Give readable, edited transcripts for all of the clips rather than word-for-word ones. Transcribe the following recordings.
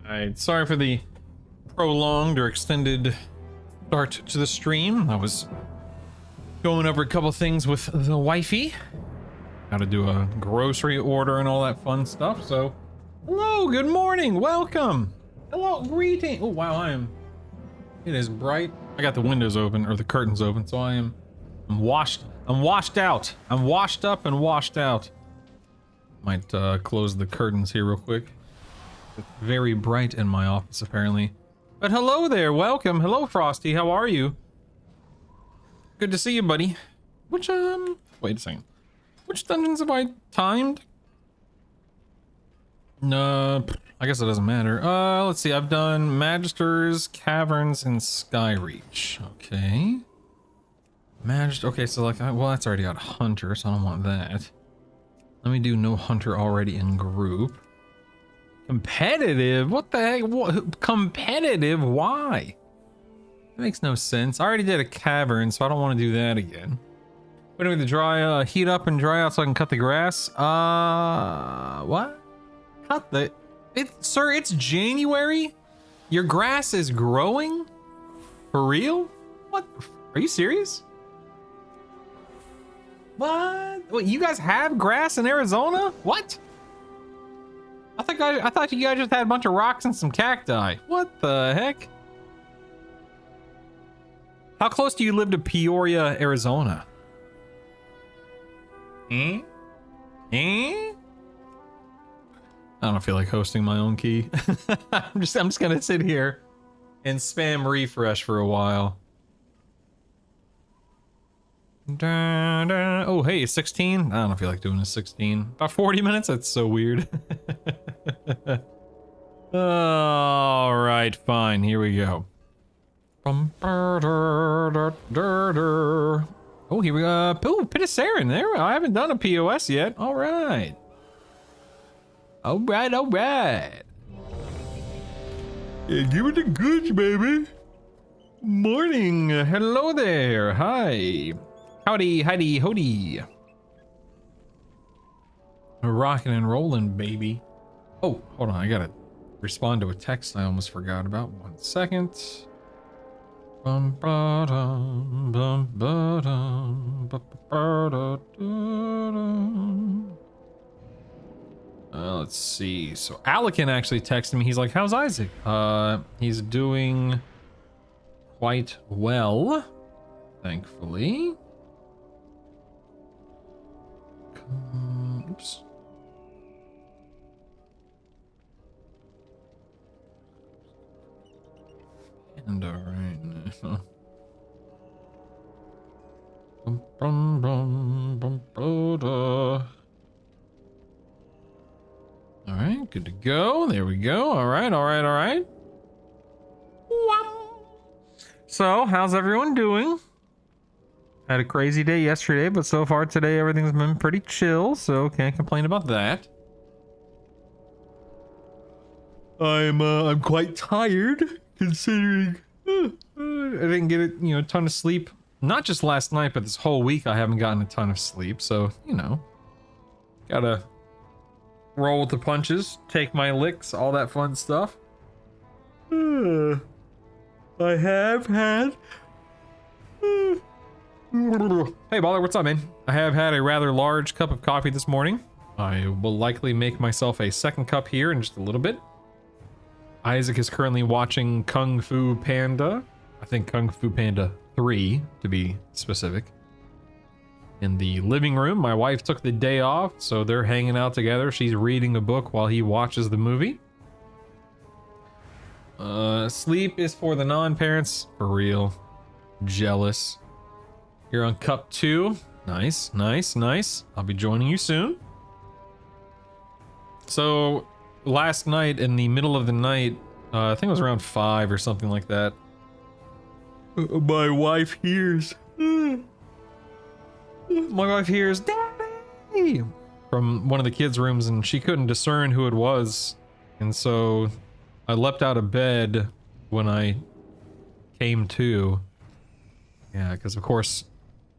Alright, sorry for the prolonged or extended start to the stream. I was going over a couple things with the wifey. Gotta do a grocery order and all that fun stuff, so... Hello, good morning, welcome! Hello, greeting! Oh, wow, it is bright. I got the windows open, or the curtains open, so I'm washed out. I'm washed up and washed out. Might close the curtains here real quick. It's very bright in my office, apparently. But hello there, welcome. Hello, Frosty, how are you? Good to see you, buddy. Which, wait a second. Which dungeons have I timed? I guess it doesn't matter. Let's see, I've done Magisters, Caverns, and Skyreach. Okay. Okay, so like, well, that's already got Hunter, so I don't want that. Let me do no Hunter already in group. Competitive? What the heck? What? Competitive? Why? That makes no sense. I already did a cavern, so I don't want to do that again. Waiting for the dry, heat up and dry out so I can cut the grass. What? Cut the... Sir, it's January? Your grass is growing? For real? What? Are you serious? What? Wait, you guys have grass in Arizona? What? I thought you guys just had a bunch of rocks and some cacti. What the heck? How close do you live to Peoria, Arizona? I don't feel like hosting my own key. I'm just gonna sit here and spam refresh for a while. Oh, hey, 16? I don't feel like doing a 16. About 40 minutes? That's so weird. All right, fine. Here we go. Oh, here we go. Oh, Pit of Saren. There, I haven't done a POS yet. All right. All right, all right. Yeah, give it the goods, baby. Morning. Hello there. Hi. Howdy, howdy, howdy. We're rocking and rolling, baby. Oh, hold on. I gotta respond to a text I almost forgot about. 1 second. Let's see. So Alican actually texted me. He's like, how's Isaac? He's doing quite well, thankfully. Oops. And all right now. All right, good to go. There we go. All right, all right, all right. So, how's everyone doing? Had a crazy day yesterday, but so far today everything's been pretty chill, so can't complain about that. I'm quite tired, considering I didn't get a ton of sleep. Not just last night, but this whole week I haven't gotten a ton of sleep, so, gotta roll with the punches, take my licks, all that fun stuff. I have had... Hey Baller, what's up, man? I have had a rather large cup of coffee this morning. I will likely make myself a second cup here in just a little bit. Isaac is currently watching Kung Fu Panda. I think Kung Fu Panda 3, to be specific. In the living room, my wife took the day off, so they're hanging out together. She's reading a book while he watches the movie. Sleep is for the non-parents. For real. Jealous. You're on cup 2. Nice, nice, nice. I'll be joining you soon. So, last night, in the middle of the night, I think it was around 5 or something like that, my wife hears... My wife hears, Daddy! From one of the kids' rooms, and she couldn't discern who it was. And so, I leapt out of bed when I came to. Yeah, because of course...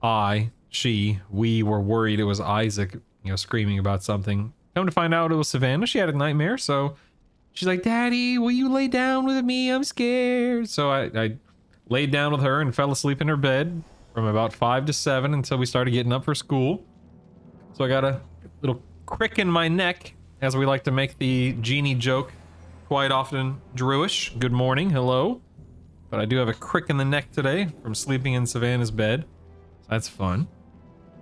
we were worried it was Isaac, screaming about something. Come to find out it was Savannah. She had a nightmare, so She's like, Daddy, will you lay down with me? I'm scared. So I laid down with her and fell asleep in her bed from about 5 to 7 until we started getting up for school. So I got a little crick in my neck, as we like to make the genie joke quite often. Drewish, good morning, hello. But I do have a crick in the neck today from sleeping in Savannah's bed. So that's fun.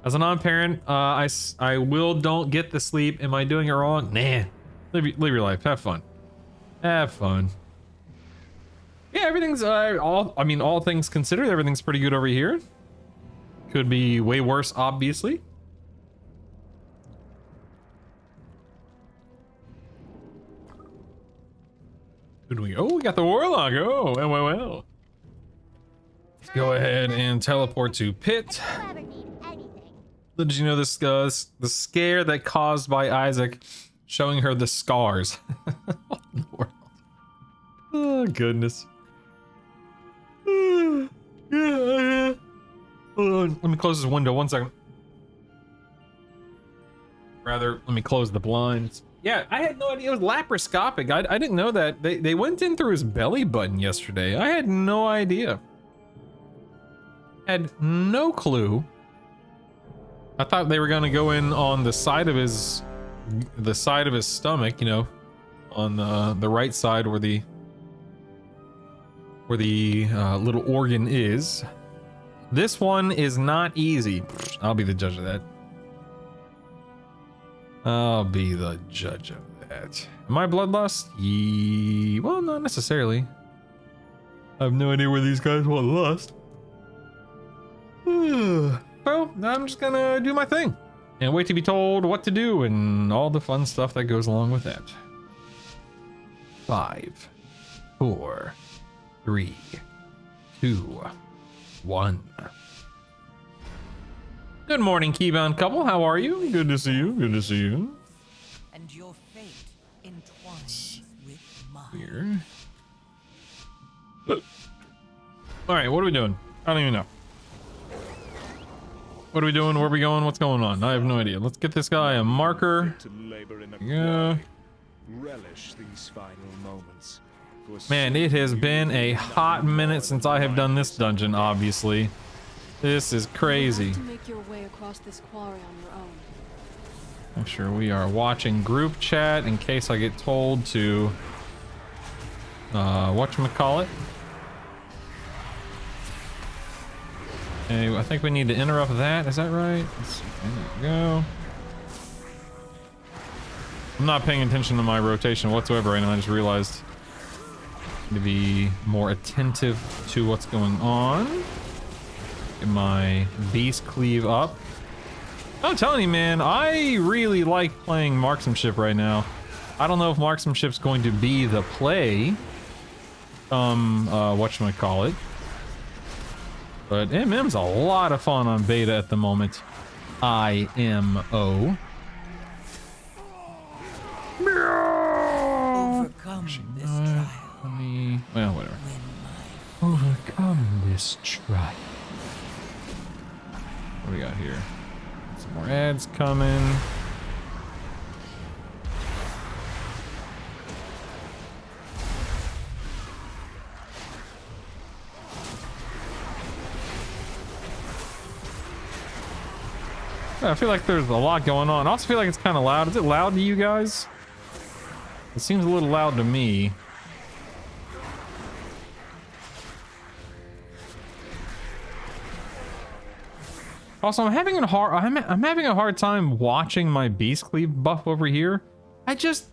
As a non-parent, I will don't get the sleep. Am I doing it wrong? Nah. Live your life. Have fun. Have fun. Yeah, everything's all things considered, everything's pretty good over here. Could be way worse, obviously. Who do we? Oh, we got the warlock. Oh, well. Let's go ahead and teleport to Pit. Did you know this? The scare that caused by Isaac, showing her the scars. What in the world? Oh goodness. Hold on, let me close this window 1 second. Rather, let me close the blinds. Yeah, I had no idea it was laparoscopic. I didn't know that. They went in through his belly button yesterday. I had no idea. Had no clue. I thought they were gonna go in on the side of his stomach, you know, on the right side where the little organ is. This one is not easy. I'll be the judge of that. I'll be the judge of that. Am I bloodlust? Well, not necessarily. I have no idea where these guys want lust. So, I'm just gonna do my thing. And wait to be told what to do and all the fun stuff that goes along with that. 5, 4, 3, 2, 1. Good morning, Keybound couple. How are you? Good to see you. Good to see you. And your fate entwines with mine. Here. All right, what are we doing? I don't even know. What are we doing? Where are we going? What's going on? I have no idea. Let's get this guy a marker. Yeah. Relish these final moments. Man, it has been a hot minute since I have done this dungeon, obviously. This is crazy. You have to make your way across this quarry on your own. Make sure we are watching group chat in case I get told to whatchamacallit. Okay, I think we need to interrupt that. Is that right? Let's see. There we go. I'm not paying attention to my rotation whatsoever right now. I just realized I need to be more attentive to what's going on. Get my beast cleave up. I'm telling you, man, I really like playing marksmanship right now. I don't know if marksmanship's going to be the play. Whatchamacallit. But MM's a lot of fun on beta at the moment. IMO. Overcome this trial. Well, whatever. Overcome this trial. What do we got here? Some more ads coming. I feel like there's a lot going on. I also feel like it's kind of loud. Is it loud to you guys? It seems a little loud to me. Also, I'm having a hard time watching my beast cleave buff over here. I just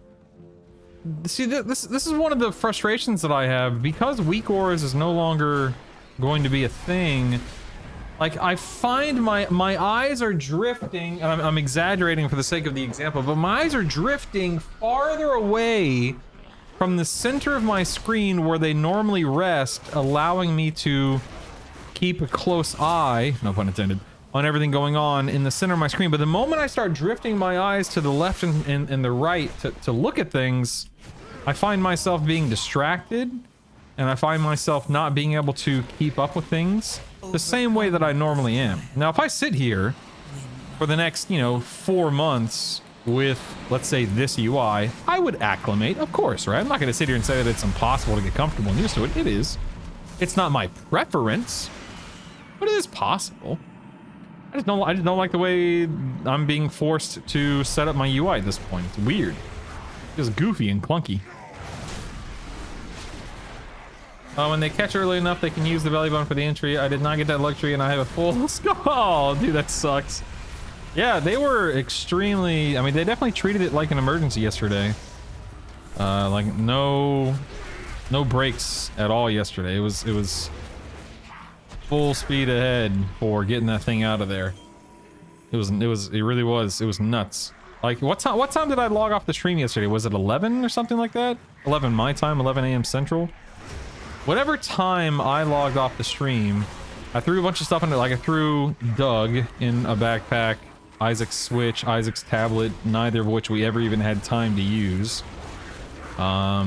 see this is one of the frustrations that I have because weak auras is no longer going to be a thing. Like, I find my eyes are drifting, and I'm exaggerating for the sake of the example, but my eyes are drifting farther away from the center of my screen where they normally rest, allowing me to keep a close eye, no pun intended, on everything going on in the center of my screen. But the moment I start drifting my eyes to the left and the right to look at things, I find myself being distracted, and I find myself not being able to keep up with things the same way that I normally am. Now, if I sit here for the next, 4 months with, let's say, this UI, I would acclimate, of course, right? I'm not going to sit here and say that it's impossible to get comfortable and used to it. It is. It's not my preference, but it is possible. I just don't like the way I'm being forced to set up my UI at this point. It's weird. It's just goofy and clunky. When they catch early enough, they can use the belly button for the entry. I did not get that luxury, and I have a full skull. Oh, dude, that sucks. Yeah, they were extremely... I mean, they definitely treated it like an emergency yesterday. Like, no breaks at all yesterday. It was full speed ahead for getting that thing out of there. It really was. It was nuts. Like, what time did I log off the stream yesterday? Was it 11 or something like that? 11 my time, 11 a.m. Central. Whatever time I logged off the stream, I threw a bunch of stuff in it. Like, I threw Doug in a backpack, Isaac's Switch, Isaac's tablet, neither of which we ever even had time to use. Oh,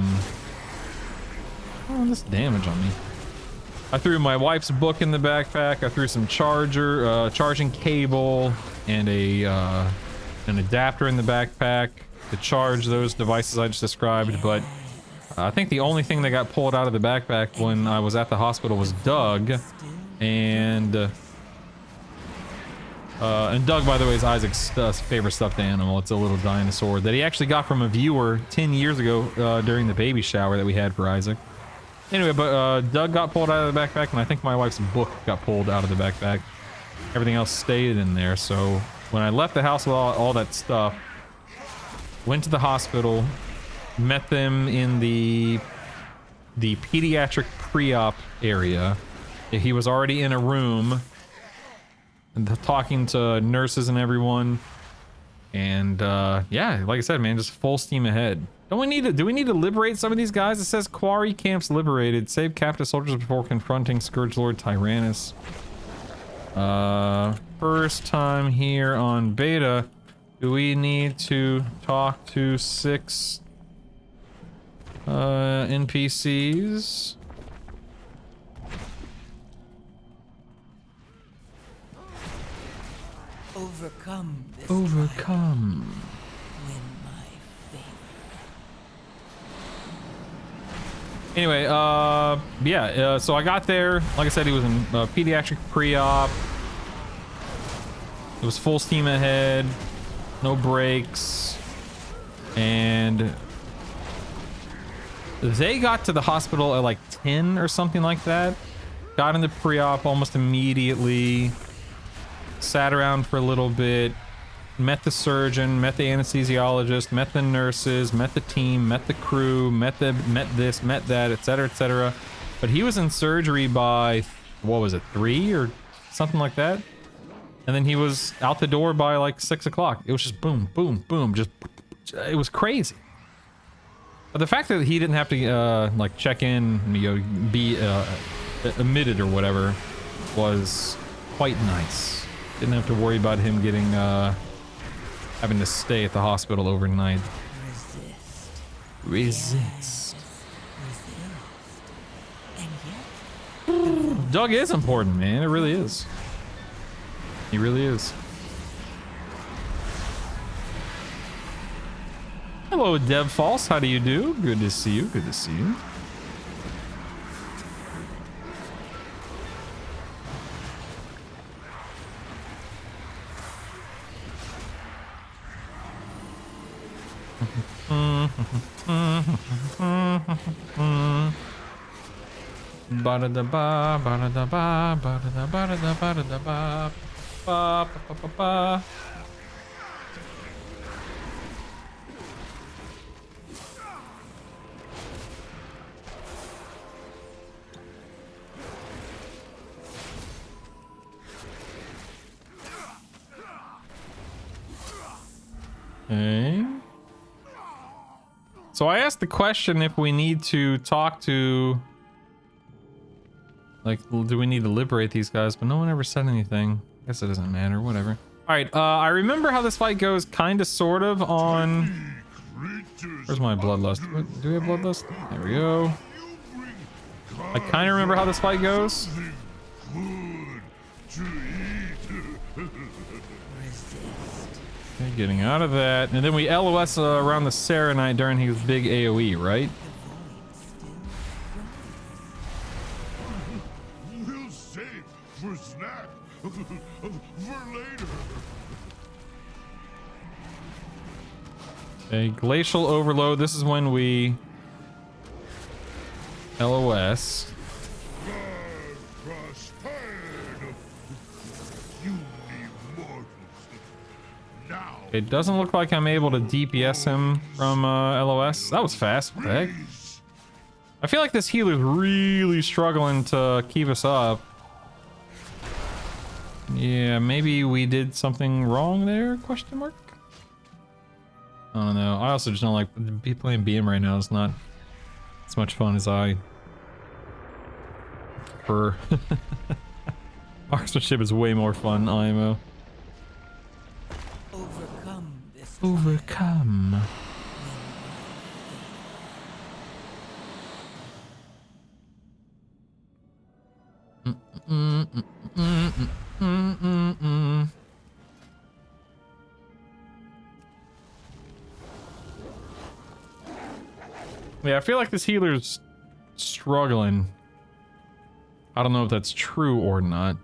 this damage on me. I threw my wife's book in the backpack. I threw some charging cable, and an adapter in the backpack to charge those devices I just described. But I think the only thing that got pulled out of the backpack when I was at the hospital was Doug, and Doug, by the way, is Isaac's favorite stuffed animal. It's a little dinosaur that he actually got from a viewer 10 years ago during the baby shower that we had for Isaac. Anyway, but Doug got pulled out of the backpack, and I think my wife's book got pulled out of the backpack. Everything else stayed in there. So when I left the house with all that stuff, went to the hospital, met them in the pediatric pre-op area. He was already in a room talking to nurses and everyone. And yeah, like I said, man, just full steam ahead. Do we need to liberate some of these guys? It says quarry camps liberated. Save captive soldiers before confronting Scourge Lord Tyrannus. First time here on beta. Do we need to talk to 6 NPCs? Overcome this Overcome. win my favor. Anyway, yeah, so I got there. Like I said, he was in pediatric pre-op. It was full steam ahead, no breaks, and they got to the hospital at like 10 or something like that. Got into pre-op almost immediately. Sat around for a little bit, met the surgeon, met the anesthesiologist, met the nurses, met the team, met the crew, met this, met that, etc. But he was in surgery by, what was it, 3 or something like that? And then he was out the door by like 6 o'clock. It was just boom, boom, boom, just, it was crazy. But the fact that he didn't have to like check in, you know, be admitted or whatever was quite nice. Didn't have to worry about him getting having to stay at the hospital overnight. Resist. Doug is important, man. It really is. He really is. Hello, Dev False. How do you do? Good to see you. Good to see you. Ba-da-da-ba, ba-da-da-ba, ba-da-da-ba-da-da, ba-da-da-ba, ba-ba-ba-ba. Okay. So I asked the question if we need to talk to... Like, do we need to liberate these guys? But no one ever said anything. I guess it doesn't matter, whatever. Alright, I remember how this fight goes, kinda, sort of, on... Where's my bloodlust? Do we have bloodlust? There we go. I kinda remember how this fight goes. Okay, getting out of that. And then we LOS around the Serenite during his big AoE, right? We'll save for snack for later. Okay, Glacial Overload. This is when we LOS. It doesn't look like I'm able to DPS him from LOS. That was fast. What the heck? I feel like this healer's really struggling to keep us up. Yeah, maybe we did something wrong there? Question mark? I don't know. I also just don't like playing BM right now. It's not as much fun as I prefer. Marksmanship is way more fun, IMO. Overcome this. Overcome. Yeah, I feel like this healer's struggling. I don't know if that's true or not.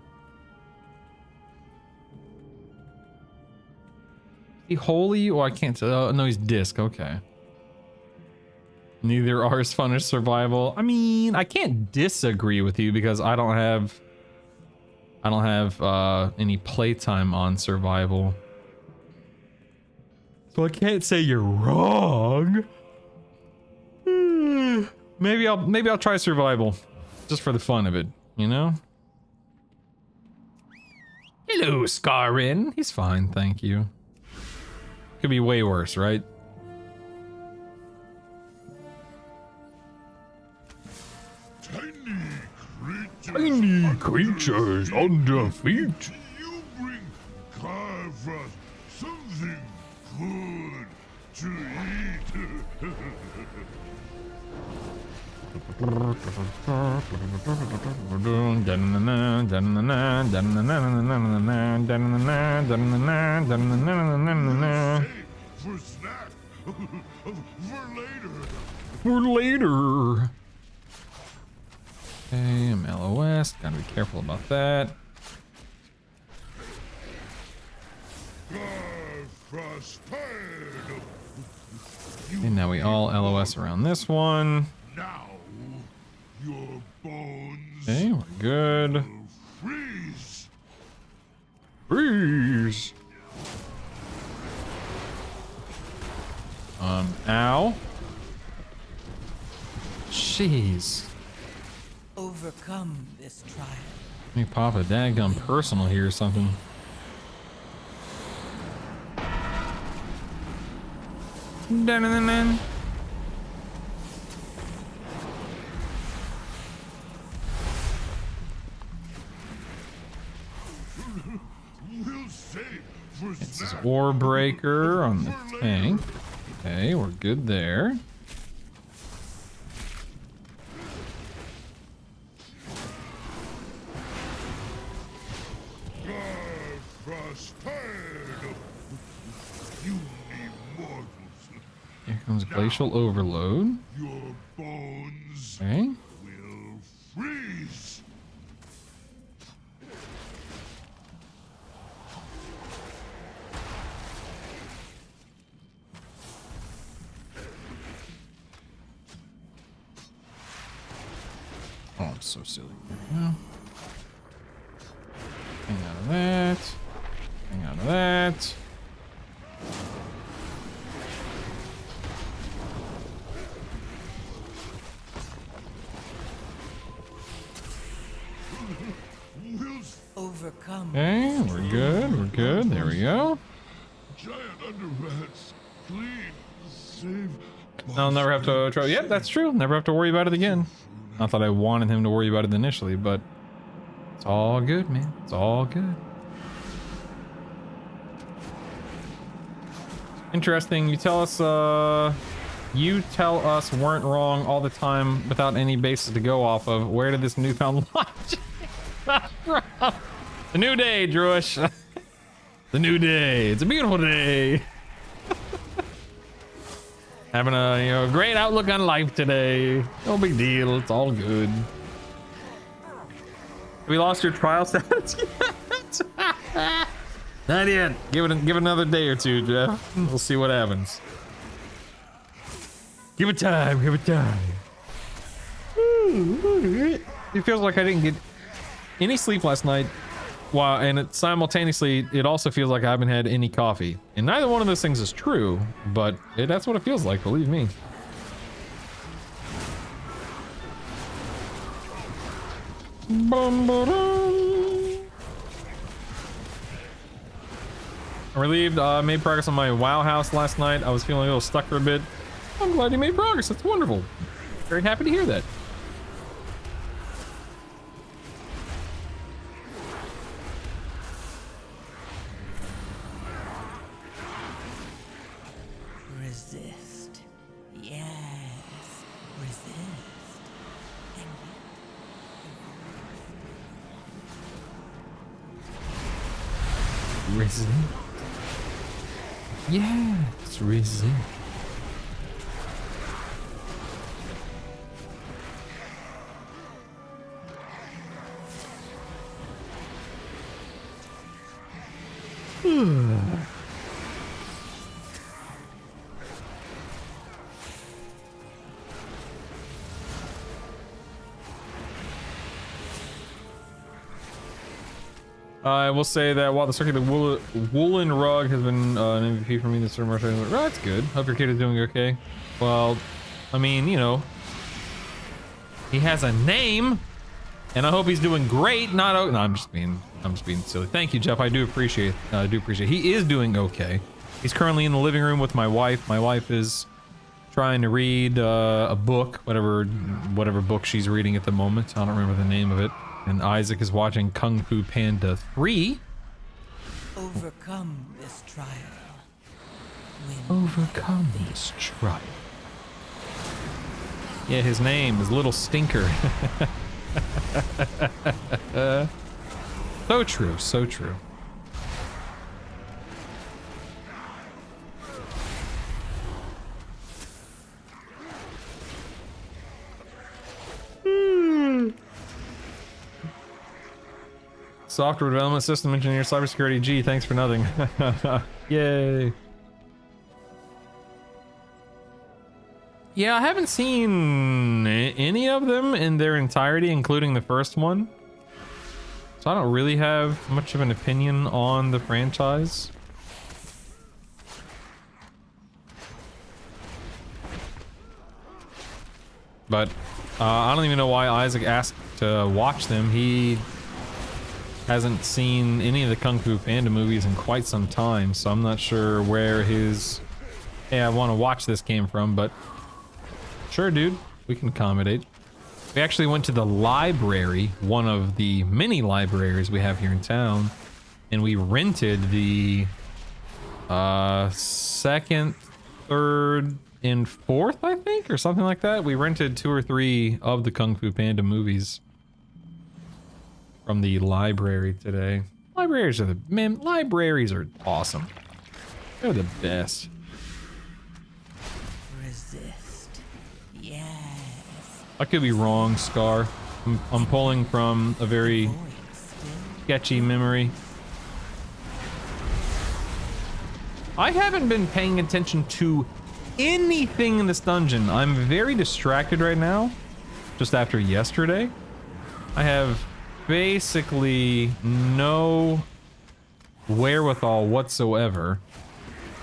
Is he holy? Oh, I can't tell. No, he's disc. Okay. Neither are as fun as survival. I mean, I can't disagree with you because I don't have any playtime on survival. So I can't say you're wrong. Maybe I'll try survival just for the fun of it, you know? Hello, Scarin. He's fine, thank you. Could be way worse, right? Tiny creatures under feet. You bring Carver something good to eat. For snack. For later. Okay, I'm LOS. Gotta be careful about that. And now we all LOS around this one. Now, your bones Okay, we're good. freeze. Freeze. Ow. Jeez. Overcome this trial. Let me pop a dadgum personal here or something. Dun-dun-dun-dun. We'll save for It's this snack. War Breaker on the tank. Okay, we're good there. You immortals. Here comes Glacial Overload. Your bones Okay. will freeze. Oh, I'm so silly. Yeah. Hang out of that. Hang out of that. Overcome. Okay, we're good. We're good. There we go. Giant underrats. Clean. Save. I'll never have to try. Yep, that's true. Never have to worry about it again. Not that I wanted him to worry about it initially, but it's all good, man. It's all good. Interesting. You tell us weren't wrong all the time without any basis to go off of. Where did this newfound logic come from? The new day, Druish. The new day. It's a beautiful day. Having a great outlook on life today. No big deal. It's all good. We lost your trial status yet? Not yet. Give it another day or two, Jeff. We'll see what happens. Give it time. Give it time. It feels like I didn't get any sleep last night. Wow, and it also feels like I haven't had any coffee. And neither one of those things is true, but that's what it feels like, believe me. I'm relieved. I made progress on my WoW house last night. I was feeling a little stuck for a bit. I'm glad you made progress. That's wonderful. Very happy to hear that. Resist. Yes. Resist. Resist. Yes, resist. I will say that while the circular woolen rug has been an MVP for me this summer, that's good. Hope your kid is doing okay. Well, I mean, he has a name, and I hope he's doing great. No, I'm just being silly. Thank you, Jeff. I do appreciate. He is doing okay. He's currently in the living room with my wife. My wife is trying to read a book, whatever book she's reading at the moment. I don't remember the name of it. And Isaac is watching Kung Fu Panda 3. Overcome this trial. Overcome this trial. Yeah, his name is Little Stinker. So true, so true. Software development system engineer, cybersecurity. Gee, thanks for nothing. Yay. Yeah, I haven't seen any of them in their entirety, including the first one. So I don't really have much of an opinion on the franchise. But I don't even know why Isaac asked to watch them. He hasn't seen any of the Kung Fu Panda movies in quite some time, so I'm not sure where his "hey, I want to watch this" came from, but sure, dude, we can accommodate. We actually went to the library, one of the many libraries we have here in town, and we rented the second, third, and fourth, I think, or something like that. We rented 2 or 3 of the Kung Fu Panda movies from the library today. Libraries are awesome. They're the best. Resist. Yes. I could be wrong, Scar. I'm pulling from a very sketchy memory. I haven't been paying attention to anything in this dungeon. I'm very distracted right now. Just after yesterday, I have basically no wherewithal whatsoever,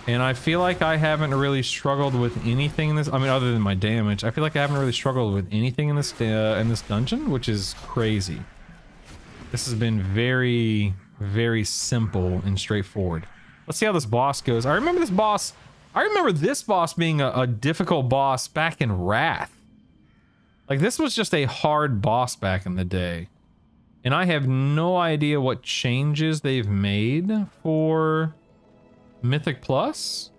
and I feel like I haven't really struggled with anything in this. I mean, other than my damage, I feel like I haven't really struggled with anything in this dungeon, which is crazy. This has been very, very simple and straightforward. Let's see how this boss goes. I remember this boss being a difficult boss back in Wrath. Like, this was just a hard boss back in the day. And I have no idea what changes they've made for Mythic Plus.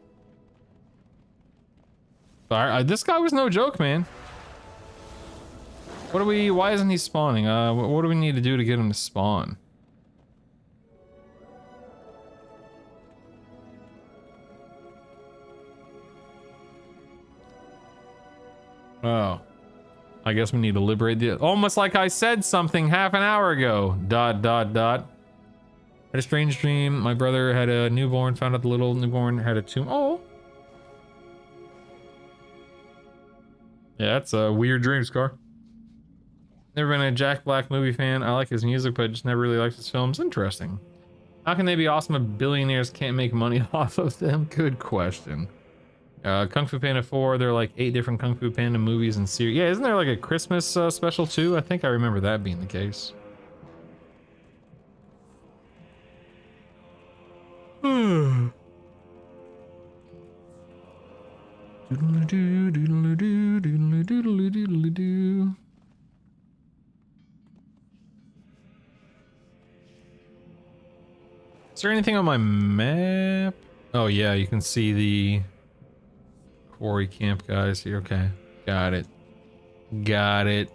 But this guy was no joke, man. Why isn't he spawning? What do we need to do to get him to spawn? Oh. I guess we need to liberate the... Almost like I said something half an hour ago. ... Had a strange dream. My brother had a newborn. Found out the little newborn had a tomb. Oh. Yeah, that's a weird dream, Scar. Never been a Jack Black movie fan. I like his music, but just never really liked his films. Interesting. How can they be awesome if billionaires can't make money off of them? Good question. Kung Fu Panda 4, there are like 8 different Kung Fu Panda movies and series. Yeah, isn't there like a Christmas special too? I think I remember that being the case. Is there anything on my map? Oh yeah, you can see the quarry camp guys here. Okay, got it. Got it.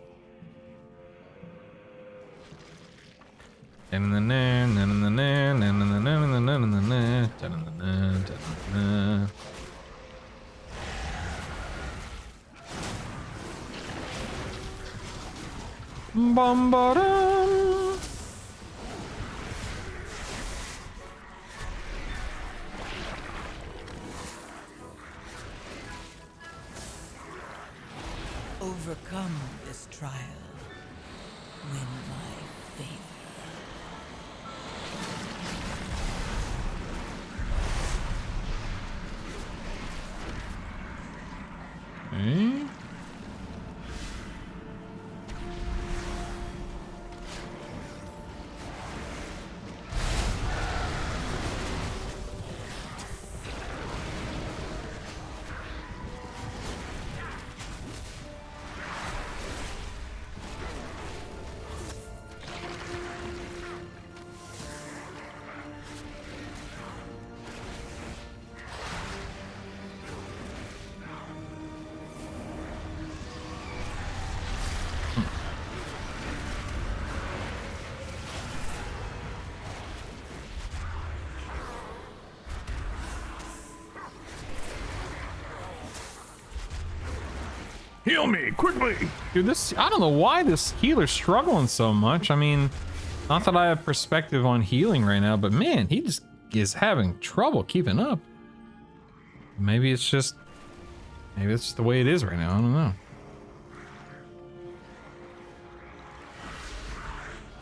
Bum-ba-dum. Overcome this trial. Win my favor. Okay. Heal me, quickly! Dude, this, I don't know why this healer's struggling so much. I mean, not that I have perspective on healing right now, but man, he just is having trouble keeping up. Maybe it's just the way it is right now. I don't know.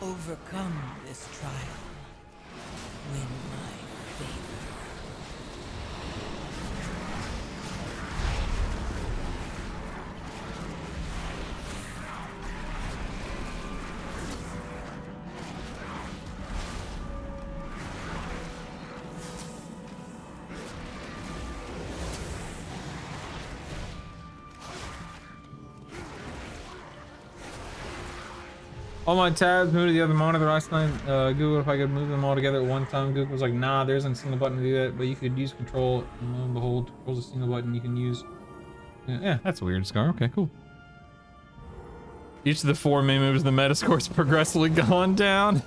Overcome this trial. Win my favor. All my tabs moved to the other monitor last night. Google if I could move them all together at one time. Google was like, nah, there isn't a single button to do that, but you could use control. And lo and behold, control's a single button you can use. Yeah, that's weird, Scar. Okay, cool. Each of the 4 main moves, the Metascore's progressively gone down.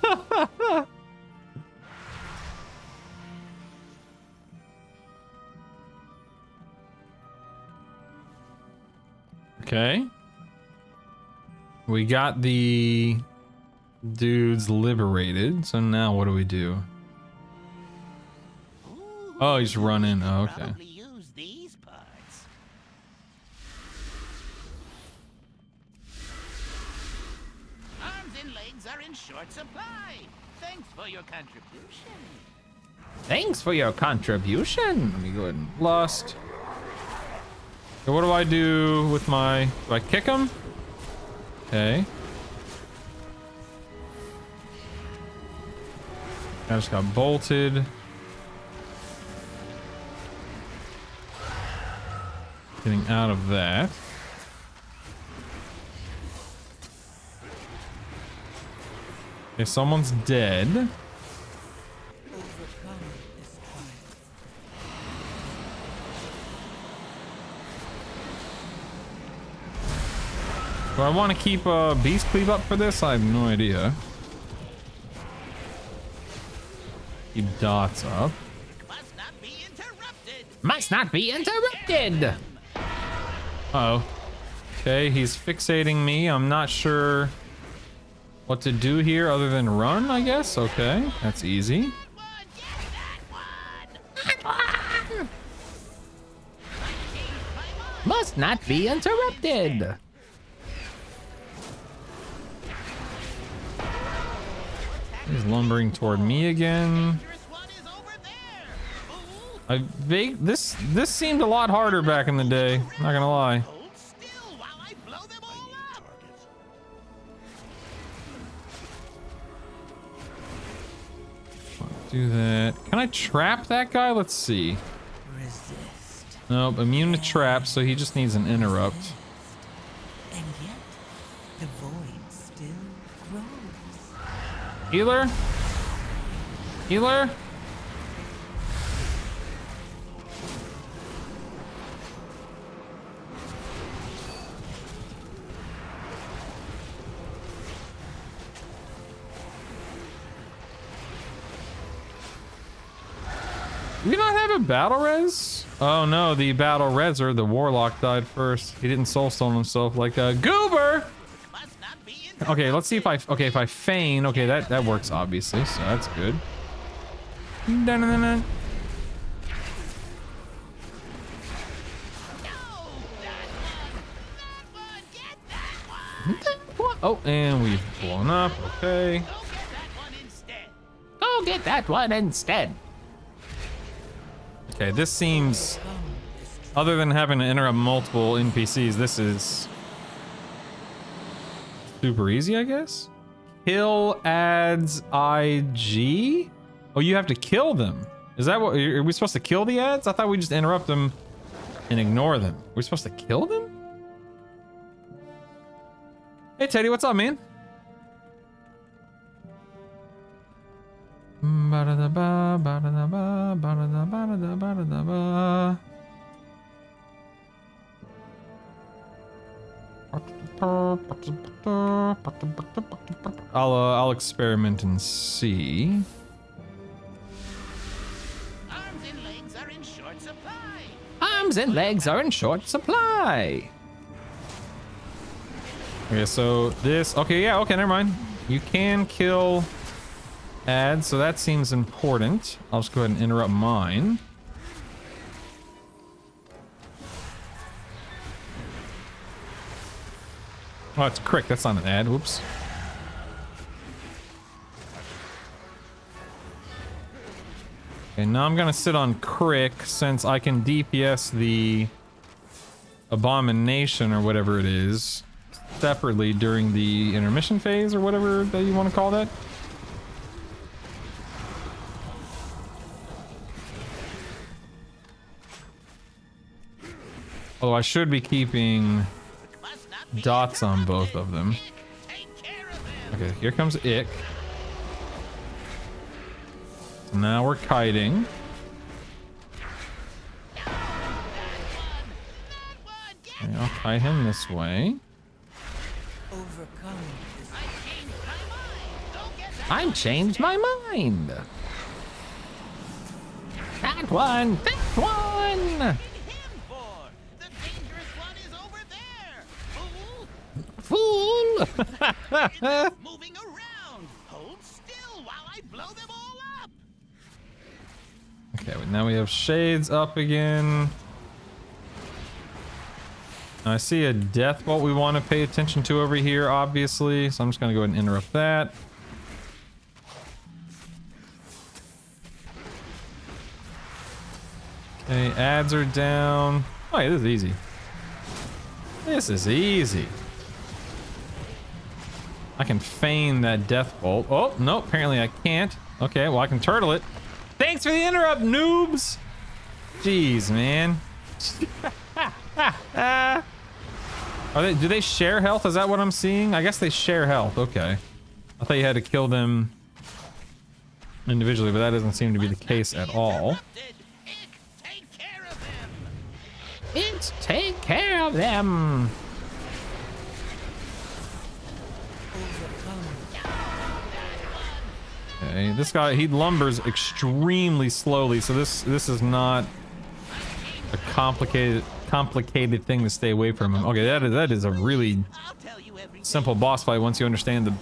Okay. We got the dudes liberated, so now what do we do? Oh, he's running. Oh, okay. Probably use these parts. Arms and legs are in short supply. Thanks for your contribution. Thanks for your contribution. Let me go ahead and lust. So what do I do with my... Do I kick him? Okay. I just got bolted. Getting out of that. Okay, someone's dead. Overcome this trial. Do I want to keep Beast Cleave up for this? I have no idea. Keep dots up. Must not be interrupted. Must not be interrupted. Uh-oh. Okay, he's fixating me. I'm not sure what to do here other than run, I guess. Okay, that's easy. Must not be interrupted. He's lumbering toward me again. This seemed a lot harder back in the day. Not gonna lie. Hold still while I blow them all up. Do that. Can I trap that guy? Let's see. Resist. Nope, immune to traps, so he just needs an interrupt. And yet, the void still grows. Healer? Healer? Do we not have a battle res? Oh no, the battle reser, the warlock died first. He didn't soulstone himself like a goober. Must not be Okay, let's see if I feign. Okay, that works obviously, so that's good. Dun-dun-dun-dun. Oh, and we've blown up. Okay. Go get that one instead. Okay, this seems, other than having to interrupt multiple NPCs, this is super easy, I guess. Kill adds IG? Oh, you have to kill them. Is that what, are we supposed to kill the ads? I thought we just interrupt them and ignore them. We're supposed to kill them? Hey Teddy, what's up, man? Ba-da-da-ba, ba-da-da-ba, ba-da-da-ba, ba-da-da-ba. I'll experiment and see. Arms and legs are in short supply. Arms and legs are in short supply. Okay, so this, okay, yeah, okay, never mind. You can kill ads, so that seems important. I'll just go ahead and interrupt mine. Oh, it's Crick. That's not an ad. Whoops. Okay, now I'm gonna sit on Crick since I can DPS the Abomination or whatever it is separately during the intermission phase or whatever that you want to call that. Although I should be keeping dots on both of them. Okay, here comes Ick. So now we're kiting. Okay, I'll kite him this way. Overcome this. I've changed my mind. That one. That one. Fool! Moving around. Hold still while I blow them all up. Okay, now we have shades up again. I see a death bolt we want to pay attention to over here, obviously. So I'm just gonna go ahead and interrupt that. Okay, ads are down. Oh yeah, this is easy. This is easy. I can feign that death bolt. Oh, no, apparently I can't. Okay, well, I can turtle it. Thanks for the interrupt, noobs! Jeez, man. Do they share health? Is that what I'm seeing? I guess they share health. Okay. I thought you had to kill them individually, but that doesn't seem to be the case at all. Take care of them. It's take care of them. Okay, this guy, he lumbers extremely slowly, so this is not a complicated complicated thing to stay away from him. Okay, that is a really I'll tell you everything. simple boss fight once you understand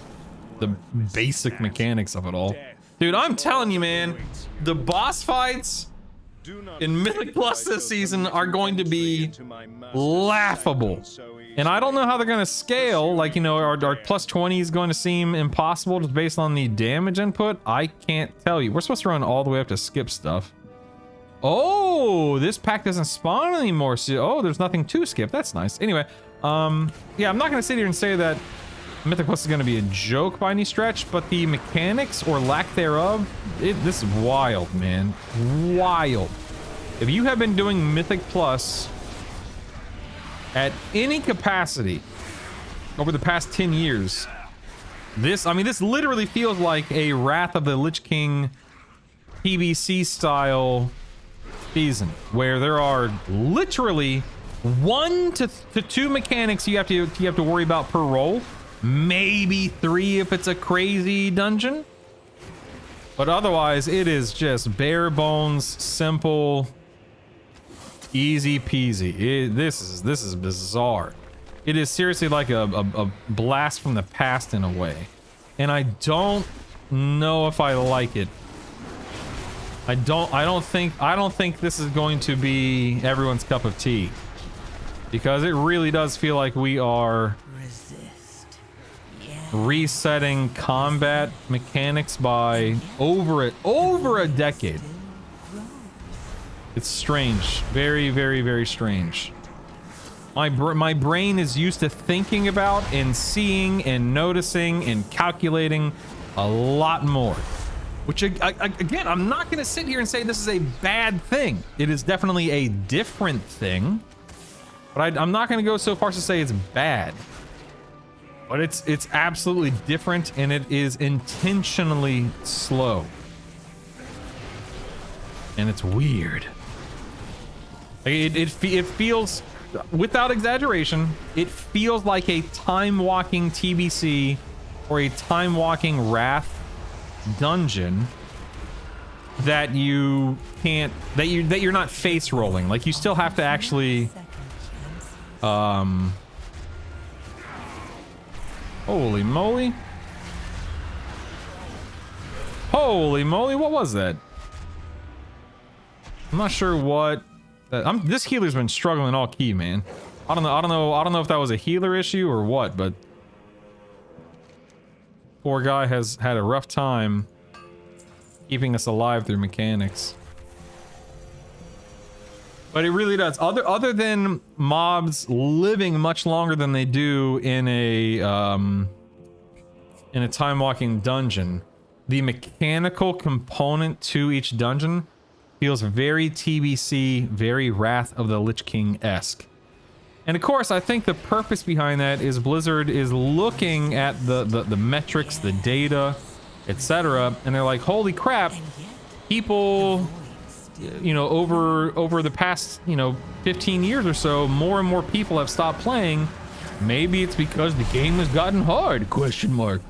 the basic mechanics of it all. Dude, I'm telling you, man, the boss fights in Mythic Plus this season are going to be laughable. And I don't know how they're going to scale. Like, you know, our plus 20 is going to seem impossible just based on the damage input. I can't tell you. We're supposed to run all the way up to skip stuff. Oh, this pack doesn't spawn anymore. So, oh, there's nothing to skip. That's nice. Anyway, yeah, I'm not going to sit here and say that Mythic Plus is going to be a joke by any stretch, but the mechanics or lack thereof, this is wild, man. Wild. If you have been doing Mythic Plus at any capacity over the past 10 years, this literally feels like a Wrath of the Lich King PvC style season, where there are literally 1 to 2 mechanics you have to worry about per roll. Maybe 3 if it's a crazy dungeon. But otherwise, it is just bare bones, simple, easy peasy. This is bizarre. It is seriously like a blast from the past in a way. And I don't know if I like it. I don't think this is going to be everyone's cup of tea. Because it really does feel like we are resetting combat mechanics by over a decade. It's strange. Very, very, very strange. My brain is used to thinking about and seeing and noticing and calculating a lot more. Which, again, I'm not going to sit here and say this is a bad thing. It is definitely a different thing. But I'm not going to go so far as to say it's bad. But it's absolutely different, and it is intentionally slow. And it's weird. It feels, without exaggeration, it feels like a time-walking TBC or a time-walking Wrath dungeon that you can't, that you're not face rolling. Like, you still have to actually holy moly. Holy moly, what was that? I'm not sure what this healer's been struggling all key, man. I don't know if that was a healer issue or what, but poor guy has had a rough time keeping us alive through mechanics. But it really does. Other than mobs living much longer than they do in a time-walking dungeon, the mechanical component to each dungeon feels very TBC, very Wrath of the Lich King-esque. And of course, I think the purpose behind that is Blizzard is looking at the metrics, the data, etc., and they're like, holy crap, people, you know, over the past, 15 years or so, more and more people have stopped playing. Maybe it's because the game has gotten hard, question mark.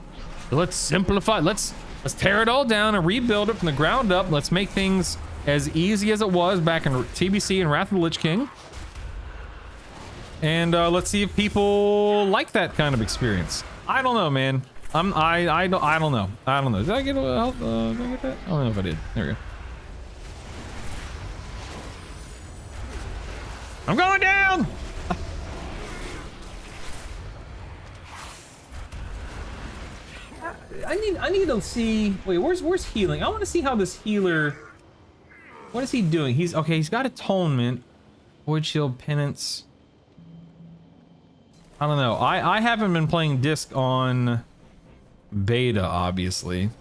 Let's simplify, let's tear it all down and rebuild it from the ground up. Let's make things as easy as it was back in TBC and Wrath of the Lich King. And let's see if people like that kind of experience. I don't know, man. I don't know. I don't know. Did I get help? Did I get that? I don't know if I did. There we go. I'm going down. I need to see. Wait, where's healing? I want to see how this healer. What is he doing? He's okay. He's got atonement, void shield, penance. I don't know. I haven't been playing disc on beta, obviously,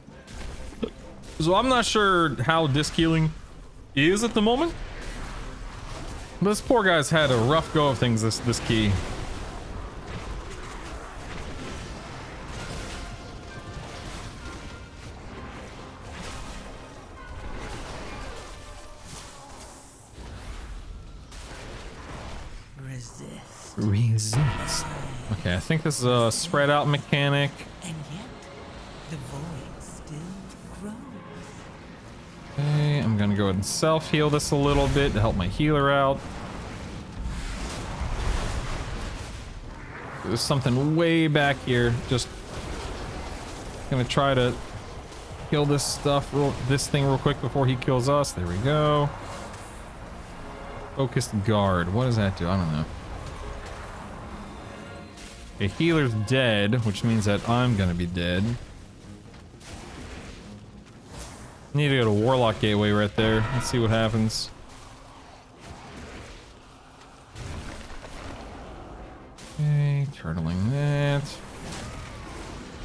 so I'm not sure how disc healing is at the moment. But this poor guy's had a rough go of things this key. Resist. Okay, I think this is a spread out mechanic. And yet, the void still grows. Okay, I'm gonna go ahead and self heal this a little bit to help my healer out. There's something way back here. Just gonna try to kill this thing real quick before he kills us. There we go. Focused guard. What does that do? I don't know. A healer's dead, which means that I'm gonna be dead. Need to go to Warlock Gateway right there. Let's see what happens. Okay, turtling that.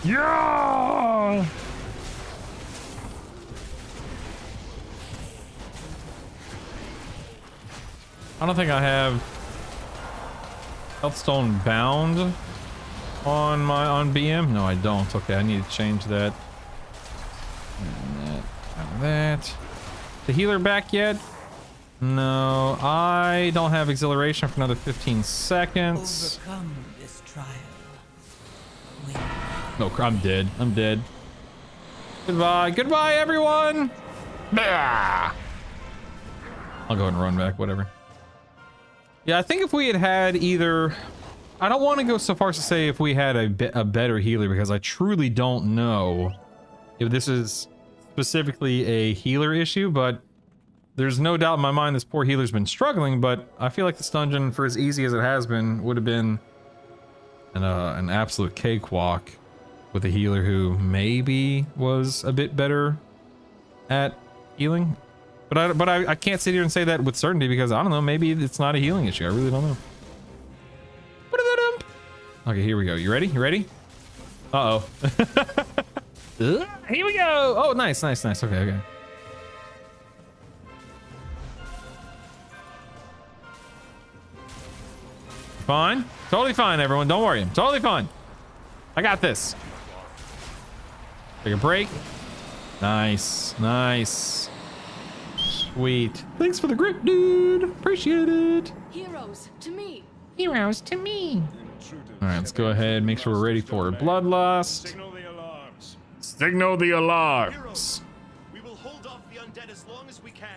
Yeah! I don't think I have Healthstone bound on BM. No, I don't. Okay, I need to change that. And that. Out of that. The healer back yet? No, I don't have exhilaration for another 15 seconds. Overcome this trial. Win. No, I'm dead. I'm dead. Goodbye. Goodbye, everyone. Bah! I'll go ahead and run back, whatever. Yeah, I think if we had either... I don't want to go so far as to say if we had a better healer, because I truly don't know if this is specifically a healer issue, but there's no doubt in my mind this poor healer's been struggling, but I feel like this dungeon, for as easy as it has been, would have been an absolute cakewalk with a healer who maybe was a bit better at healing. But I can't sit here and say that with certainty, because I don't know, maybe it's not a healing issue. I really don't know. Okay, here we go. You ready? You ready? Uh-oh. Here we go. Oh, nice, nice, nice. Okay, okay. Fine. Totally fine, everyone. Don't worry. I'm totally fine. I got this. Take a break. Nice. Nice. Sweet. Thanks for the grip, dude. Appreciate it. Heroes, to me. Heroes to me. All right, let's go ahead. Make sure we're ready for bloodlust. Signal the alarms. Signal the alarms. We will hold off the undead as long as we can,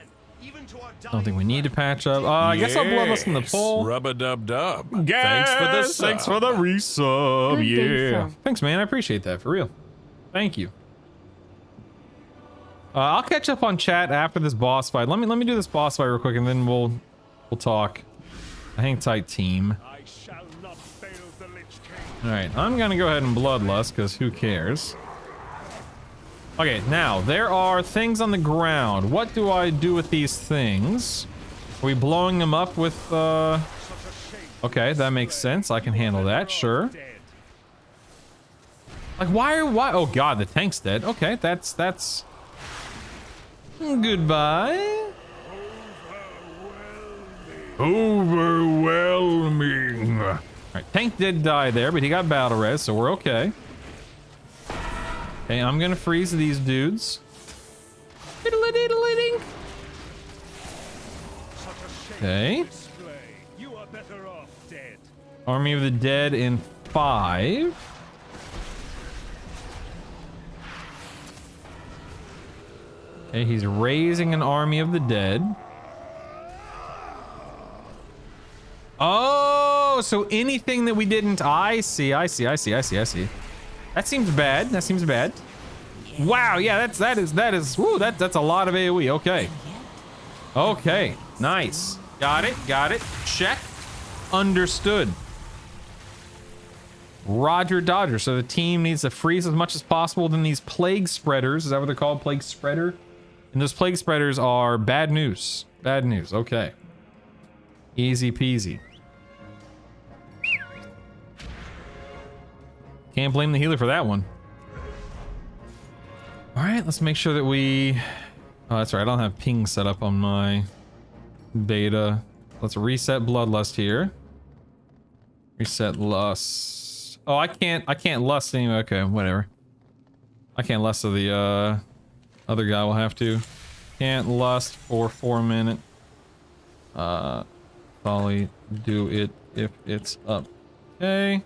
even to our Don't think we need to patch up. I guess I'll bloodlust in the poll. Rub-a-dub-dub. Yes! Thanks for the resub. Good Yeah. sub. Thanks, man. I appreciate that, for real. Thank you. I'll catch up on chat after this boss fight. Let me do this boss fight real quick, and then we'll talk. Hang tight, team. I shall not fail the Lich King. All right, I'm gonna go ahead and bloodlust, because who cares? Okay, now there are things on the ground. What do I do with these things? Are we blowing them up with? Okay, that makes sense. I can handle that. Sure. Like why? Oh God, the tank's dead. Okay, that's. Goodbye. Overwhelming. All right, tank did die there, but he got battle res, so we're okay. Okay, I'm gonna freeze these dudes. Diddle-a-diddle-a-dink. Okay. You are better off dead. Army of the Dead in 5. Okay, he's raising an Army of the Dead. Oh, so anything that we didn't... I see. That seems bad. That seems bad. Wow, yeah, that is woo, that's a lot of AoE. Okay. Okay, nice. Got it. Check. Understood. Roger Dodger. So the team needs to freeze as much as possible. Then these plague spreaders, is that what they're called? Plague spreader? And those plague spreaders are bad news. Bad news. Okay. Easy peasy. Can't blame the healer for that one. All right, let's make sure that we... Oh, that's right. I don't have ping set up on my beta. Let's reset bloodlust here. Reset lust. Oh, I can't lust anyway. Okay, whatever. I can't lust, so the other guy will have to. Can't lust for 4 minutes. Probably do it if it's up. Okay.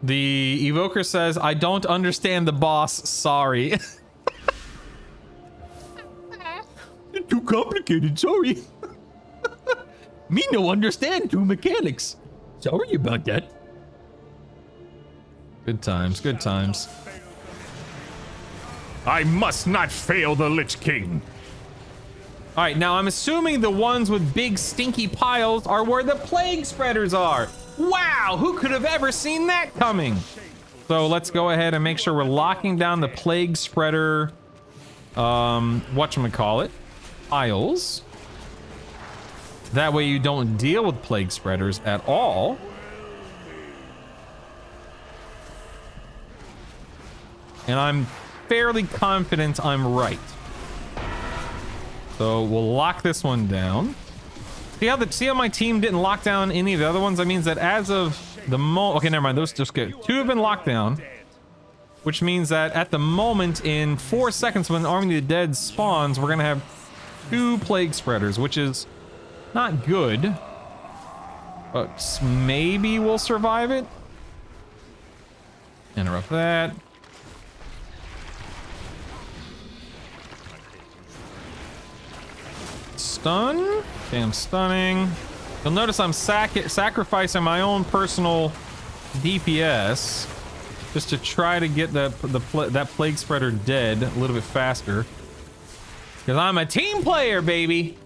The evoker says, I don't understand the boss, sorry. Too complicated, sorry. Me no understand two mechanics. Sorry about that. Good times, good times. I must not fail the Lich King. All right, now I'm assuming the ones with big stinky piles are where the plague spreaders are. Wow, who could have ever seen that coming? So let's go ahead and make sure we're locking down the plague spreader, whatchamacallit, piles. That way you don't deal with plague spreaders at all. And I'm fairly confident I'm right. So we'll lock this one down. See how my team didn't lock down any of the other ones? That means that as of the moment... Okay, never mind. Those just get... 2 have been locked down. Which means that at the moment, in 4 seconds when Army of the Dead spawns, we're going to have 2 plague spreaders, which is not good. But maybe we'll survive it. Interrupt that. Stun. Okay, I'm stunning. You'll notice I'm sacrificing my own personal DPS just to try to get that plague spreader dead a little bit faster. Because I'm a team player, baby.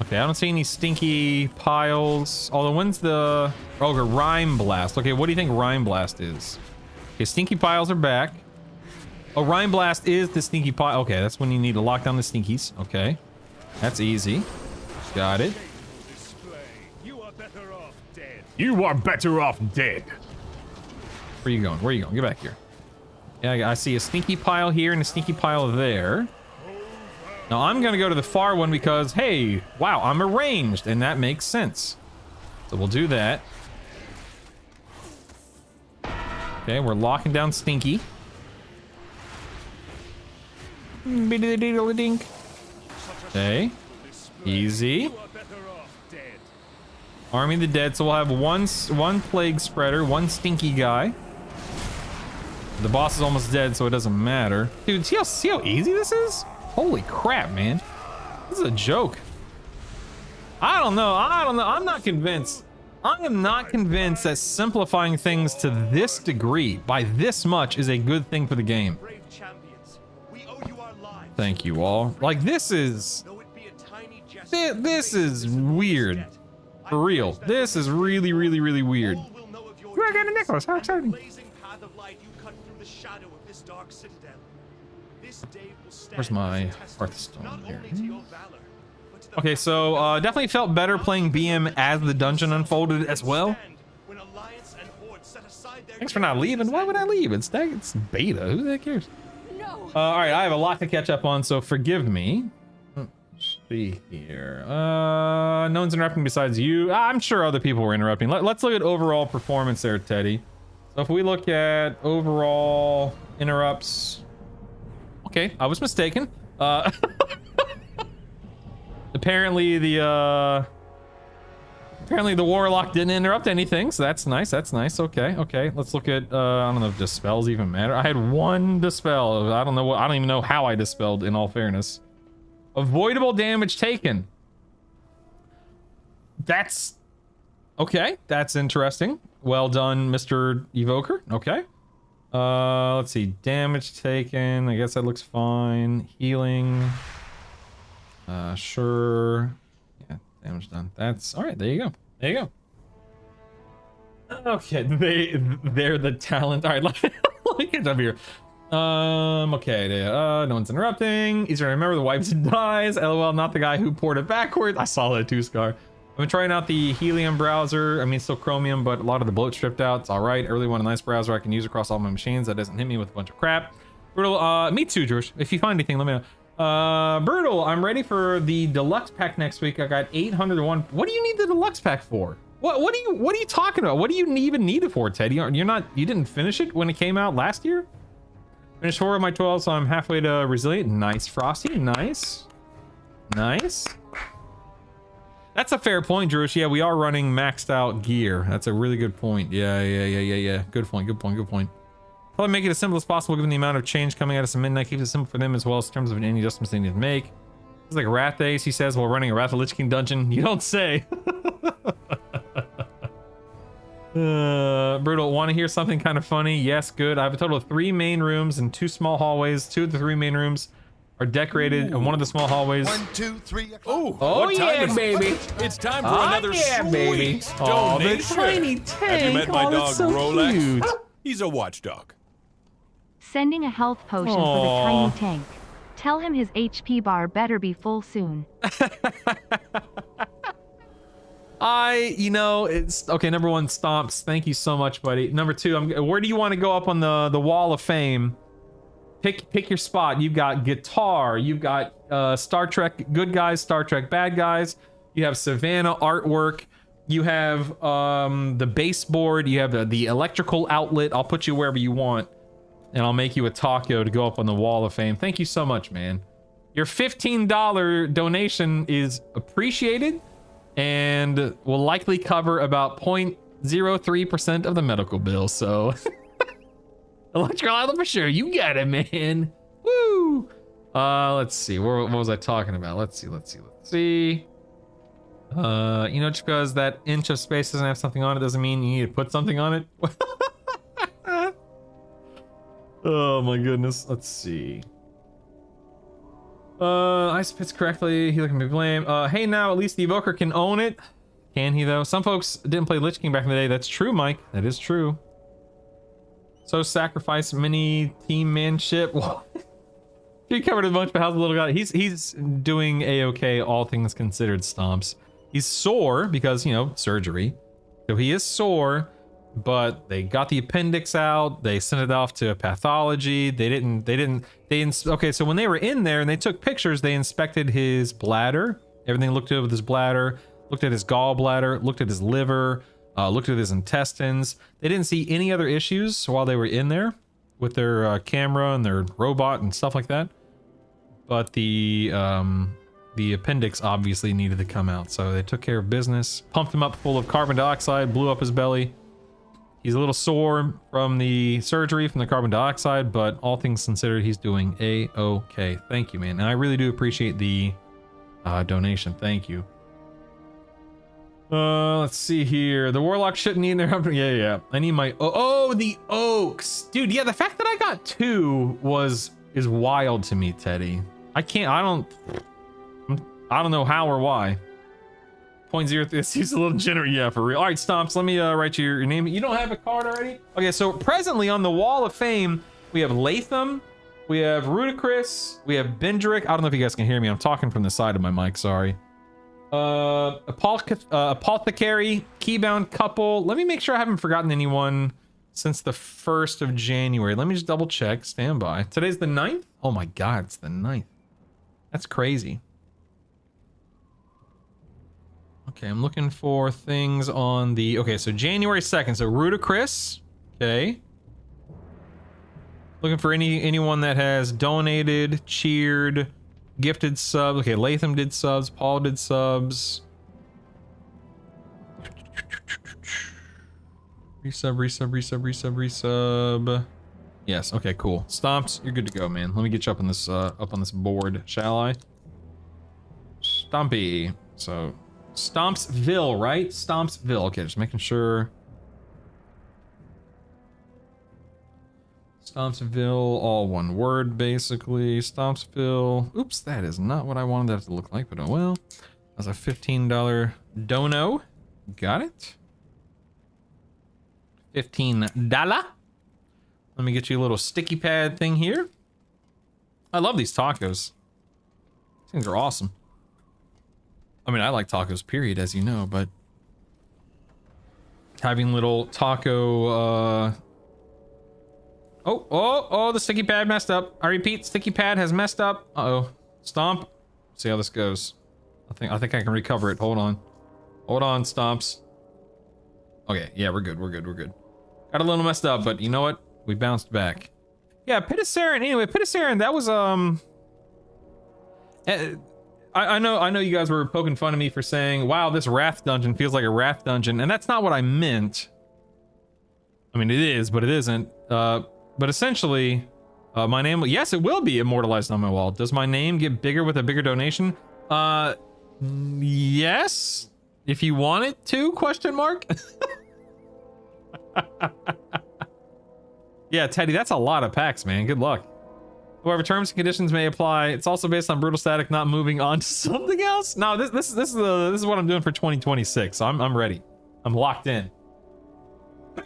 Okay, I don't see any stinky piles. Although, when's the... Oh, Rime Blast. Okay, what do you think Rime Blast is? Okay, stinky piles are back. Oh, Rime Blast is the stinky pile. Okay, that's when you need to lock down the stinkies. Okay, that's easy. Got it. You are better off dead. You are better off dead. Where you going? Where you going? Get back here. Yeah, I see a stinky pile here and a stinky pile there. Now I'm gonna go to the far one because, hey, wow, I'm arranged, and that makes sense. So we'll do that. Okay, we're locking down Stinky. Dink. Okay, easy. Army of the Dead. So we'll have one plague spreader, one stinky guy. The boss is almost dead, so it doesn't matter. Dude, see how easy this is? Holy crap, man. This is a joke. I don't know. I'm not convinced. I am not convinced that simplifying things to this degree, by this much, is a good thing for the game. Brave champions, we owe you our lives. Thank you all. Like, this is... Though it be a tiny gesture, This is weird. For real. This is really, really, really weird. all will know of your You are getting deeds Nicholas. How and the exciting. blazing path of light you cut through the shadow of this dark citadel. This day will stand Where's my as a testament Hearthstone not here? only to your valor, but to the Okay, so definitely felt better playing BM as the dungeon unfolded as well. when alliance and horde set aside their Thanks for not leaving. Why would I leave? It's beta. Who the heck cares? No! All right, I have a lot to catch up on, so forgive me. Let's see here. No one's interrupting besides you. I'm sure other people were interrupting. Let's look at overall performance there, Teddy. So if we look at overall interrupts, okay, I was mistaken. Apparently the warlock didn't interrupt anything, so that's nice. That's nice. Okay, let's look at I don't know if dispels even matter. I had one dispel. I don't even know how I dispelled, in all fairness. Avoidable damage taken. That's okay. That's interesting. Well done, Mr. Evoker. Okay. Let's see. Damage taken. I guess that looks fine. Healing. Sure. Yeah, damage done. That's all right. There you go. There you go. Okay, they're the talent. All right, let me get up here. Okay, no one's interrupting. Easier to remember, the wipes and dies. LOL, not the guy who poured it backwards. I saw that too, Scar. I've been trying out the Helium browser. I mean, still Chromium, but a lot of the bloat stripped out. It's all right. Early one, a nice browser I can use across all my machines. That doesn't hit me with a bunch of crap. Brutal, me too, George. If you find anything, let me know. Brutal, I'm ready for the deluxe pack next week. I got 801. What do you need the deluxe pack for? What are you talking about? What do you even need it for, Teddy? You didn't finish it when it came out last year? Finished 4 of my 12, so I'm halfway to resilient. Nice, Frosty. Nice. That's a fair point, Drush. Yeah, we are running maxed out gear. That's a really good point. Yeah. Good point. Probably make it as simple as possible given the amount of change coming at us at midnight. Keeps it simple for them as well as in terms of any adjustments they need to make. It's like Wrath Days, he says, while running a Wrath of Lich King dungeon. You don't say. Brutal, want to hear something kind of funny? Yes, good. I have a total of 3 main rooms and 2 small hallways. 2 of the 3 main rooms are decorated, and one of the small hallways. 1, 2, 3 o'clock. Oh, Oh what time yeah, is it? baby. It's time for Oh another yeah, sweet baby. Oh, the donation. tiny tank. Have you met my Oh, dog that's so Rolex? cute. He's a watchdog. Sending a health potion for Aw. the tiny tank. Tell him his HP bar better be full soon. It's okay. Number 1, Stomps. Thank you so much, buddy. Number 2, where do you want to go up on the wall of fame? Pick your spot. You've got guitar. You've got Star Trek good guys, Star Trek bad guys. You have Savannah artwork. You have the baseboard. You have the electrical outlet. I'll put you wherever you want, and I'll make you a taco to go up on the wall of fame. Thank you so much, man. Your $15 donation is appreciated and will likely cover about 0.03% of the medical bill. So electrical outlet for sure. You got it, man. Woo. Let's see. What was I talking about? Let's see. Just because that inch of space doesn't have something on it doesn't mean you need to put something on it. Oh my goodness. Let's see. I spits correctly. He looking to be blamed. Hey, now at least the evoker can own it. Can he though? Some folks didn't play Lich King back in the day. That's true, Mike. That is true. So sacrifice mini team manship. He covered a bunch of how's the little guy. He's doing a-okay, all things considered, Stomps. He's sore because, surgery. So he is sore, but they got the appendix out. They sent it off to pathology. Okay, so when they were in there and they took pictures, they inspected his bladder. Everything looked good with his bladder, looked at his gallbladder, looked at his liver, looked at his intestines. They didn't see any other issues while they were in there with their camera and their robot and stuff like that. But the appendix obviously needed to come out, so they took care of business, pumped him up full of carbon dioxide, blew up his belly. He's a little sore from the surgery, from the carbon dioxide, but all things considered, he's doing a-okay. Thank you, man. And I really do appreciate the donation. Thank you. Let's see here. The Warlock shouldn't need their... Yeah. I need my... Oh, the Oaks. Dude, yeah, the fact that I got 2 is wild to me, Teddy. I don't know how or why. 0.03, this seems a little generous. Yeah, for real. All right, Stomps, let me write you your name. You don't have a card already? Okay, so presently on the Wall of Fame, we have Latham, we have Rudicrous, we have Bendrick. I don't know if you guys can hear me. I'm talking from the side of my mic, sorry. Apothecary, Keybound Couple. Let me make sure I haven't forgotten anyone since the 1st of January. Let me just double check. Stand by. Today's the 9th? Oh my God, it's the 9th. That's crazy. Okay, I'm looking for things on the... Okay, so January 2nd. So Rudicrous. Okay. Looking for anyone that has donated, cheered, gifted subs. Okay, Latham did subs. Paul did subs. Resub. Yes, okay, cool. Stomps, you're good to go, man. Let me get you up on this board, shall I? Stompy. So, Stompsville, right? Stompsville. Okay, just making sure. Stompsville, all one word, basically. Stompsville. Oops, that is not what I wanted that to look like, but oh well. That's a $15 dono. Got it. $15. Let me get you a little sticky pad thing here. I love these tacos. These are awesome. I mean, I like tacos, period, as you know, but having little taco, Oh, the sticky pad messed up. I repeat, sticky pad has messed up. Uh-oh. Stomp. See how this goes. I think I can recover it. Hold on, Stomps. Okay, yeah, we're good. Got a little messed up, but you know what? We bounced back. Yeah, Pitasaran. Anyway, Pitasaran, that was, I know you guys were poking fun of me for saying, wow, this Wrath dungeon feels like a Wrath dungeon, and that's not what I meant. I mean, it is, but it isn't. But essentially, My name, yes, it will be immortalized on my wall. Does my name get bigger with a bigger donation? Yes, if you want it to, question mark. Yeah, Teddy, that's a lot of packs, man. Good luck. However, terms and conditions may apply. It's also based on brutal static, not moving on to something else. No, this is what I'm doing for 2026. So I'm ready. I'm locked in. All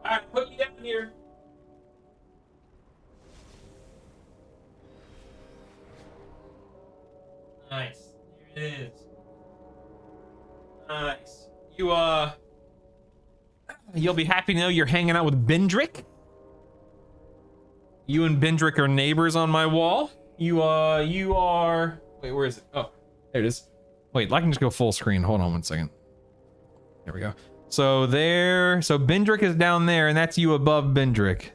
right, put me down here. Nice. Here it is. Nice. You'll be happy to know you're hanging out with Bendrick. You and Bendrick are neighbors on my wall. You are... Wait, where is it? Oh, there it is. Wait, I can just go full screen. Hold on one second. There we go. So Bendrick is down there, and that's you above Bendrick.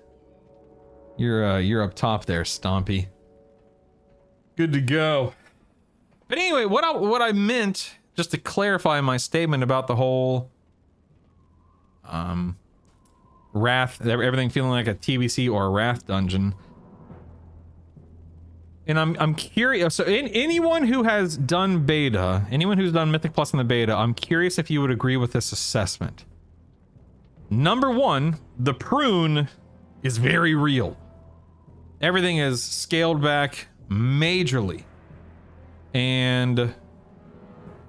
You're up top there, Stompy. Good to go. But anyway, what I meant, just to clarify my statement about the whole Wrath, everything feeling like a TBC or a Wrath dungeon. And I'm curious, so anyone who has done beta, anyone who's done Mythic Plus in the beta, I'm curious if you would agree with this assessment. Number one, the prune is very real. Everything is scaled back majorly. And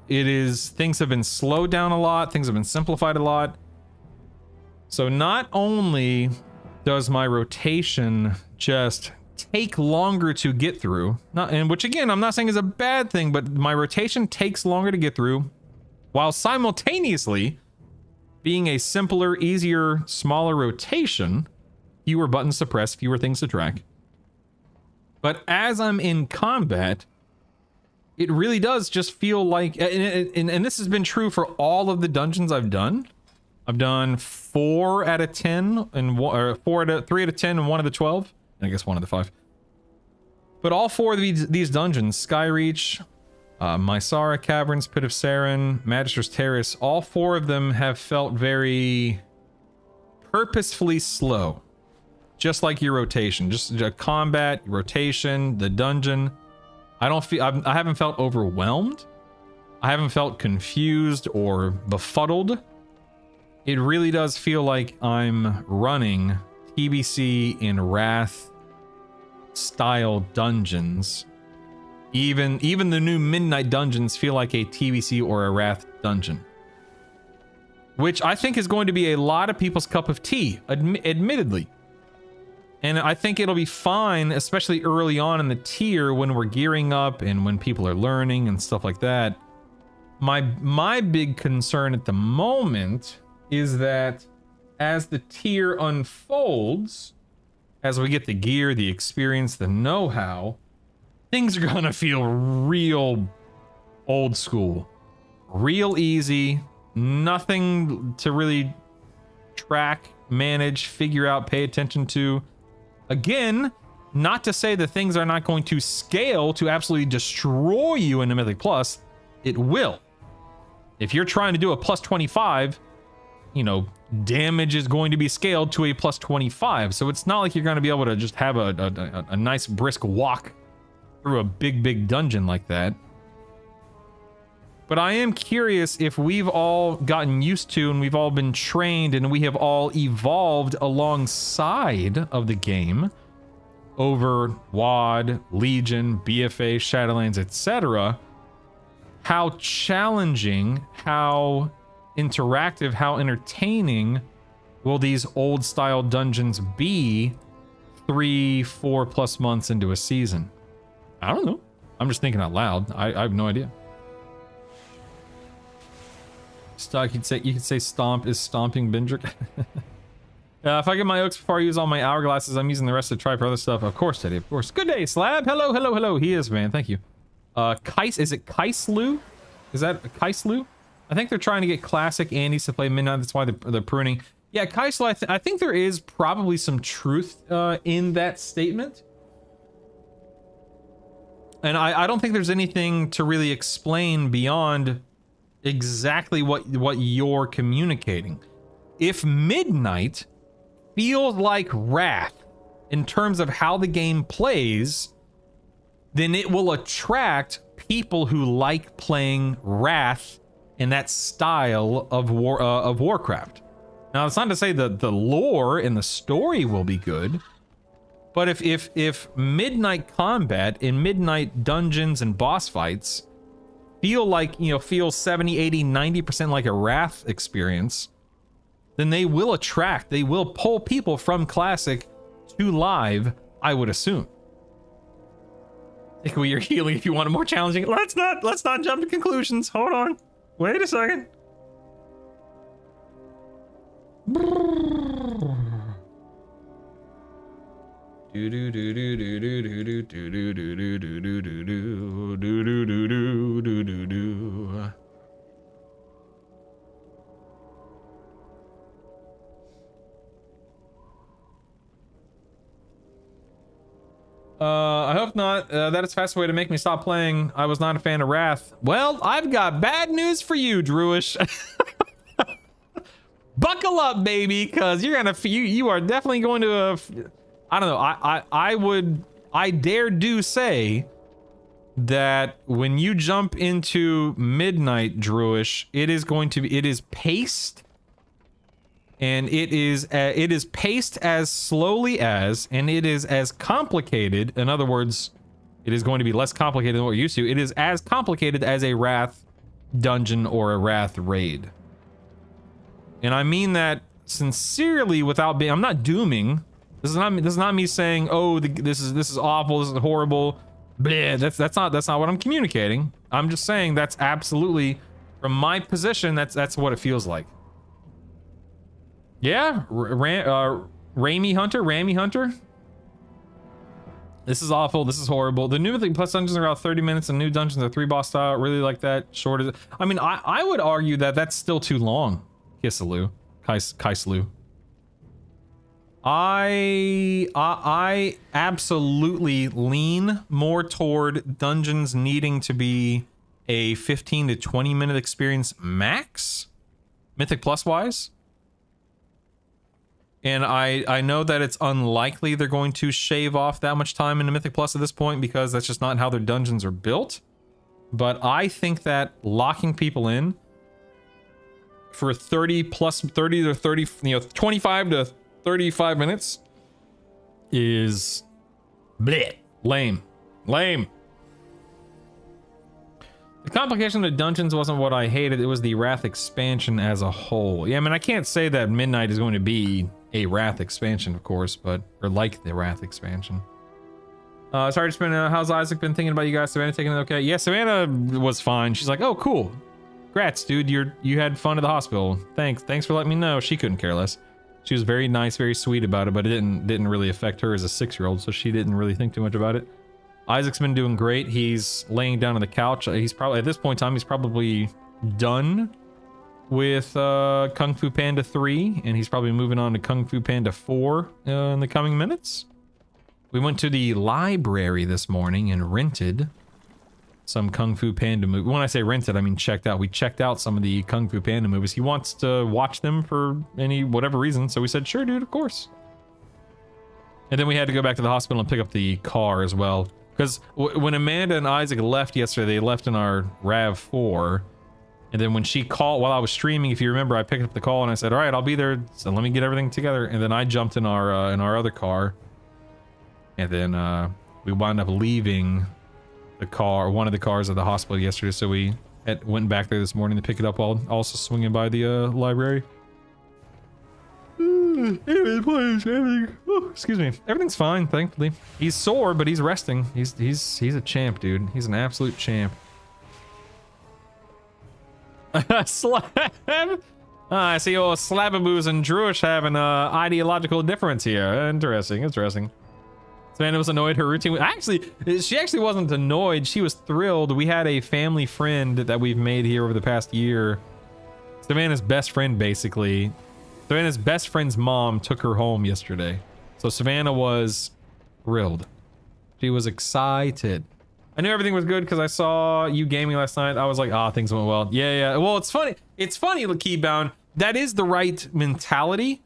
things have been slowed down a lot, things have been simplified a lot. So not only does my rotation just take longer to get through, which again, I'm not saying is a bad thing, but my rotation takes longer to get through, while simultaneously being a simpler, easier, smaller rotation, fewer buttons to press, fewer things to track. But as I'm in combat, it really does just feel like, and this has been true for all of the dungeons I've done. I've done 4 out of 10 and 3 out of 10 and 1 of the 12, and I guess 1 of the 5. But all 4 of these dungeons, Skyreach, Mysara Caverns, Pit of Saren, Magister's Terrace, all 4 of them have felt very purposefully slow. Just like your rotation, just combat, rotation, the dungeon. I haven't felt overwhelmed. I haven't felt confused or befuddled. It really does feel like I'm running TBC in Wrath style dungeons. Even the new Midnight dungeons feel like a TBC or a Wrath dungeon. Which I think is going to be a lot of people's cup of tea, admittedly. And I think it'll be fine, especially early on in the tier when we're gearing up and when people are learning and stuff like that. My big concern at the moment is that as the tier unfolds, as we get the gear, the experience, the know-how, things are gonna feel real old school, real easy, nothing to really track, manage, figure out, pay attention to. Again, not to say that things are not going to scale to absolutely destroy you in the Mythic Plus. It will. If you're trying to do a plus 25, you know, damage is going to be scaled to a plus 25. So it's not like you're going to be able to just have a nice brisk walk through a big dungeon like that. But I am curious if we've all gotten used to and we've all been trained and we have all evolved alongside of the game over WoD, Legion, BFA, Shadowlands, etc. How challenging, how interactive, how entertaining will these old style dungeons be 3-4 plus months into a season? I don't know. I'm just thinking out loud. I have no idea. You could say Stomp is stomping Bendrick. If I get my oaks before I use all my hourglasses, I'm using the rest to try for other stuff. Of course, Teddy, of course. Good day, Slab. Hello. He is, man. Thank you. Is it Kaislu? Is that Kaislu? I think they're trying to get classic Andes to play Midnight. That's why they're pruning. Yeah, Kaislu, I think there is probably some truth in that statement. And I don't think there's anything to really explain beyond exactly what you're communicating. If Midnight feels like Wrath in terms of how the game plays, then it will attract people who like playing Wrath in that style of Warcraft. Now, it's not to say that the lore and the story will be good, but if midnight combat in midnight dungeons and boss fights feel like, feel 70, 80, 90% like a Wrath experience, then they will pull people from Classic to Live, I would assume. Take away your healing if you want it more challenging. Let's not jump to conclusions. Hold on. Wait a second. I hope not. That is fast way to make me stop playing. I was not a fan of Wrath. Well, I've got bad news for you, Druish. Buckle up, baby, because you are definitely going to. I don't know. I dare say that when you jump into Midnight, Druish, it is paced. And it is paced as slowly as, and it is as complicated. In other words, it is going to be less complicated than what we're used to. It is as complicated as a Wrath dungeon or a Wrath raid. And I mean that sincerely without being, I'm not dooming. This is not me saying, oh, this is awful, this is horrible. Bleh, that's not what I'm communicating. I'm just saying that's absolutely, from my position, that's what it feels like. Yeah, Ramy Hunter. This is awful. This is horrible. The new Mythic Plus dungeons are about 30 minutes, and new dungeons are 3 boss style. Really like that. Short is. I mean, I would argue that that's still too long. Kissalu, Kaislu. I absolutely lean more toward dungeons needing to be a 15 to 20 minute experience max, Mythic Plus wise. And I know that it's unlikely they're going to shave off that much time in the Mythic Plus at this point because that's just not how their dungeons are built. But I think that locking people in for 30 to 30, 25 to 35 minutes is bleh, lame. The complication of the dungeons wasn't what I hated. It was the Wrath expansion as a whole. Yeah, I mean, I can't say that Midnight is going to be a Wrath expansion, of course, or like the Wrath expansion. Sorry to spend. How's Isaac been thinking about you guys? Savannah taking it okay? Yeah, Savannah was fine. She's like, oh, cool. Congrats, dude. You had fun at the hospital. Thanks for letting me know. She couldn't care less. She was very nice, very sweet about it, but it didn't really affect her as a 6-year-old, so she didn't really think too much about it. Isaac's been doing great. He's laying down on the couch. He's probably, at this point in time, he's probably done with Kung Fu Panda 3, and he's probably moving on to Kung Fu Panda 4 in the coming minutes. We went to the library this morning and rented some Kung Fu Panda movies. When I say rented, I mean checked out. We checked out some of the Kung Fu Panda movies. He wants to watch them for whatever reason, so we said, sure, dude, of course. And then we had to go back to the hospital and pick up the car as well. Because when Amanda and Isaac left yesterday, they left in our RAV4. And then when she called, while I was streaming, if you remember, I picked up the call and I said, all right, I'll be there. So let me get everything together. And then I jumped in our other car. And then we wound up leaving the car, one of the cars at the hospital yesterday. So we went back there this morning to pick it up while also swinging by the library. Excuse me. Everything's fine, thankfully. He's sore, but he's resting. He's a champ, dude. He's an absolute champ. Slab. I see old Slababoos and Druish have an ideological difference here. Interesting. Savannah was annoyed her routine. She actually wasn't annoyed. She was thrilled. We had a family friend that we've made here over the past year. Savannah's best friend, basically. Savannah's best friend's mom took her home yesterday. So Savannah was thrilled. She was excited. I knew everything was good because I saw you gaming last night. I was like, things went well. Yeah. Well, it's funny. It's funny, Keybound. That is the right mentality.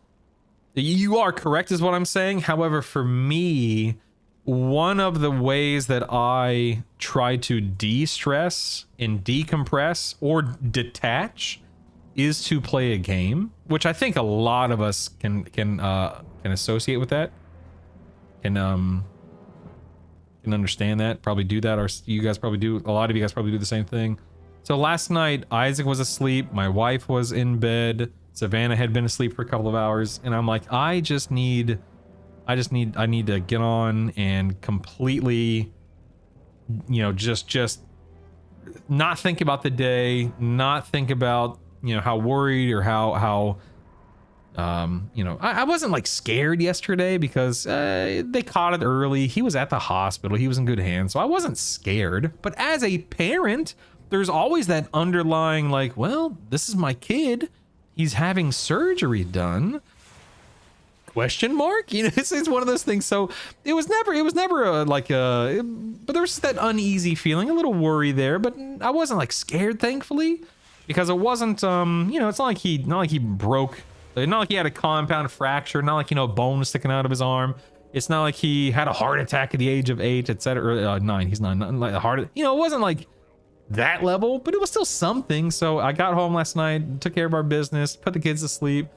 You are correct is what I'm saying. However, for me, one of the ways that I try to de-stress and decompress or detach is to play a game, which I think a lot of us can associate with that. Can understand that, probably do that, or you guys probably do, a lot of you guys probably do the same thing. So last night, Isaac was asleep, my wife was in bed, Savannah had been asleep for a couple of hours, and I'm like, I need to get on and completely, you know, just not think about the day, not think about, you know, how worried or how you know, I wasn't like scared yesterday because they caught it early. He was at the hospital. He was in good hands. So I wasn't scared. But as a parent, there's always that underlying like, well, this is my kid. He's having surgery done. Question mark? You know, it's one of those things. So it was never but there was that uneasy feeling, a little worry there, but I wasn't like scared, thankfully, because it wasn't, you know, it's not like he broke. Not like he had a compound fracture, not like, you know, a bone sticking out of his arm. It's not like he had a heart attack at the age of 8, etc. Or 9, he's 9, nothing like a heart. You know, it wasn't like that level, but it was still something. So I got home last night, took care of our business, put the kids to sleep,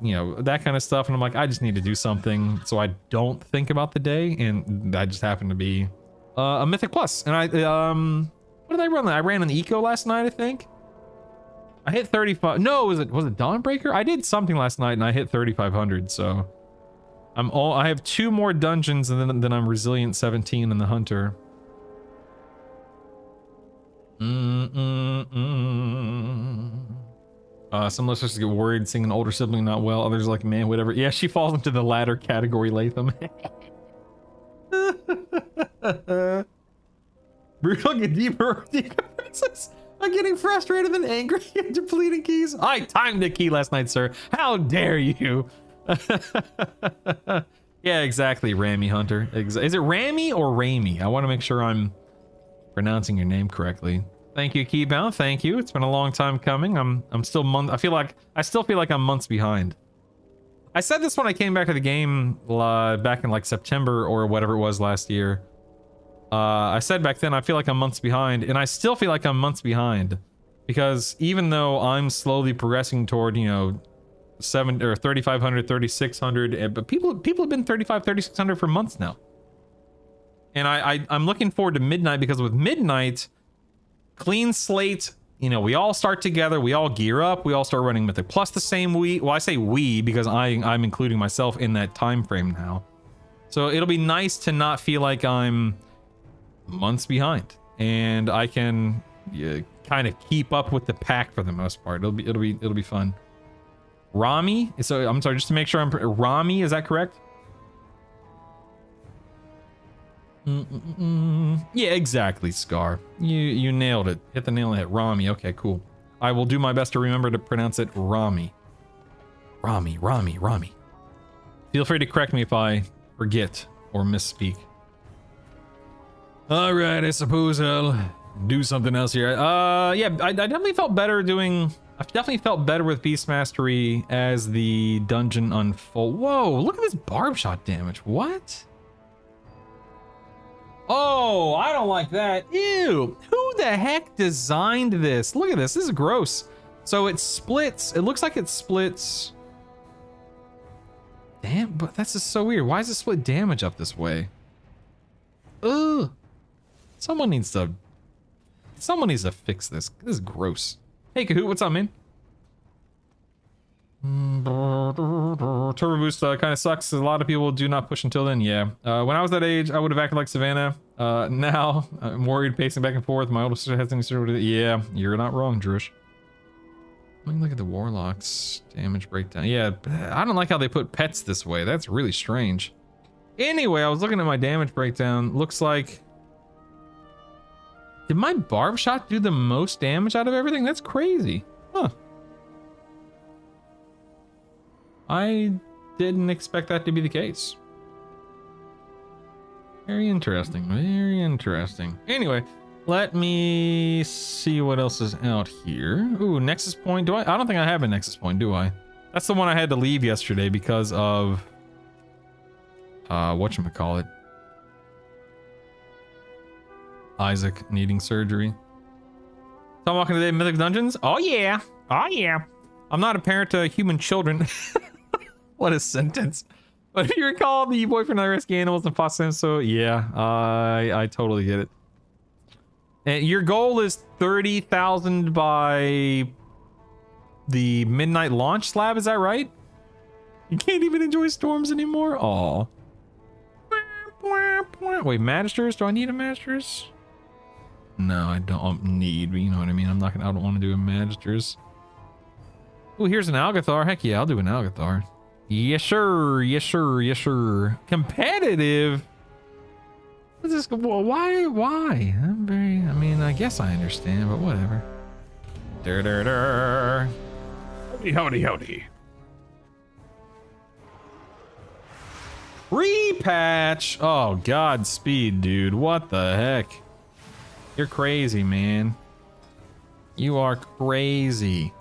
you know, that kind of stuff. And I'm like, I just need to do something so I don't think about the day. And that just happened to be a Mythic Plus. And I, what did I run? I ran an Eco last night, I think. I hit 35. No, was it Dawnbreaker? I did something last night and I hit 3,500. So I have 2 more dungeons and then I'm Resilient 17 in the Hunter. Some listeners get worried seeing an older sibling not well. Others are like, man, whatever. Yeah, she falls into the latter category, Latham. Brutal get deeper. I'm getting frustrated and angry at depleting keys. I timed the key last night, sir. How dare you? Yeah, exactly, Ramy Hunter. Is it Ramy or Ramy? I want to make sure I'm pronouncing your name correctly. Thank you, Keybound. Thank you. It's been a long time coming. I'm still I still feel like I'm months behind. I said this when I came back to the game back in like September or whatever it was last year. I said back then I feel like I'm months behind, and I still feel like I'm months behind, because even though I'm slowly progressing toward, you know, 3,500, 3,600, but people have been 35, 3,600 for months now. And I'm looking forward to midnight, because with midnight, clean slate, you know, we all start together, we all gear up, we all start running Mythic Plus the same week. Well, I say we because I'm including myself in that time frame now. So it'll be nice to not feel like I'm months behind, and I can kind of keep up with the pack for the most part. It'll be fun. Ramy, so I'm sorry, just to make sure Ramy, is that correct? Yeah, exactly, Scar. You nailed it. Hit the nail on the head. Ramy. Okay, cool. I will do my best to remember to pronounce it Ramy. Ramy. Feel free to correct me if I forget or misspeak. All right, I suppose I'll do something else here. Yeah, I definitely felt better I've definitely felt better with Beast Mastery as the dungeon unfold. Whoa, look at this barb shot damage. What? Oh, I don't like that. Ew. Who the heck designed this? Look at this. This is gross. So it splits. It looks like it splits. Damn, but that's just so weird. Why is it split damage up this way? Ugh. Someone needs to fix this. This is gross. Hey, Kahoot, what's up, man? Turbo boost kind of sucks. A lot of people do not push until then. Yeah. When I was that age, I would have acted like Savannah. Now I'm worried, pacing back and forth. My older sister has things to do with it. Yeah, you're not wrong, Drush. Let me look at the Warlock's damage breakdown. Yeah, I don't like how they put pets this way. That's really strange. Anyway, I was looking at my damage breakdown. Looks like... Did my barb shot do the most damage out of everything? That's crazy. Huh. I didn't expect that to be the case. Very interesting. Very interesting. Anyway, let me see what else is out here. Ooh, Nexus Point. I don't think I have a Nexus Point, do I? That's the one I had to leave yesterday because of whatchamacallit. Isaac needing surgery. So I'm walking today in Mythic Dungeons? Oh yeah. Oh yeah. I'm not a parent to human children. What a sentence. But if you recall, the boyfriend and I rescue animals and foster them, so yeah, I totally get it. And your goal is 30,000 by the midnight launch slab, is that right? You can't even enjoy storms anymore? Aw. Wait, Magisters? Do I need a Magisters? No, I don't need, but you know what I mean. I don't want to do a Magisters. Oh, here's an Algathar. Heck yeah, I'll do an Algathar. Yes, sir. Yes, sir. Yes, sir. Competitive? What's this? Why? I mean, I guess I understand, but whatever. Howdy, howdy, howdy. Repatch. Oh, Godspeed, dude. What the heck? You're crazy, man. You are crazy.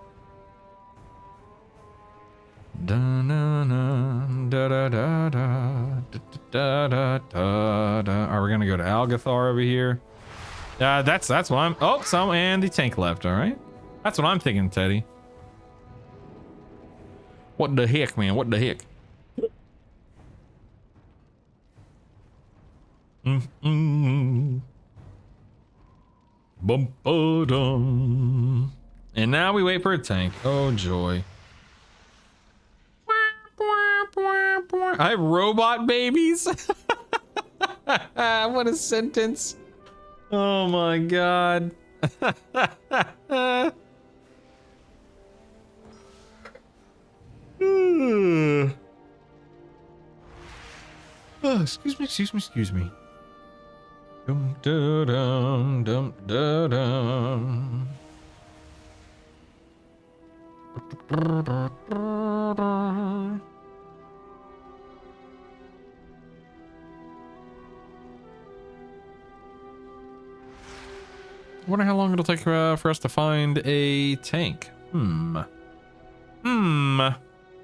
Da na na da da da da da da da da. Are we gonna go to Algathar over here? That's what I'm. Oh, and the tank left. All right, that's what I'm thinking, Teddy. What the heck, man? What the heck? Bum ba dum. And now we wait for a tank. Oh joy. I have robot babies. What a sentence. Oh my god. Oh, excuse me. Dum da dum dum da dum. I wonder how long it'll take for us to find a tank.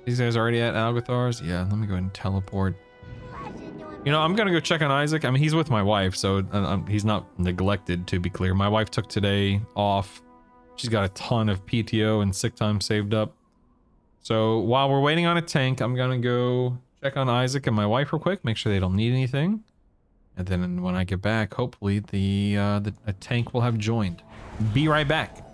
These guys already at Algathar's? Yeah, let me go ahead and teleport. You know, I'm gonna go check on Isaac. I mean, he's with my wife, so he's not neglected, to be clear. My wife took today off. She's got a ton of PTO and sick time saved up. So while we're waiting on a tank, I'm gonna go check on Isaac and my wife real quick, make sure they don't need anything. And then when I get back, hopefully a tank will have joined. Be right back.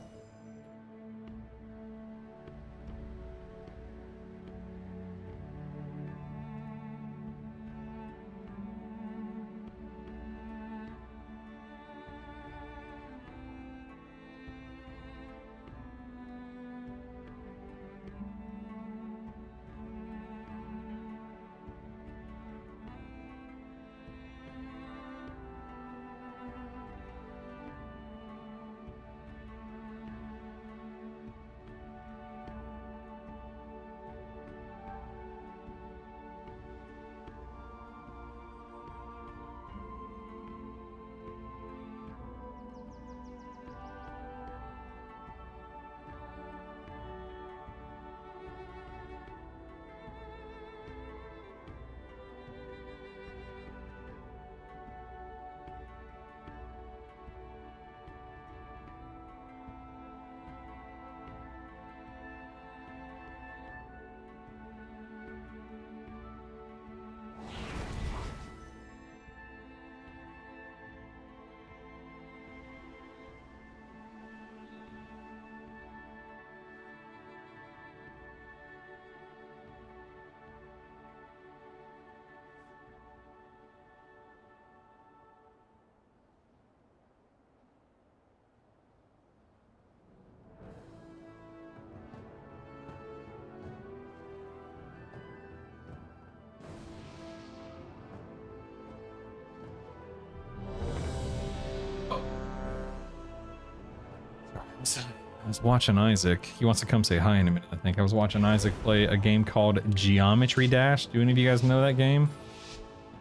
I was watching Isaac. He wants to come say hi in a minute, I think. I was watching Isaac play a game called Geometry Dash. Do any of you guys know that game?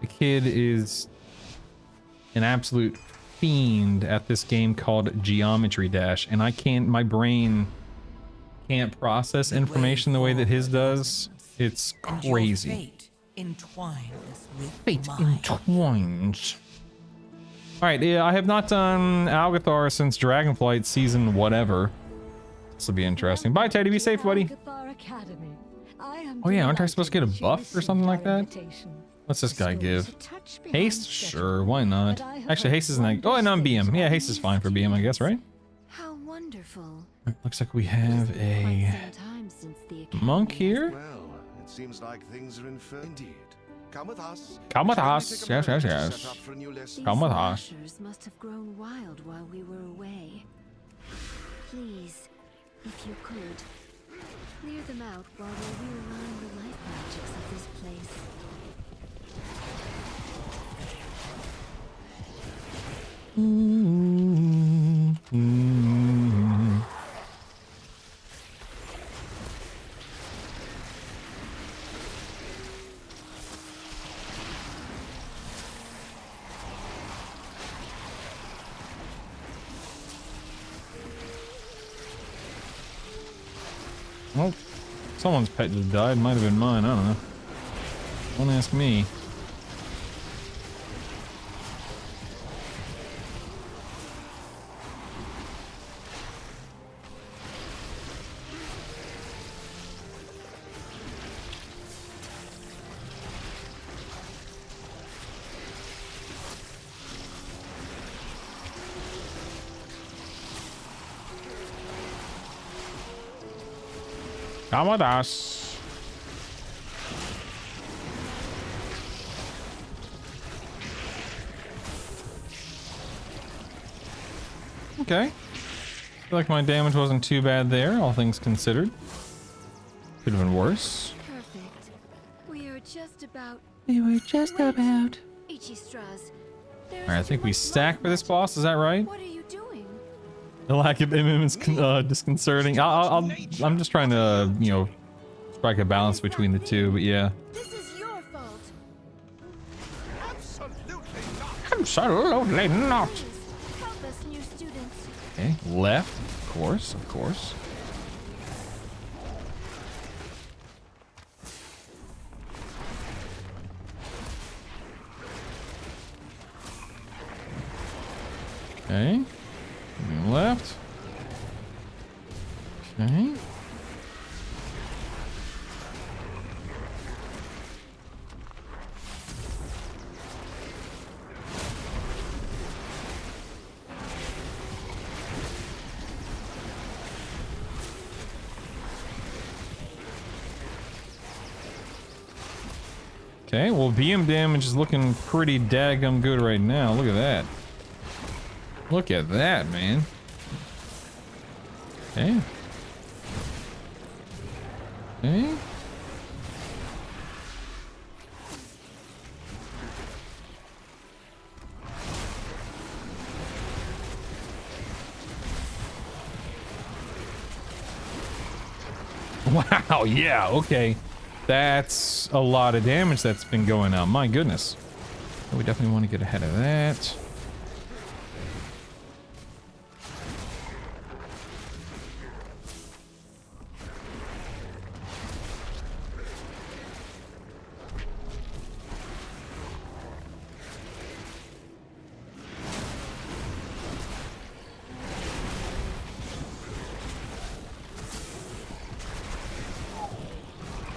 The kid is an absolute fiend at this game called Geometry Dash, and my brain can't process information the way that his does. It's And your crazy. fate entwines with Fate mine. entwines. All right, yeah, I have not done Algathar since Dragonflight season whatever. This will be interesting. Bye, Teddy. Be safe, buddy. Oh yeah, aren't I supposed to get a buff or something like that? What's this guy give? Haste? Sure, why not? Actually, haste isn't that... Oh, and I'm BM. Yeah, haste is fine for BM, I guess, right? How wonderful. Looks like we have a monk here. Well, it seems like things are in indeed. Come with us. Come with Shall we us. take a Yes, moment yes, to yes. set up for a new lesson? Come with us. These must have grown wild while we were away. Please, if you could, clear them out while we relearn the life magics of this place. Well, someone's pet just died. Might have been mine. I don't know. Don't ask me. Come with us. Okay. Feel like my damage wasn't too bad there, all things considered. Could have been worse. Perfect. We are just about... Ichistras. Alright, I think we stack for this boss, is that right? What are you doing? The lack of MM is disconcerting. I'm just trying to, you know, strike a balance between the two, but yeah. This is your fault. Absolutely not. Please, help us, new students. Okay, left, of course, of course. Okay. Moving left. Okay. Okay, well, BM damage is looking pretty daggum good right now. Look at that. Look at that, man. Okay. Okay. Wow, yeah, okay. That's a lot of damage that's been going on. My goodness. We definitely want to get ahead of that.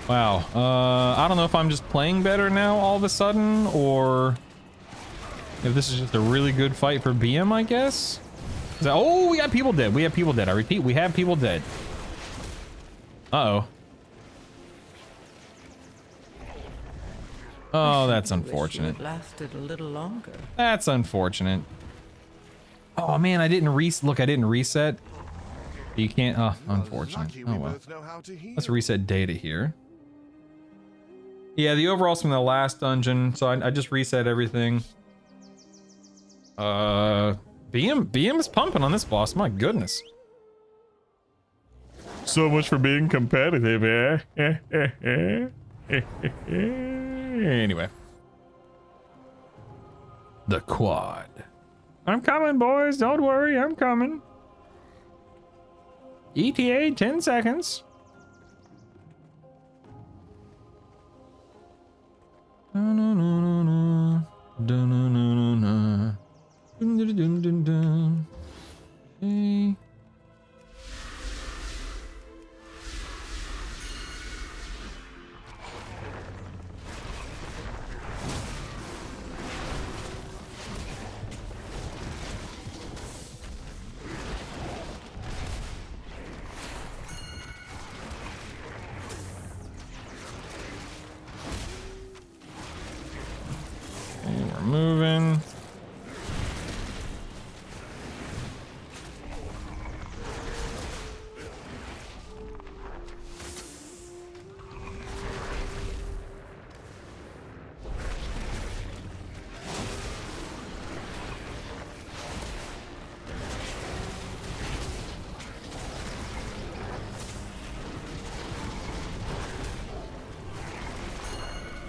Wow. I don't know if I'm just playing better now all of a sudden, or if this is just a really good fight for BM, I guess. Oh, we got people dead. We have people dead. I repeat, we have people dead. Uh-oh. Oh, that's unfortunate. Wish you had lasted a little longer. That's unfortunate. Oh man, I didn't look, I didn't reset. You can't, oh, unfortunate. Oh well. Let's reset data here. Yeah, the overall's from the last dungeon, so I just reset everything. BM is pumping on this boss, my goodness. So much for being competitive, eh? Anyway. The quad. I'm coming, boys. Don't worry, I'm coming. ETA 10 seconds. Okay. We're moving.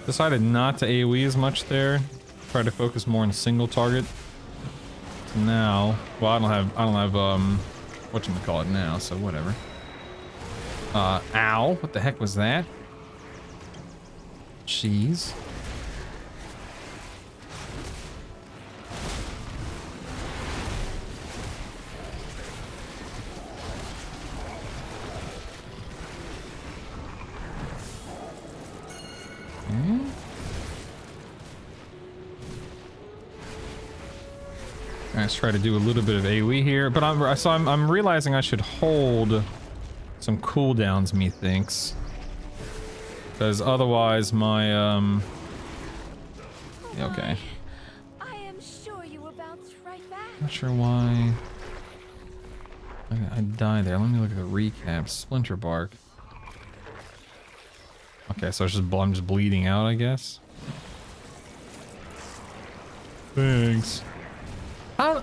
Decided not to AoE as much there. Try to focus more on single target. So now, well, I don't have whatchamacallit now, so whatever. Ow, what the heck was that? Jeez. Let's try to do a little bit of AoE here, but I'm realizing I should hold some cooldowns, methinks, because otherwise my yeah, okay. I am sure you will bounce right back. Not sure why I died there. Let me look at the recap. Splinter bark. Okay, so it's just I'm just bleeding out, I guess. Thanks. How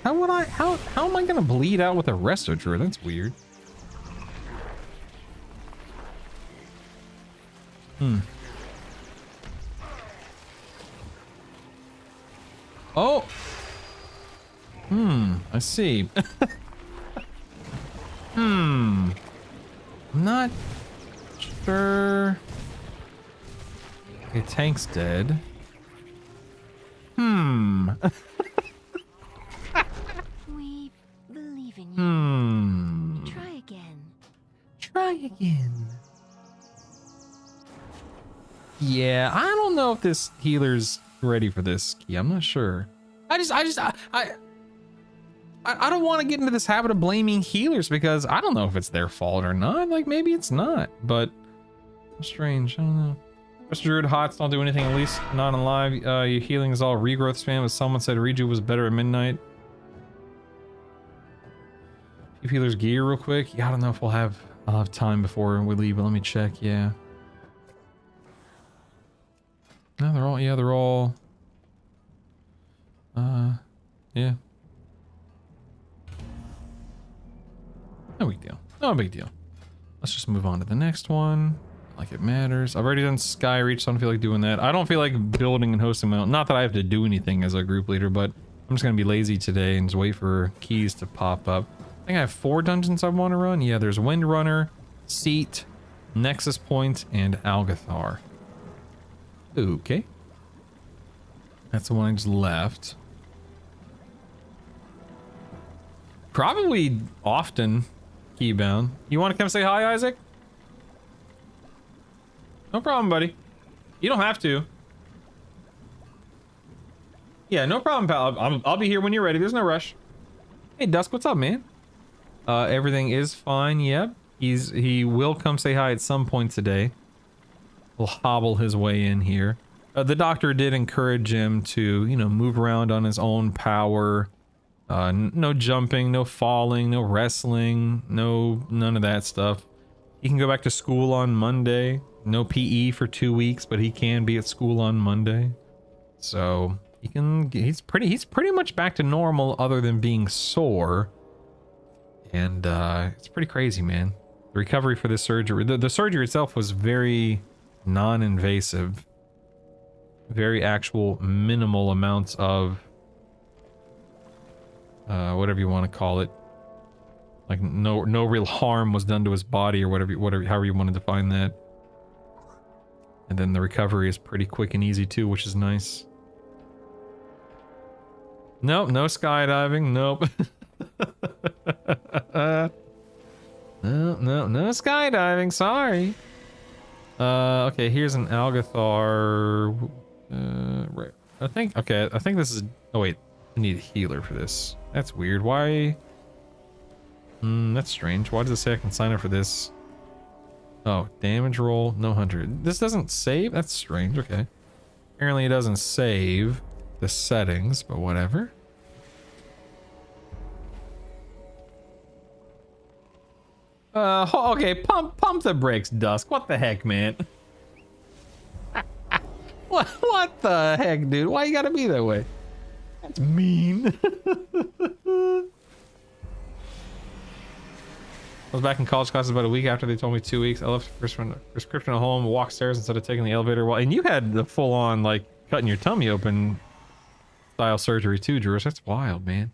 am I gonna bleed out with a resto druid? That's weird. Oh. I see. I'm not sure. Okay, tank's dead. We believe in you. Try again. Try again. Yeah, I don't know if this healer's ready for this key. I'm not sure. I don't want to get into this habit of blaming healers because I don't know if it's their fault or not. Like, maybe it's not, but strange. I don't know. Mr. Druid Hots don't do anything, at least not in live. Your healing is all regrowth spam, but someone said Reju was better at midnight. Keep healers gear real quick. Yeah, I don't know if I'll have time before we leave, but let me check. Yeah. No, they're all, yeah. No big deal. No big deal. Let's just move on to the next one. Like it matters. I've already done Skyreach, so I don't feel like doing that. I don't feel like building and hosting my own. Not that I have to do anything as a group leader, but I'm just gonna be lazy today and just wait for keys to pop up. I think I have 4 dungeons I want to run. Yeah, there's Windrunner, Seat, Nexus Point, and Algathar. Okay. That's the one I just left. Probably often keybound. You want to come say hi, Isaac? No problem, buddy. You don't have to. Yeah, no problem, pal. I'll be here when you're ready. There's no rush. Hey, Dusk, what's up, man? Everything is fine. Yep. He will come say hi at some point today. He'll hobble his way in here. The doctor did encourage him to, you know, move around on his own power. No jumping, no falling, no wrestling, none of that stuff. He can go back to school on Monday. No PE for 2 weeks, but he can be at school on Monday. So he's pretty much back to normal other than being sore. And it's pretty crazy, man. The recovery for this surgery, the surgery itself was very non-invasive. Very actual minimal amounts of whatever you want to call it. Like no real harm was done to his body or whatever, however you want to define that. And then the recovery is pretty quick and easy too, which is nice. Nope, no skydiving. Nope. No skydiving. Sorry. Okay, here's an Algathar. Right. I think this is. Oh wait, I need a healer for this. That's weird. Why? That's strange. Why does it say I can sign up for this? Oh, damage roll, no 100. This doesn't save? That's strange. Okay. Apparently it doesn't save the settings, but whatever. Okay, pump the brakes, Dusk. What the heck, man? What the heck, dude? Why you gotta be that way? That's mean. I was back in college classes about a week after they told me 2 weeks. I left prescription at home, walked stairs instead of taking the elevator. Well, and you had the full-on, like, cutting your tummy open style surgery too, Drew. That's wild, man.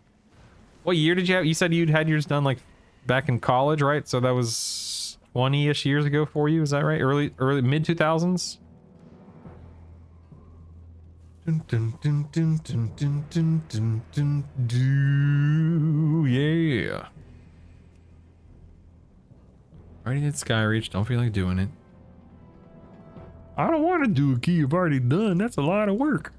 What year did you have? You said you'd had yours done, like, back in college, right? So that was 20-ish years ago for you, is that right? Early mid-2000s? Yeah. Already did Skyreach, don't feel like doing it. I don't want to do a key you've already done. That's a lot of work.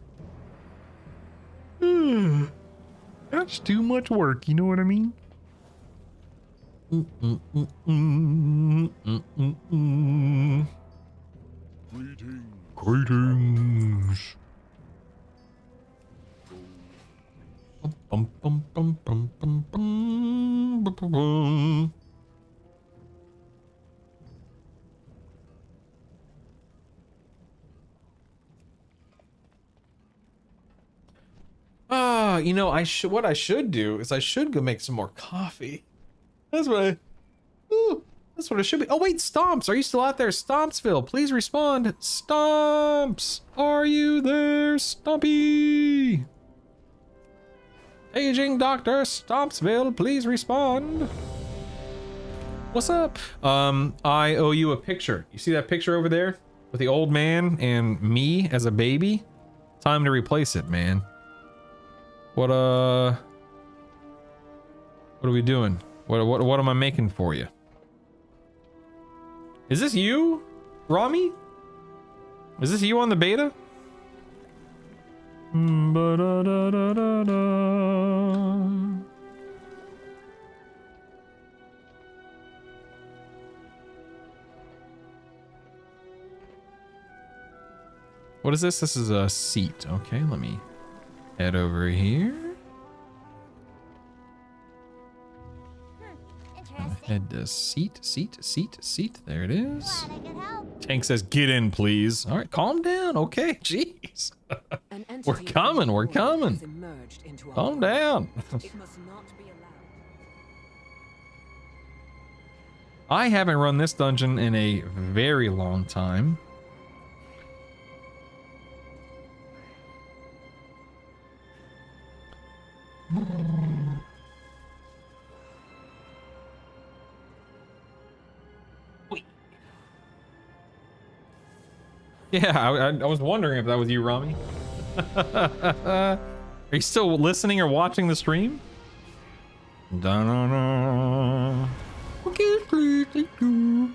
That's too much work, you know what I mean? Greetings. Bum, bum, bum, bum, bum, bum, bum, bum, bum. You know, what I should do is I should go make some more coffee. That's what it should be. Oh wait, Stomps, are you still out there? Stompsville, please respond. Stomps, are you there? Stompy. Aging Dr. Stompsville, please respond. What's up? I owe you a picture. You see that picture over there with the old man and me as a baby? Time to replace it, man. What are we doing? What am I making for you? Is this you, Rami? Is this you on the beta? What is this? This is a seat. Okay, let me head over here. Head to seat. There it is. Tank says, get in, please. All right, calm down. Okay, jeez. We're coming. Calm down. I haven't run this dungeon in a very long time. Yeah, I was wondering if that was you, Rami. Are you still listening or watching the stream? Da-na-na. Okay, please, thank you.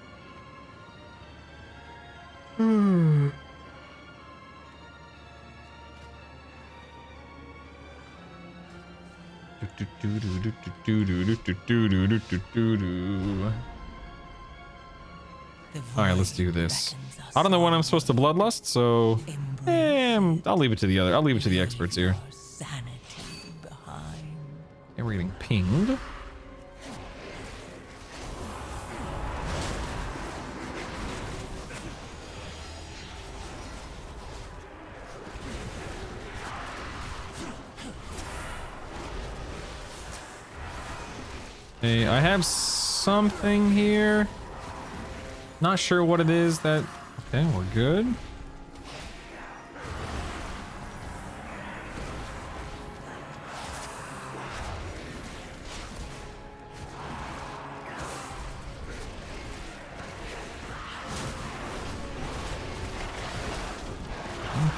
Alright, let's do this. I don't know when I'm supposed to bloodlust, so I'll leave it to the experts here. And we're getting pinged. Hey, I have something here. Not sure what it is that... Okay, we're good.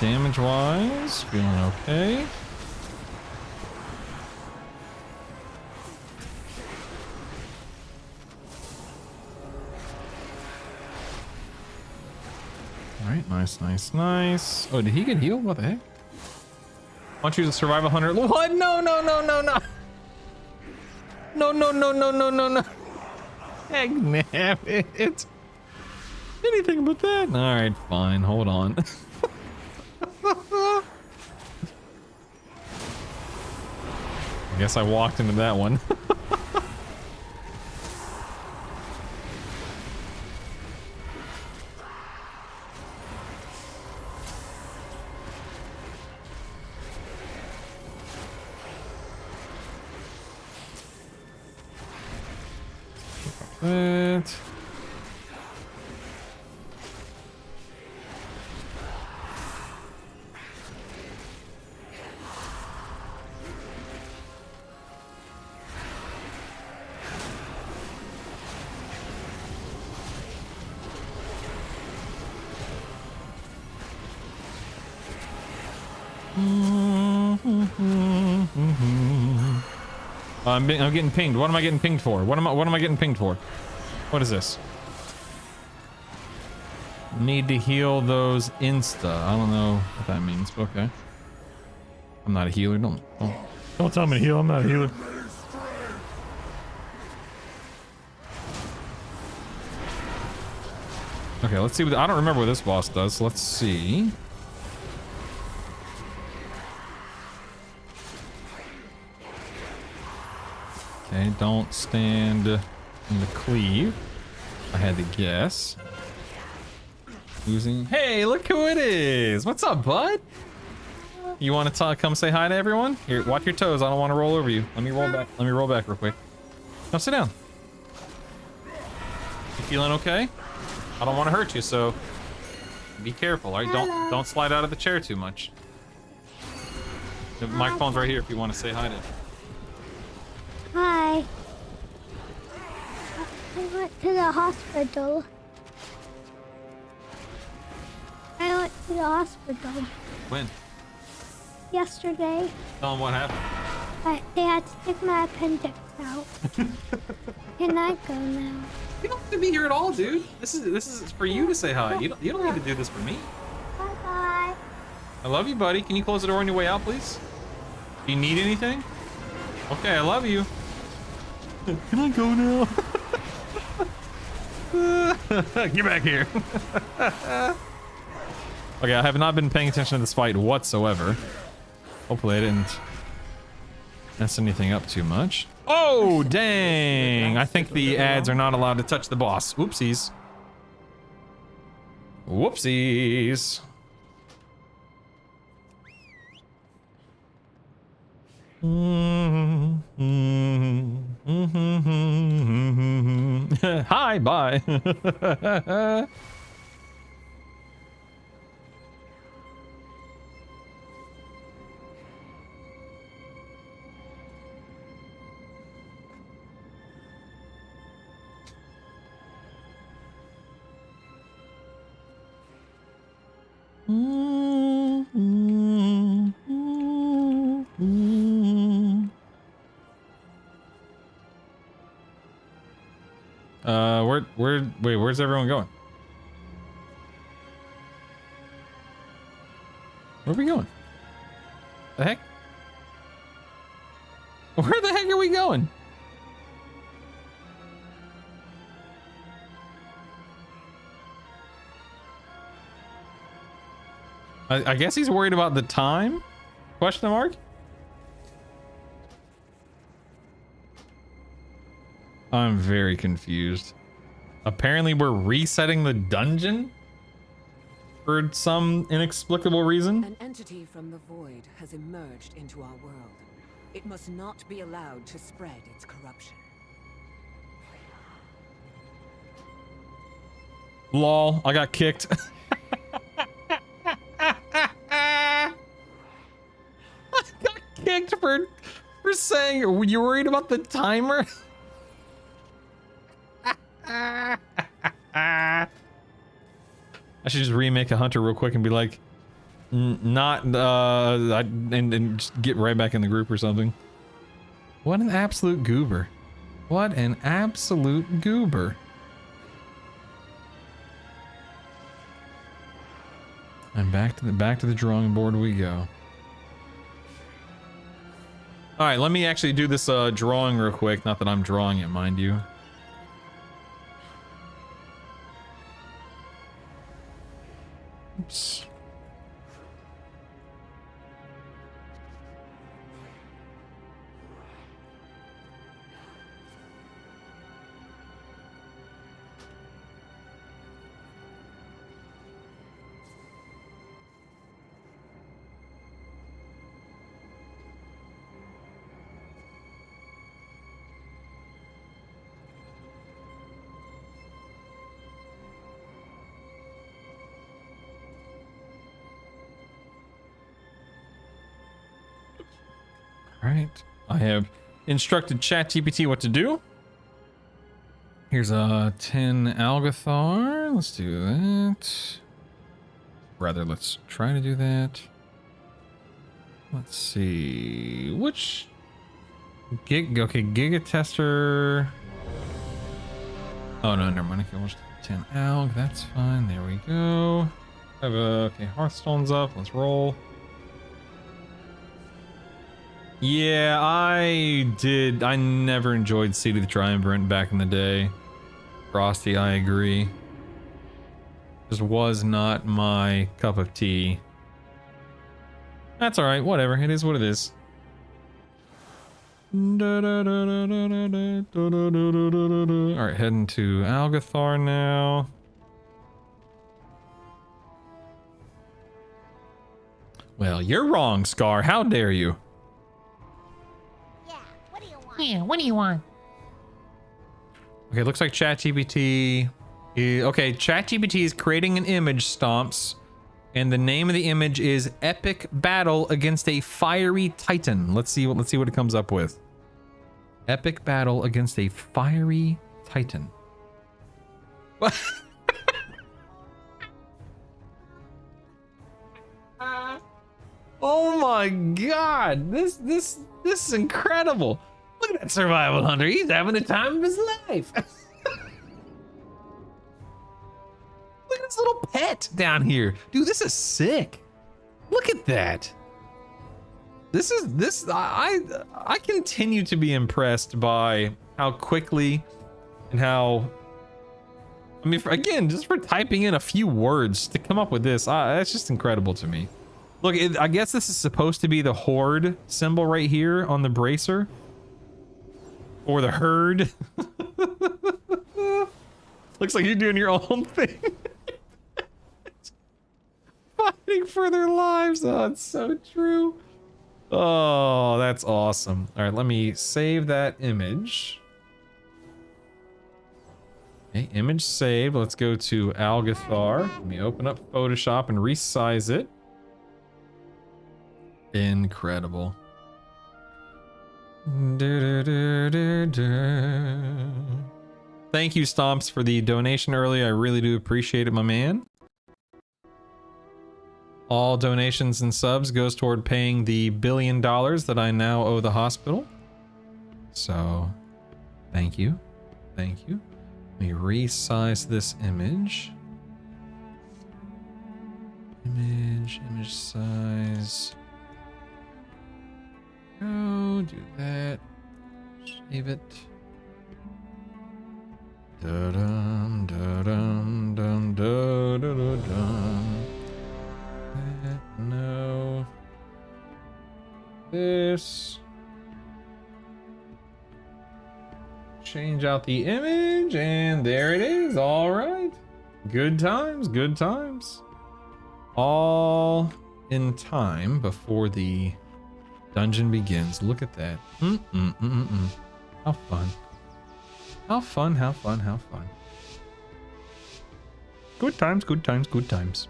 damage-wise, feeling okay. Alright, nice, nice, nice. Oh, did he get healed? What the heck? Why don't you just survive 100? What? No, no, no, no, no. No, no, no, no, no, no, no. Heck, damn it. Anything but that. Alright, fine. Hold on. I guess I walked into that one. That. I'm getting pinged. What am I getting pinged for? What am I getting pinged for? What is this? Need to heal those insta. I don't know what that means, but okay. I'm not a healer. Don't tell me to heal. I'm not a healer. Okay, let's see what I don't remember what this boss does. Let's see. Okay, don't stand in the cleave. I had to guess. Losing. Hey, look who it is. What's up, bud? You want to come say hi to everyone? Here, watch your toes. I don't want to roll over you. Let me roll back. Let me roll back real quick. Come sit down. You feeling okay? I don't want to hurt you, so be careful. All right, don't slide out of the chair too much. The microphone's right here if you want to say hi to. Hi. I went to the hospital. When? Yesterday. Tell them what happened. They had to take my appendix out. Can I go now? You don't have to be here at all, dude. This is for you to say hi. You don't need to do this for me. Bye bye. I love you, buddy. Can you close the door on your way out, please? Do you need anything? Okay, I love you. Can I go now? Get back here. Okay, I have not been paying attention to this fight whatsoever. Hopefully I didn't mess anything up too much. Oh, dang. I think the ads are not allowed to touch the boss. Oopsies. Whoopsies. Hi, bye. Wait, where's everyone going? Where are we going? The heck? Where the heck are we going? I guess he's worried about the time? Question mark? I'm very confused. Apparently we're resetting the dungeon for some inexplicable reason. An entity from the void has emerged into our world. It must not be allowed to spread its corruption. Lol, I got kicked. I got kicked for saying, were you worried about the timer? I should just remake a hunter real quick and be like, not and just get right back in the group or something. What an absolute goober. What an absolute goober. And back to the drawing board we go. All right, let me actually do this drawing real quick. Not that I'm drawing it, mind you. Oops. Alright, I have instructed ChatGPT what to do. Here's a 10 Algathar. Let's do that. Rather, let's try to do that. Let's see. Which... Okay, Giga Tester. Oh, no, never mind. Okay, we'll just do 10 Alg. That's fine. There we go. Okay, Hearthstone's up. Let's roll. Yeah, I never enjoyed Seed of the Triumvirate back in the day. Frosty, I agree. Just was not my cup of tea. That's alright, whatever. It is what it is. Alright, heading to Algathar now. Well, you're wrong, Scar. How dare you? Yeah, what do you want? Okay, looks like ChatGPT. Okay, ChatGPT is creating an image, Stomps, and the name of the image is "Epic Battle Against a Fiery Titan." Let's see what it comes up with. Epic battle against a fiery Titan. What? Oh my God! This is incredible. Look at that survival hunter. He's having the time of his life. Look at this little pet down here. Dude, this is sick. Look at that. I continue to be impressed by how quickly and how, I mean, again, just for typing in a few words to come up with this, that's just incredible to me. Look, I guess this is supposed to be the horde symbol right here on the bracer. Or the herd. Looks like you're doing your own thing. Fighting for their lives. Oh, it's so true. Oh, that's awesome. All right, let me save that image. Okay, image saved. Let's go to Algathar. Let me open up Photoshop and resize it. Incredible. Thank you, Stomps, for the donation earlier. I really do appreciate it, my man. All donations and subs goes toward paying the $1 billion that I now owe the hospital. So, thank you. Thank you. Let me resize this image. Image size. Go, do that. Save it. Da-dum, da-dum, dum, da-da-da-dum. That, no. This. Change out the image, and there it is. All right. Good times, good times. All in time before the dungeon begins. Look at that. How fun. How fun, how fun, how fun. Good times, good times, good times.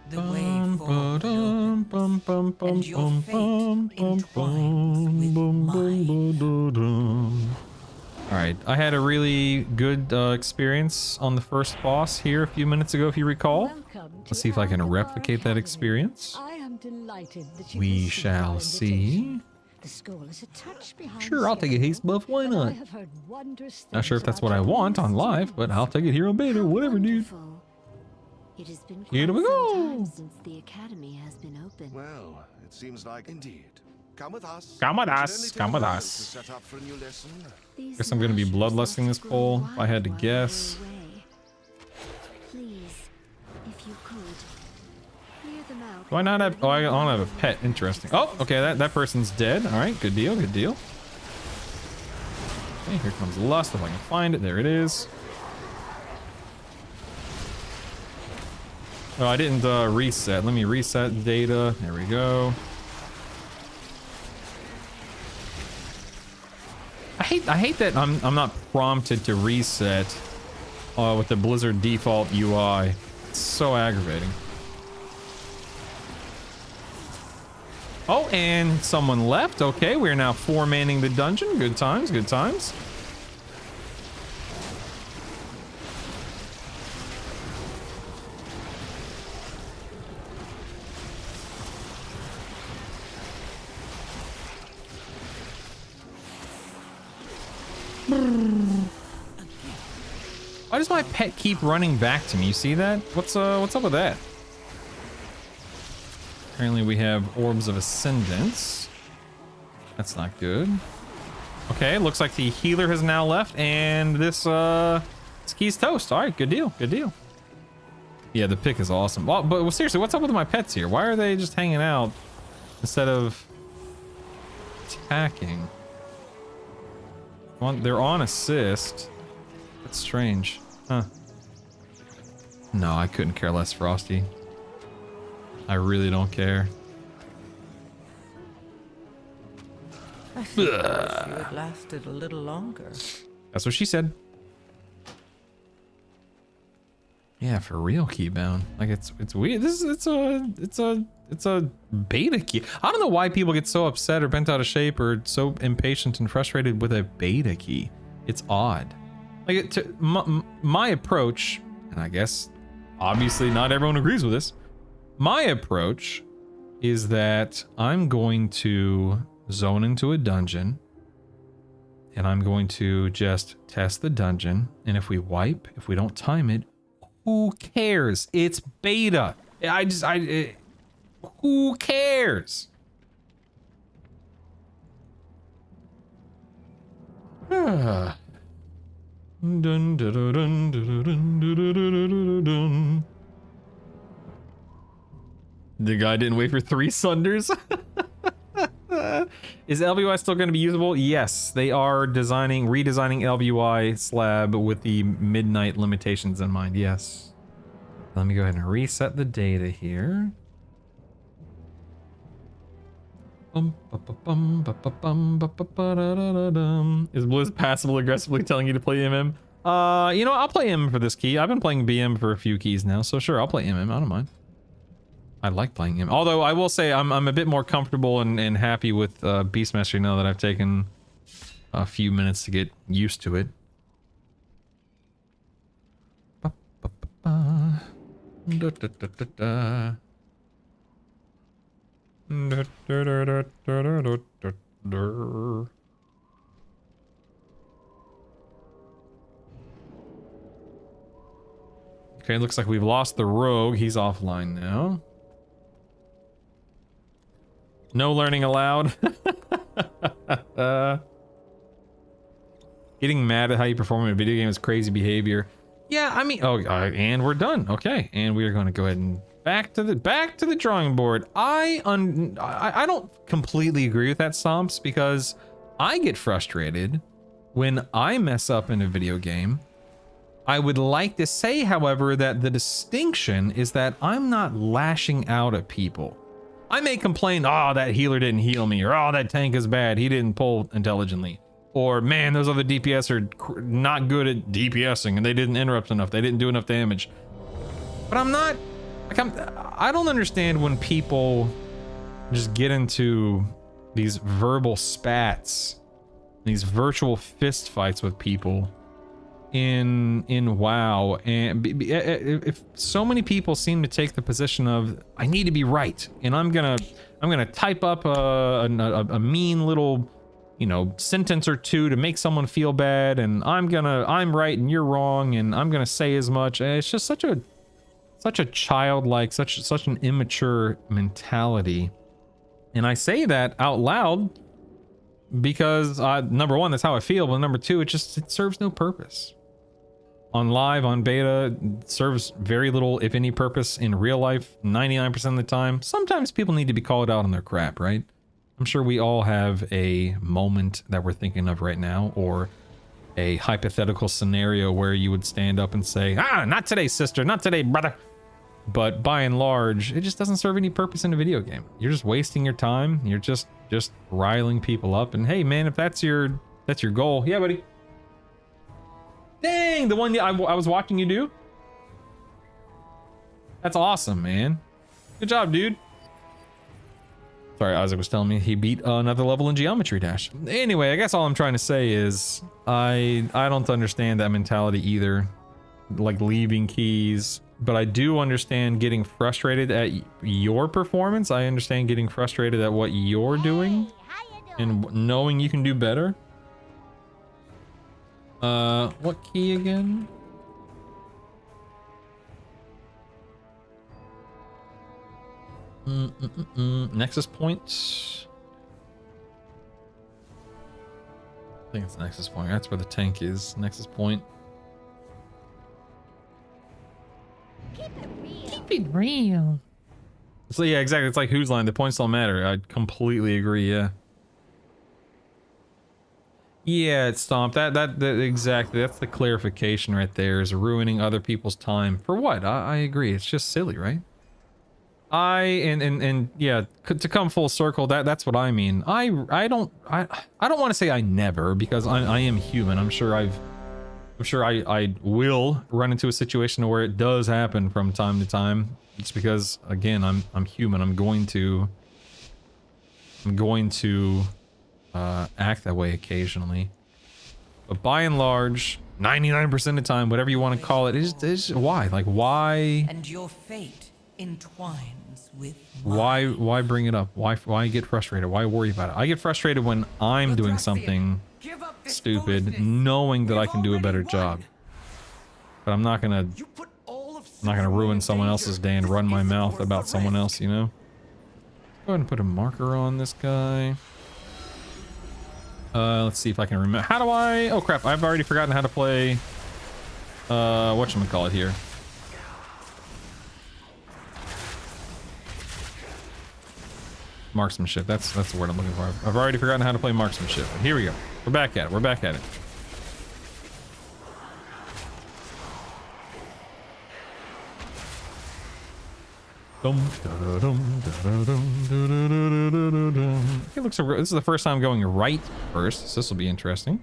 The way forward opens, and your fate entwines with mine. Alright, I had a really good experience on the first boss here a few minutes ago, if you recall. Welcome Let's see if I can replicate that experience. I am delighted that you We received shall our see. invitation. The school is a touch behind Sure, I'll take a haste buff. Why but I not? have heard wondrous Not sure if things that's about what I your want on EST. live, but I'll take it here on beta. Whatever, dude. Wonderful. It has been Here quite we some go. time since the academy has been open. Well, it seems like indeed. Come with us. Come with It should us, only take come a with moment us. to set up for a new lesson. These Guess I'm gonna be mushrooms bloodlusting must this grow poll, if I had to wild guess. while we're away. Please, if you could, clear them out. Do I not have... Oh, I don't have a pet. Interesting. Oh, okay, that person's dead. All right, good deal, good deal. Okay, here comes Lust, if I can find it. There it is. Oh, I didn't reset. Let me reset data. There we go. I hate that I'm not prompted to reset with the Blizzard default UI. It's so aggravating. Oh, and someone left. Okay, we are now 4-manning the dungeon. Good times, good times. Why does my pet keep running back to me? You see that? What's up with that? Apparently we have Orbs of Ascendance. That's not good. Okay, looks like the healer has now left, and this key's toast. All right, good deal, good deal. Yeah, the pick is awesome. Well, but seriously, what's up with my pets here? Why are they just hanging out instead of attacking? They're on assist. That's strange. Huh. No, I couldn't care less, Frosty. I really don't care. I think you had lasted a little longer. That's what she said. Yeah, for real, Keybound. Like it's weird. It's a beta key. I don't know why people get so upset or bent out of shape or so impatient and frustrated with a beta key. It's odd. Like my approach, and I guess obviously not everyone agrees with this. My approach is that I'm going to zone into a dungeon and I'm going to just test the dungeon, and if we wipe, if we don't time it, who cares? It's beta. Who cares? Dun, dun, dun, dun, dun, dun, dun, dun, dun. The guy didn't wait for 3 Sunders. Is LBY still going to be usable? Yes, they are redesigning LBY slab with the midnight limitations in mind. Yes. Let me go ahead and reset the data here. Is Blizz passively aggressively telling you to play MM? You know, I'll play MM for this key. I've been playing BM for a few keys now, so sure, I'll play MM. I don't mind. I like playing him. Although I will say I'm a bit more comfortable and happy with Beastmaster now that I've taken a few minutes to get used to it. Okay, looks like we've lost the rogue. He's offline now. No learning allowed. Getting mad at how you perform in a video game is crazy behavior. Yeah, I mean, and we're done. Okay, and we are going to go ahead and back to the drawing board. I don't completely agree with that, Stomps, because I get frustrated when I mess up in a video game. I would like to say, however, that the distinction is that I'm not lashing out at people. I may complain, oh, that healer didn't heal me, or oh, that tank is bad, he didn't pull intelligently. Or, man, those other DPS are not good at DPSing, and they didn't interrupt enough, they didn't do enough damage. But I'm not, like, I don't understand when people just get into these verbal spats, these virtual fist fights with people, in WoW, and if so many people seem to take the position of I need to be right, and I'm gonna type up a mean little, you know, sentence or two to make someone feel bad, and I'm right and you're wrong, and I'm gonna say as much. And it's just such a childlike, such an immature mentality. And I say that out loud because number one, that's how I feel, but number two, it serves no purpose. On live, on beta, it serves very little, if any, purpose in real life 99% of the time. Sometimes people need to be called out on their crap, right? I'm sure we all have a moment that we're thinking of right now, or a hypothetical scenario where you would stand up and say, not today, sister, not today, brother. But by and large, it just doesn't serve any purpose in a video game. You're just wasting your time. You're just riling people up. And hey, man, if that's your goal, yeah, buddy. Dang, the one I was watching you do. That's awesome, man. Good job, dude. Sorry, Isaac was telling me he beat another level in Geometry Dash. Anyway, I guess all I'm trying to say is I don't understand that mentality either, like leaving keys. But I do understand getting frustrated at your performance. I understand getting frustrated at what you're doing and knowing you can do better. What key again? Nexus point. I think it's Nexus point. That's where the tank is. Nexus point. Keep it real. So yeah, exactly. It's like whose line? The points don't matter. I completely agree. Yeah. Yeah, it's Stomp. That exactly. That's the clarification right there. Is ruining other people's time for what? I agree. It's just silly, right? And yeah, to come full circle, that's what I mean. I don't want to say I never, because I am human. I'm sure I will run into a situation where it does happen from time to time. It's because, again, I'm human. I'm going to act that way occasionally. But by and large, 99% of the time, whatever you want to call it, is why? Like, why? And your fate entwines with why bring it up? Why get frustrated? Why worry about it? I get frustrated when I'm doing something stupid, knowing that I can do a better job. But I'm not gonna ruin someone else's day and run my mouth about someone else, you know? Go ahead and put a marker on this guy. Let's see if I can remember. How do I? Oh crap! I've already forgotten how to play. Whatchamacallit here. Marksmanship. That's the word I'm looking for. I've already forgotten how to play marksmanship. But here we go. We're back at it. We're back at it. It looks. This is the first time going right first, so this will be interesting.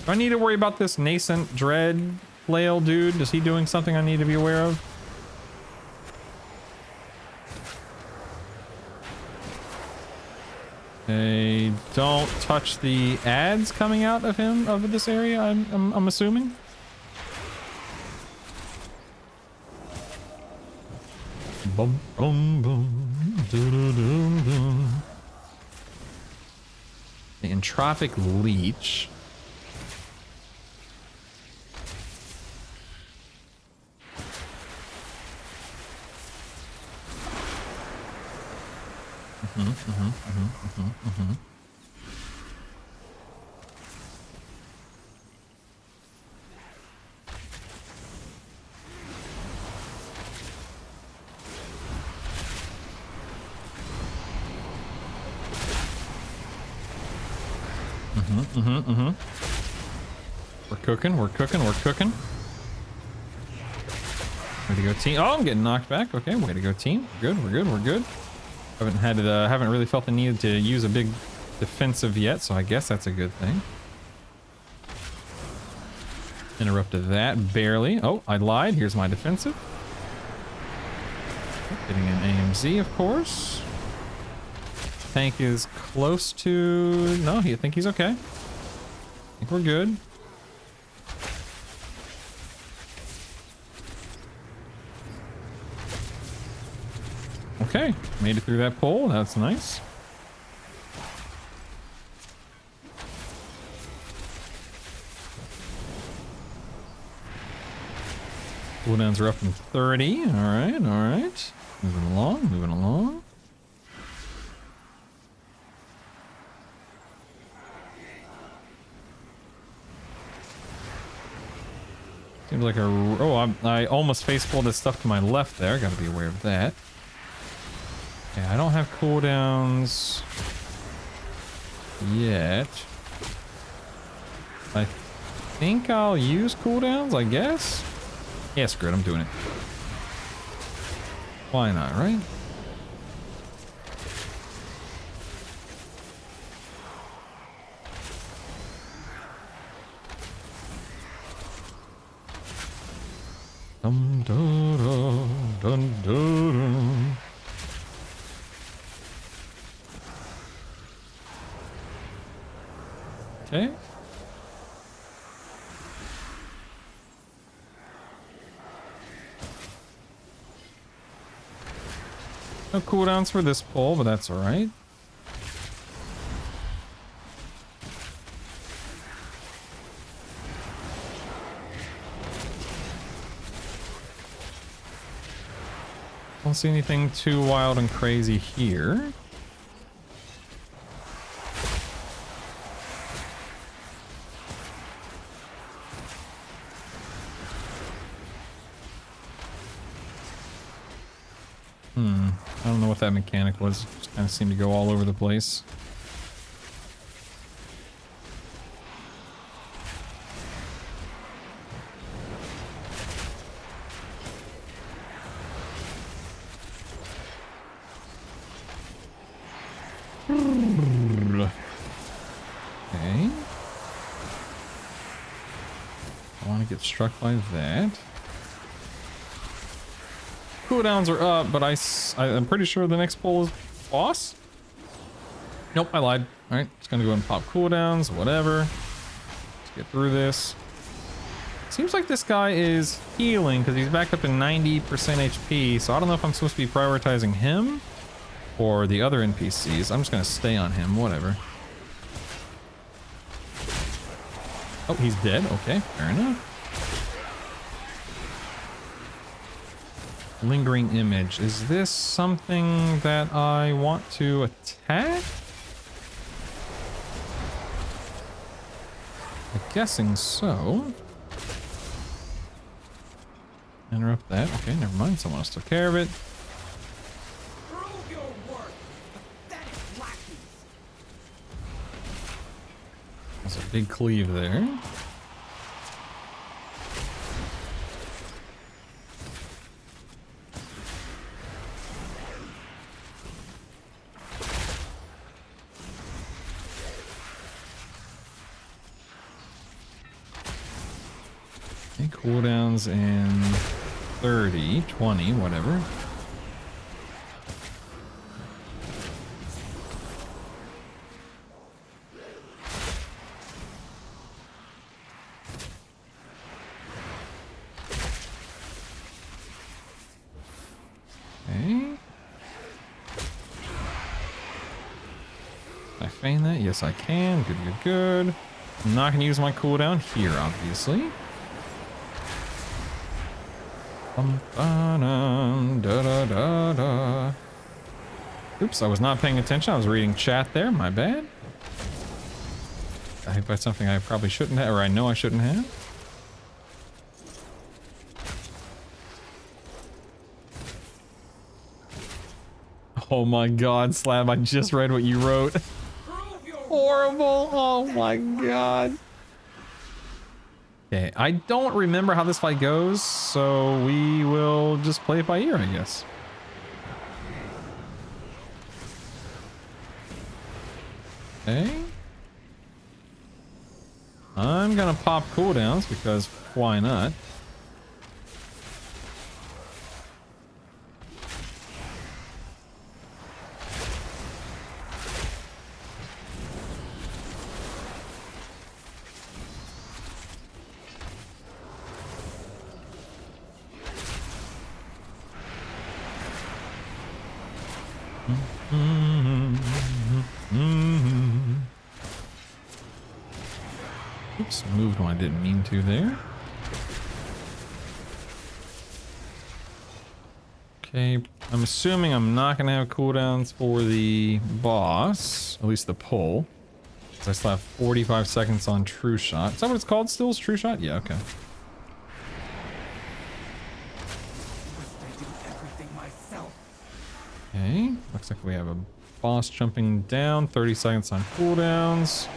Do I need to worry about this nascent dread flail dude? Is he doing something I need to be aware of? Okay, don't touch the ads coming out of him, of this area, I'm assuming. Bum, bum, bum, dum. The entropic leech. We're cooking, we're cooking, we're cooking. Way to go, team. Oh, I'm getting knocked back. Okay, way to go, team. We're good, we're good, we're good. Haven't really felt the need to use a big defensive yet, so I guess that's a good thing. Interrupted that, barely. Oh, I lied. Here's my defensive. Getting an AMZ, of course. Tank is close to... No, I think he's okay. I think we're good. Okay, made it through that pole. That's nice. Cooldowns are up in 30. All right, all right. Moving along, moving along. Seems like a... Oh, I almost face-pulled this stuff to my left there. Got to be aware of that. Okay, I don't have cooldowns yet. I think I'll use cooldowns, I guess? Yeah, screw it, I'm doing it. Why not, right? Dum dum dum dum dum. Okay. No cooldowns for this pull, but that's alright. Don't see anything too wild and crazy here. I don't know what that mechanic was. Just kind of seemed to go all over the place. Okay. I want to get struck by that. Cooldowns are up, but I'm pretty sure the next pull is boss. Nope, I lied. All right, just gonna go ahead and pop cooldowns, whatever. Let's get through this. Seems like this guy is healing because he's back up in 90% HP, so I don't know if I'm supposed to be prioritizing him or the other NPCs. I'm just gonna stay on him, whatever. Oh, he's dead. Okay, fair enough. Lingering image. Is this something that I want to attack? I'm guessing so. Interrupt that. Okay, never mind. Someone else took care of it. There's a big cleave there. Cooldowns in 30, 20, whatever. Okay. Can I feign that? Yes, I can. Good, good, good. I'm not going to use my cooldown here, obviously. Da, da, da, da. Oops, I was not paying attention. I was reading chat there. My bad. I think that's something I probably shouldn't have, or I know I shouldn't have. Oh my god, Slab, I just read what you wrote. Horrible. Oh my god. Okay, I don't remember how this fight goes, so we will just play it by ear, I guess. Okay. I'm gonna pop cooldowns because why not? Oops, moved when I didn't mean to there. Okay, I'm assuming I'm not gonna have cooldowns for the boss, at least the pull. So I still have 45 seconds on True Shot. Is that what it's called still? Is True Shot? Yeah, okay. Okay, looks like we have a boss jumping down, 30 seconds on cooldowns.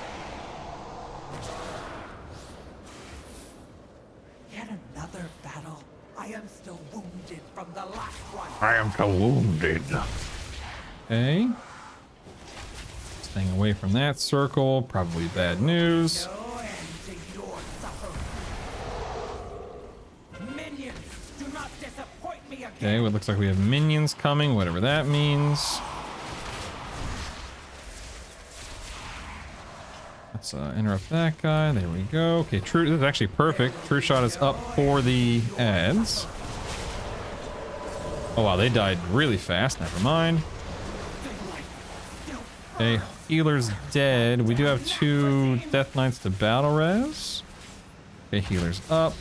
Yet another battle. I am still wounded from the last one. I am so wounded. Okay. Staying away from that circle, probably bad news. No end to your suffering. Minions, do not disappoint me again. Okay, well, it looks like we have minions coming, whatever that means. Let's interrupt that guy. There we go. Okay, true. This is actually perfect. True Shot is up for the ads. Oh wow, they died really fast. Never mind. Okay, healer's dead. We do have 2 Death Knights to battle res. Okay, healer's up.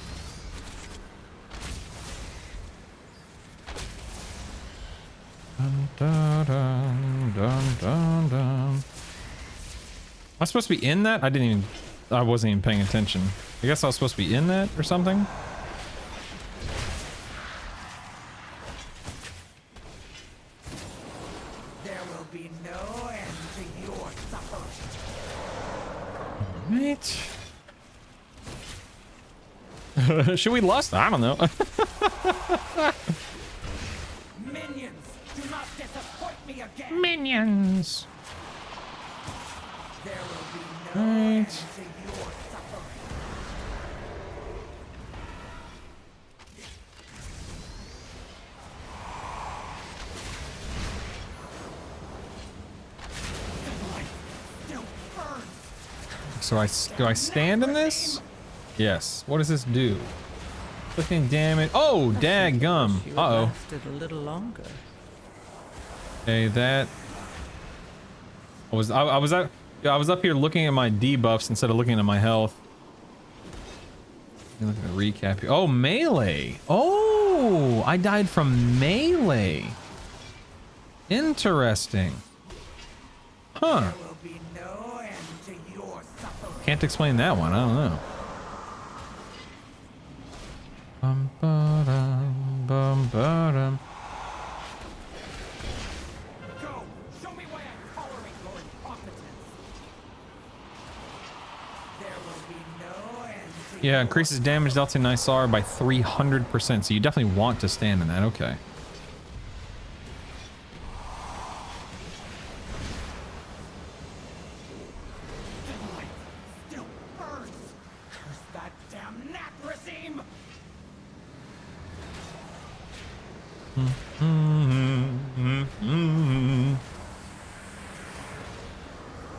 Dun, dun, dun, dun, dun, dun. Am I supposed to be in that? I wasn't even paying attention. I guess I was supposed to be in that or something. There will be no end to your suffering. Right. Should we lust? I don't know. Minions, do not disappoint me again. Minions. There will be no end Right. to your suffering. The light still burns. So do I stand in this? Yes. What does this do? Clicking damage. Oh, daggum. You Uh-oh. lasted a little longer. Okay, that I was up here looking at my debuffs instead of looking at my health. Look at the recap here. Oh, melee. Oh, I died from melee. Interesting. Huh. There will be no end to your suffering. Can't explain that one. I don't know. Bum, ba-dum, bum, ba-dum. Go! Show me why I tolerate your incompetence. There will be no end to Yeah, increases damage dealt to Nysar by 300%. So you definitely want to stand in that. Okay. the light still burns. Curse that damn nap regime.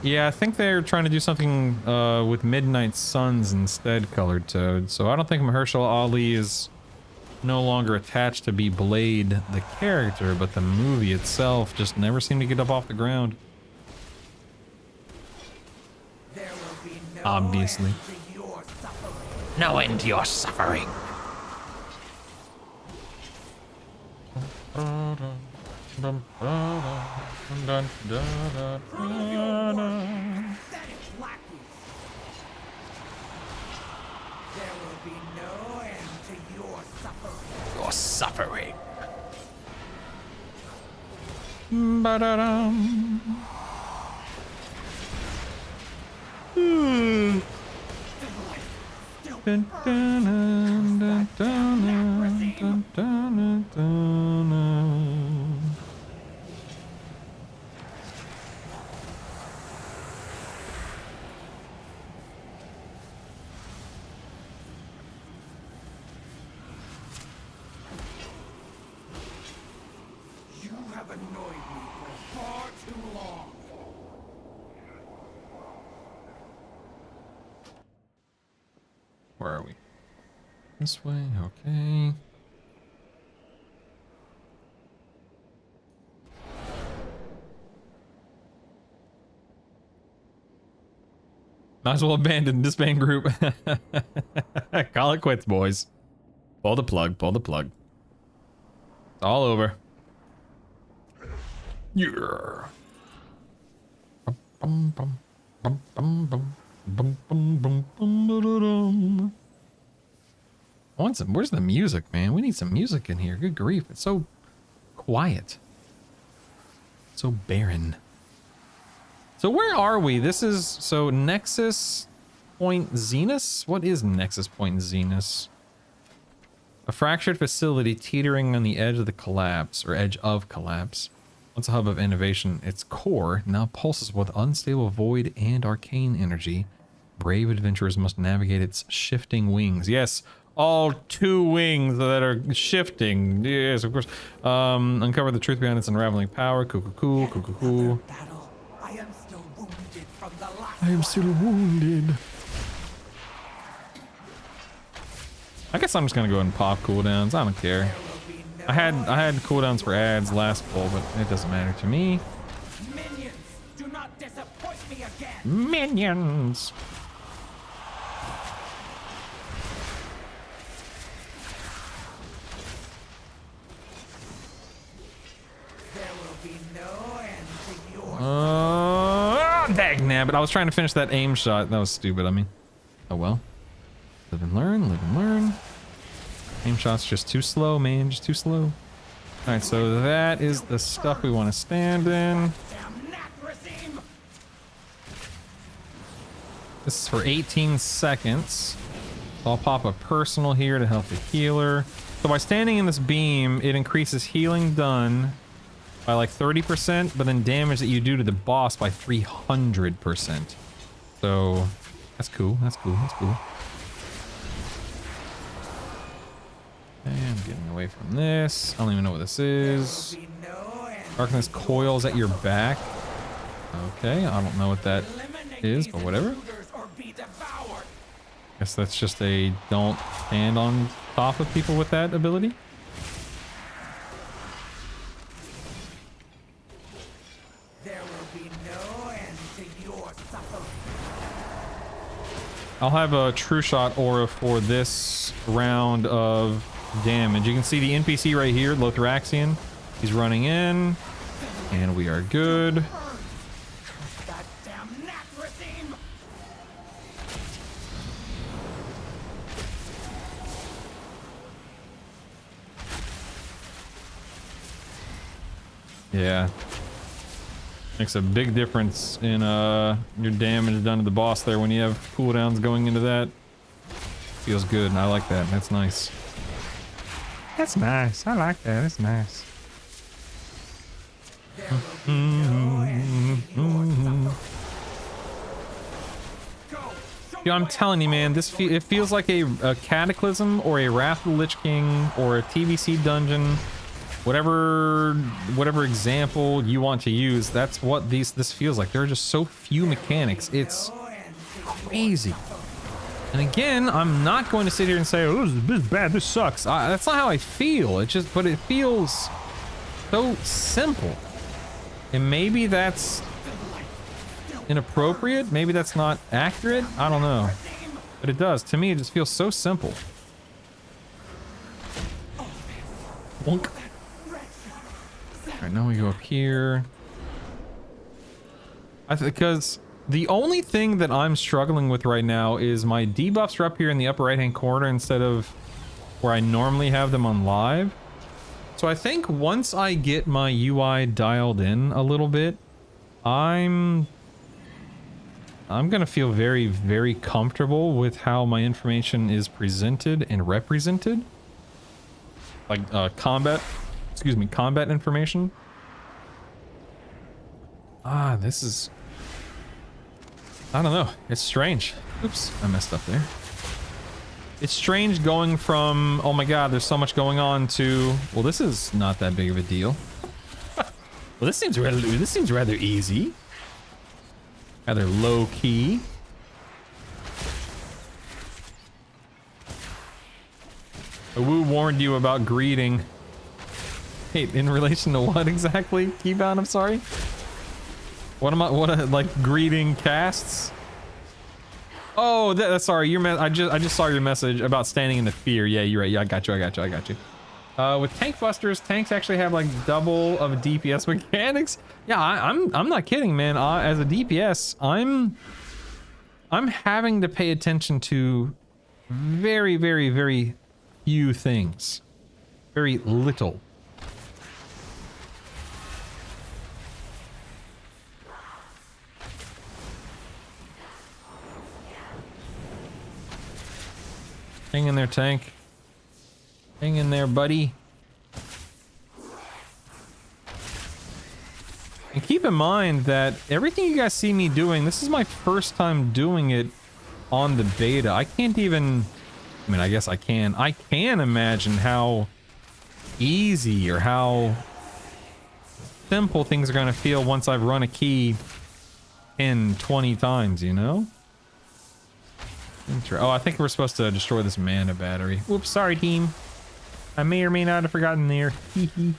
Yeah, I think they're trying to do something with Midnight Suns instead, Colored Toad. So I don't think Mahershala Ali is no longer attached to be Blade, the character, but the movie itself just never seemed to get up off the ground. There will be no Obviously. end to your suffering. No end to your suffering. Pathetic lackeys. There will be no end to your suffering. Your suffering. Ba-da-dum. Dun, dun, dun, dun, dun, dun, dun, dun, dun. Where are we? This way, okay. Might as well abandon this band group. Call it quits, boys. Pull the plug, pull the plug. It's all over. Yeah. I want some, where's the music, man? We need some music in here. Good grief. It's so quiet. So barren. So where are we? This is, so Nexus Point Zenus? What is Nexus Point Zenus? A fractured facility teetering on the edge of the collapse, or edge of collapse. Once a hub of innovation, its core now pulses with unstable void and arcane energy. Brave adventurers must navigate its shifting wings. Yes, all 2 wings that are shifting. Yes, of course. Uncover the truth behind its unraveling power. Cool. I am still wounded. I guess I'm just gonna go ahead and pop cooldowns. I don't care. I had cooldowns for ads last pull, but it doesn't matter to me. Minions, do not disappoint me again. Minions. There will be no end to your Dagnabbit. I was trying to finish that aim shot. That was stupid. I mean, oh well. Live and learn, live and learn. Aim shot's just too slow, man. Just too slow. Alright, so that is the stuff we want to stand in. This is for 18 seconds. So I'll pop a personal here to help the healer. So by standing in this beam, it increases healing done by like 30%, but then damage that you do to the boss by 300%. So that's cool, that's cool, that's cool. Okay, I'm getting away from this. I don't even know what this is. Darkness coils at your back. Okay, I don't know what that is, but whatever. Guess that's just a don't stand on top of people with that ability. I'll have a true shot aura for this round of damage. You can see the NPC right here, Lothraxian. He's running in, and we are good. Yeah. Makes a big difference in your damage done to the boss there when you have cooldowns going into that. Feels good, and I like that. That's nice. That's nice. I like that. That's nice. Yo, I'm telling you, man, this it feels like a Cataclysm or a Wrath of the Lich King or a TBC dungeon. Whatever example you want to use, that's what this feels like. There are just so few mechanics. It's crazy. And again, I'm not going to sit here and say, oh, this is bad, this sucks. That's not how I feel. It just, but it feels so simple. And maybe that's inappropriate. Maybe that's not accurate. I don't know. But it does. To me, it just feels so simple. Wonk. Alright, now we go up here. Because the only thing that I'm struggling with right now is my debuffs are up here in the upper right hand corner instead of where I normally have them on live. So I think once I get my UI dialed in a little bit, I'm gonna feel very, very comfortable with how my information is presented and represented. Like combat information. This is, I don't know, it's strange. Oops, I messed up there. It's strange going from, oh my god, there's so much going on, to, well, this is not that big of a deal. Well, this seems rather easy. Rather low key. Wu warned you about greeting. Wait, in relation to what exactly? Keybound, I'm sorry? What am I, like greeting casts? Oh, sorry, I just saw your message about standing in the fear. Yeah, you're right. Yeah, I got you. With tank busters, tanks actually have like double of DPS mechanics. Yeah, I'm not kidding, man. As a DPS, I'm having to pay attention to very, very, very few things. Very little. Hang in there, tank. Hang in there, buddy. And keep in mind that everything you guys see me doing, this is my first time doing it on the beta. I can't even... I mean, I guess I can. I can imagine how easy or how simple things are going to feel once I've run a key 10, 20 times, you know? Oh, I think we're supposed to destroy this mana battery. Whoops, sorry, team. I may or may not have forgotten there. Hee hee.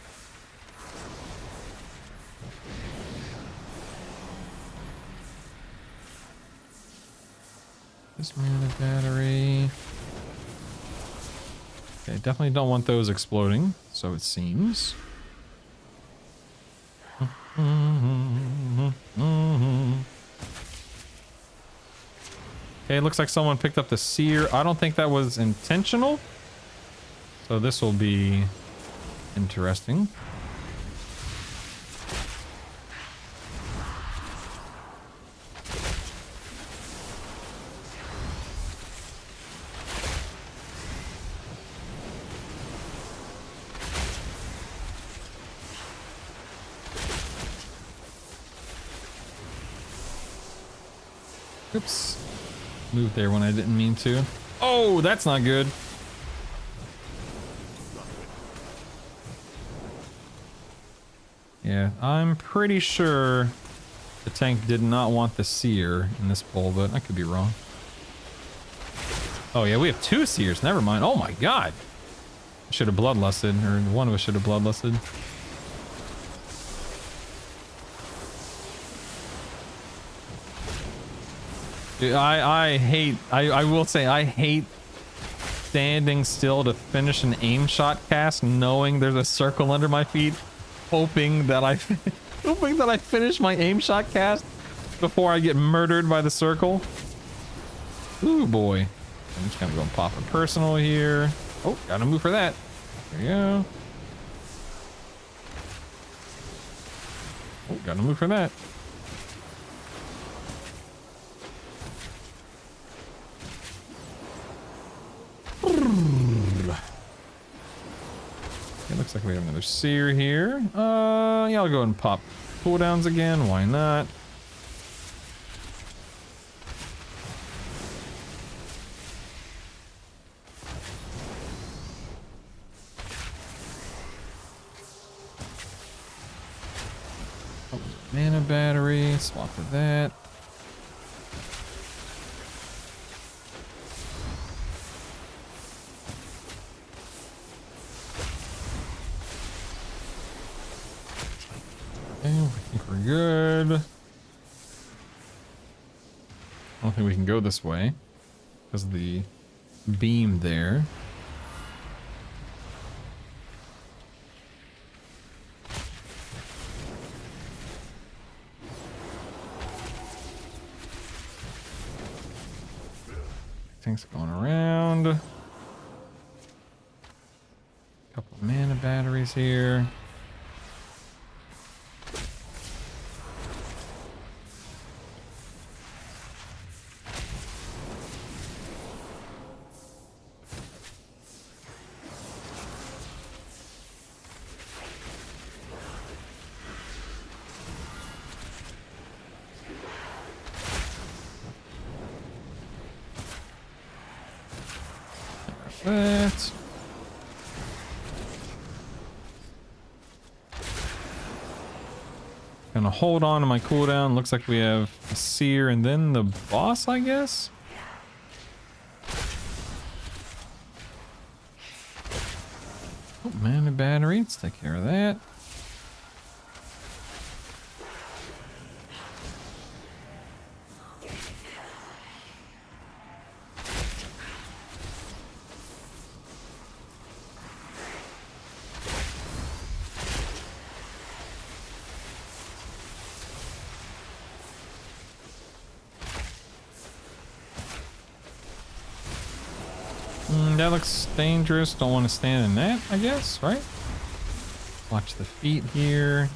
This mana battery. Okay, definitely don't want those exploding, so it seems. Okay, looks like someone picked up the seer. I don't think that was intentional. So this will be interesting. Oops. Moved there when I didn't mean to. Oh, that's not good. Yeah, I'm pretty sure the tank did not want the seer in this bowl, but I could be wrong. Oh yeah, we have 2 seers. Never mind. Oh my god. Should have bloodlusted, or one of us should have bloodlusted. Dude, I will say I hate standing still to finish an aim shot cast knowing there's a circle under my feet, hoping that I finish my aim shot cast before I get murdered by the circle. Ooh boy. I'm just gonna go and pop a personal here. Oh, gotta move for that. There you go. Oh, gotta move for that. It looks like we have another seer here. Yeah, I'll go and pop cooldowns again. Why not? Oh, mana battery. Swap for that. Okay, I think we're good. I don't think we can go this way because of the beam there. Things going around. Couple of mana batteries here. That. Gonna hold on to my cooldown. Looks like we have a seer and then the boss, I guess. Oh, man, the battery. Let's take care of that. That looks dangerous. Don't want to stand in that, I guess, right? Watch the feet here.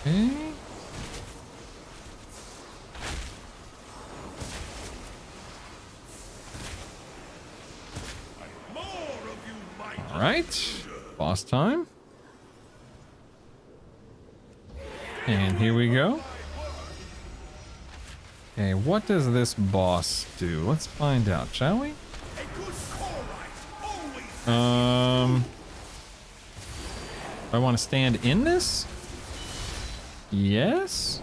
Okay. All right, boss time. And here we go. Okay, what does this boss do? Let's find out, shall we? I want to stand in this? Yes.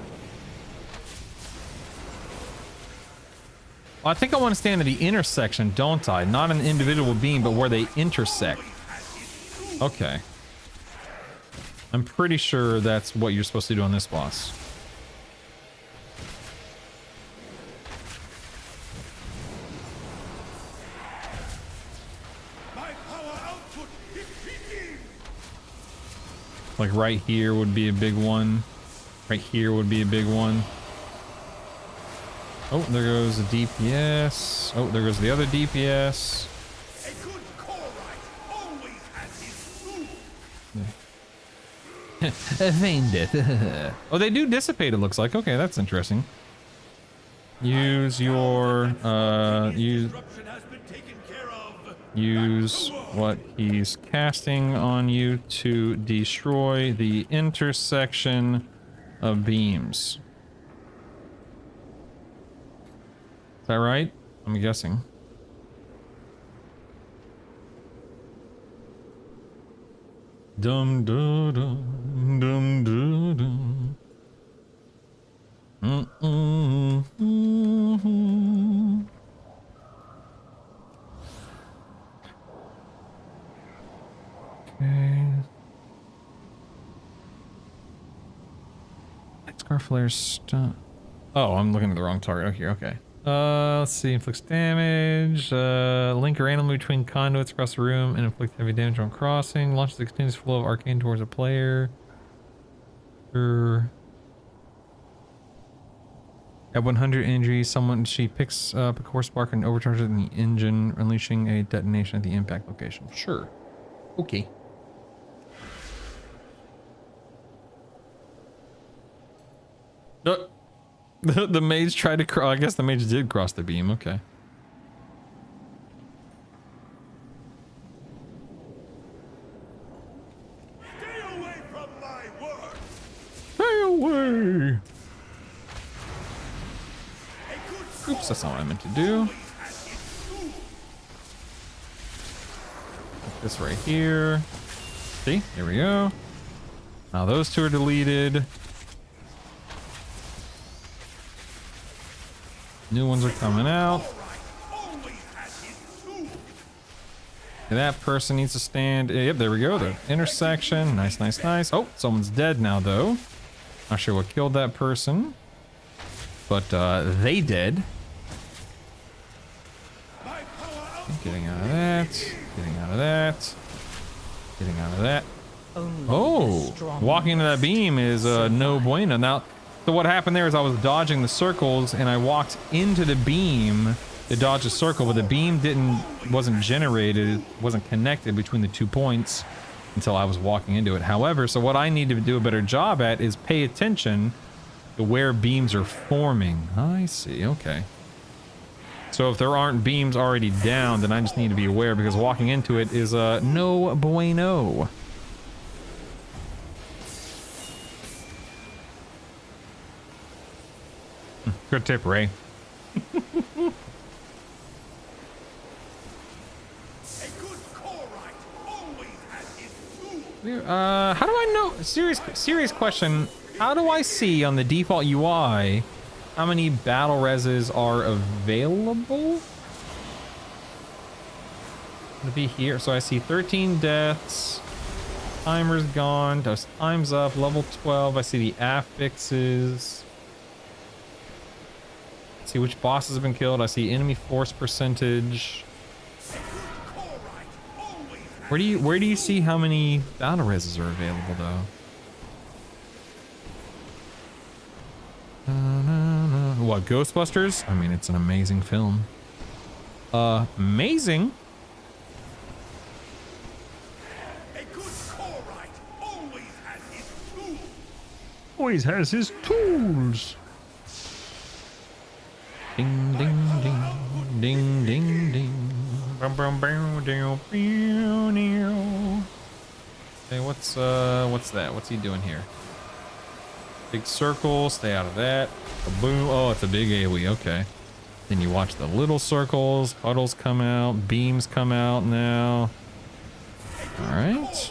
I think I want to stand at the intersection, don't I? Not an individual beam, but where they intersect. Okay. I'm pretty sure that's what you're supposed to do on this boss. Like right here would be a big one. Right here would be a big one. Oh, there goes the DPS. Oh, there goes the other DPS. Feigned it. Oh, they do dissipate, it looks like. Okay, that's interesting. Use your use what he's casting on you to destroy the intersection of beams. Is that right? I'm guessing. Dum dum dum dum dum dum. Okay. Scarflare's stun. Oh, I'm looking at the wrong target. Okay, okay. Let's see. Inflicts damage. Link randomly between conduits across the room and inflict heavy damage on crossing. Launches a continuous flow of arcane towards a player. At 100 energy, she picks up a core spark and overcharges it in the engine, unleashing a detonation at the impact location. Sure. Okay. The mage tried to cross. I guess the mage did cross the beam. Okay. Stay away from my work. Stay away. Oops, that's not what I meant to do. Put this right here. See? There we go. Now those two are deleted. New ones are coming out. That person needs to stand. Yep, there we go. The intersection. Nice, nice, nice. Oh, someone's dead now, though. Not sure what killed that person. But they did. Getting out of that. Getting out of that. Getting out of that. Oh, walking into that beam is no bueno. Now, so what happened there is I was dodging the circles and I walked into the beam to dodge the circle, but the beam wasn't generated, wasn't connected between the 2 points until I was walking into it. However, so what I need to do a better job at is pay attention to where beams are forming. I see, okay. So if there aren't beams already down, then I just need to be aware because walking into it is no bueno. Good tip, Ray. How do I know? Serious question. How do I see on the default UI how many battle reses are available? To be here, so I see 13 deaths. Timer's gone. Time's up. Level 12. I see the affixes. See which bosses have been killed. I see enemy force percentage. Where do you see how many battle reses are available though? What, Ghostbusters? I mean, it's an amazing film. Amazing. Always has his tools. Ding ding ding ding ding ding. Bum, bum, bum, down, pew, new. Hey, what's that? What's he doing here? Big circle, stay out of that. Boom. Oh, it's a big AoE, okay. Then you watch the little circles, puddles come out, beams come out now. Alright.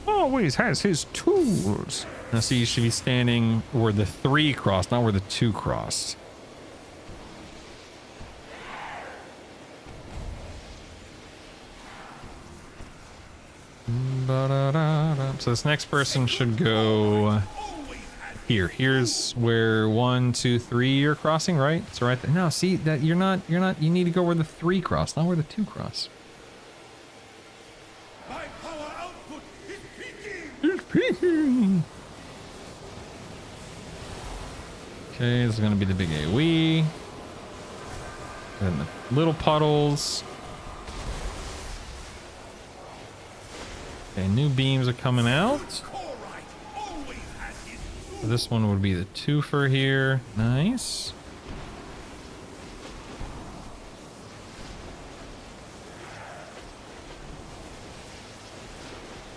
Always has his tools. Now see, you should be standing where the 3 crossed, not where the 2 crossed. So this next person should go here. Here's where 1, 2, 3 you're crossing, right? So right there. No, see that you're not. You need to go where the 3 cross, not where the 2 cross. It's peaking. Okay, this is gonna be the big AoE. And the little puddles. Okay, new beams are coming out. So this one would be the twofer here. Nice.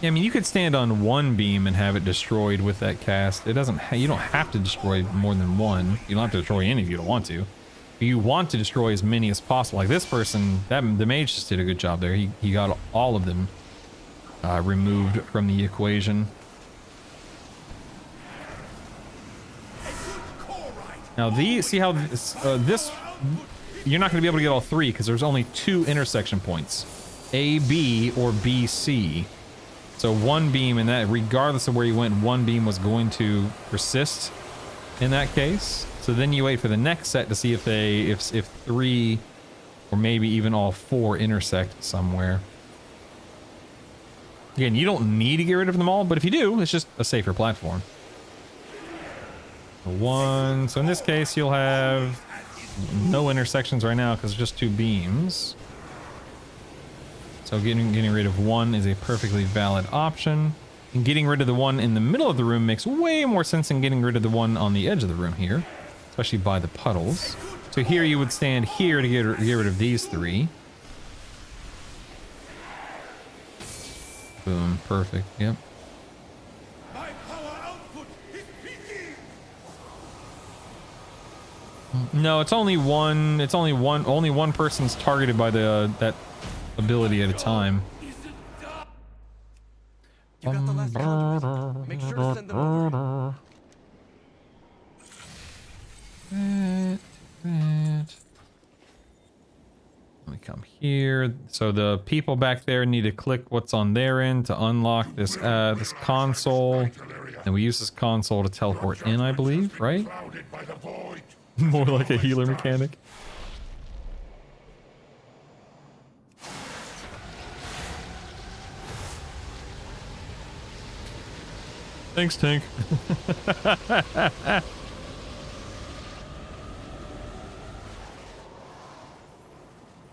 Yeah, I mean, you could stand on one beam and have it destroyed with that cast. It doesn't. You don't have to destroy more than one. You don't have to destroy any if you don't want to. You want to destroy as many as possible. Like this person, the mage just did a good job there. He got all of them removed from the equation. Now see how this you're not going to be able to get all 3 because there's only 2 intersection points, A, B, or B, C. So one beam in that, regardless of where you went, one beam was going to persist in that case. So then you wait for the next set to see if if 3 or maybe even all 4 intersect somewhere. Again, you don't need to get rid of them all, but if you do, it's just a safer platform. 1. So in this case, you'll have no intersections right now because it's just 2 beams. So getting rid of 1 is a perfectly valid option. And getting rid of the one in the middle of the room makes way more sense than getting rid of the one on the edge of the room here, especially by the puddles. So here you would stand here to get rid of these 3. Boom, perfect, yep. No, it's only one. It's only one person's targeted by that ability at a time. You got the last count. Make sure to send them over. Let me come here. So the people back there need to click what's on their end to unlock this this console, and we use this console to teleport in, I believe, right? More like a healer mechanic. Thanks, Tank.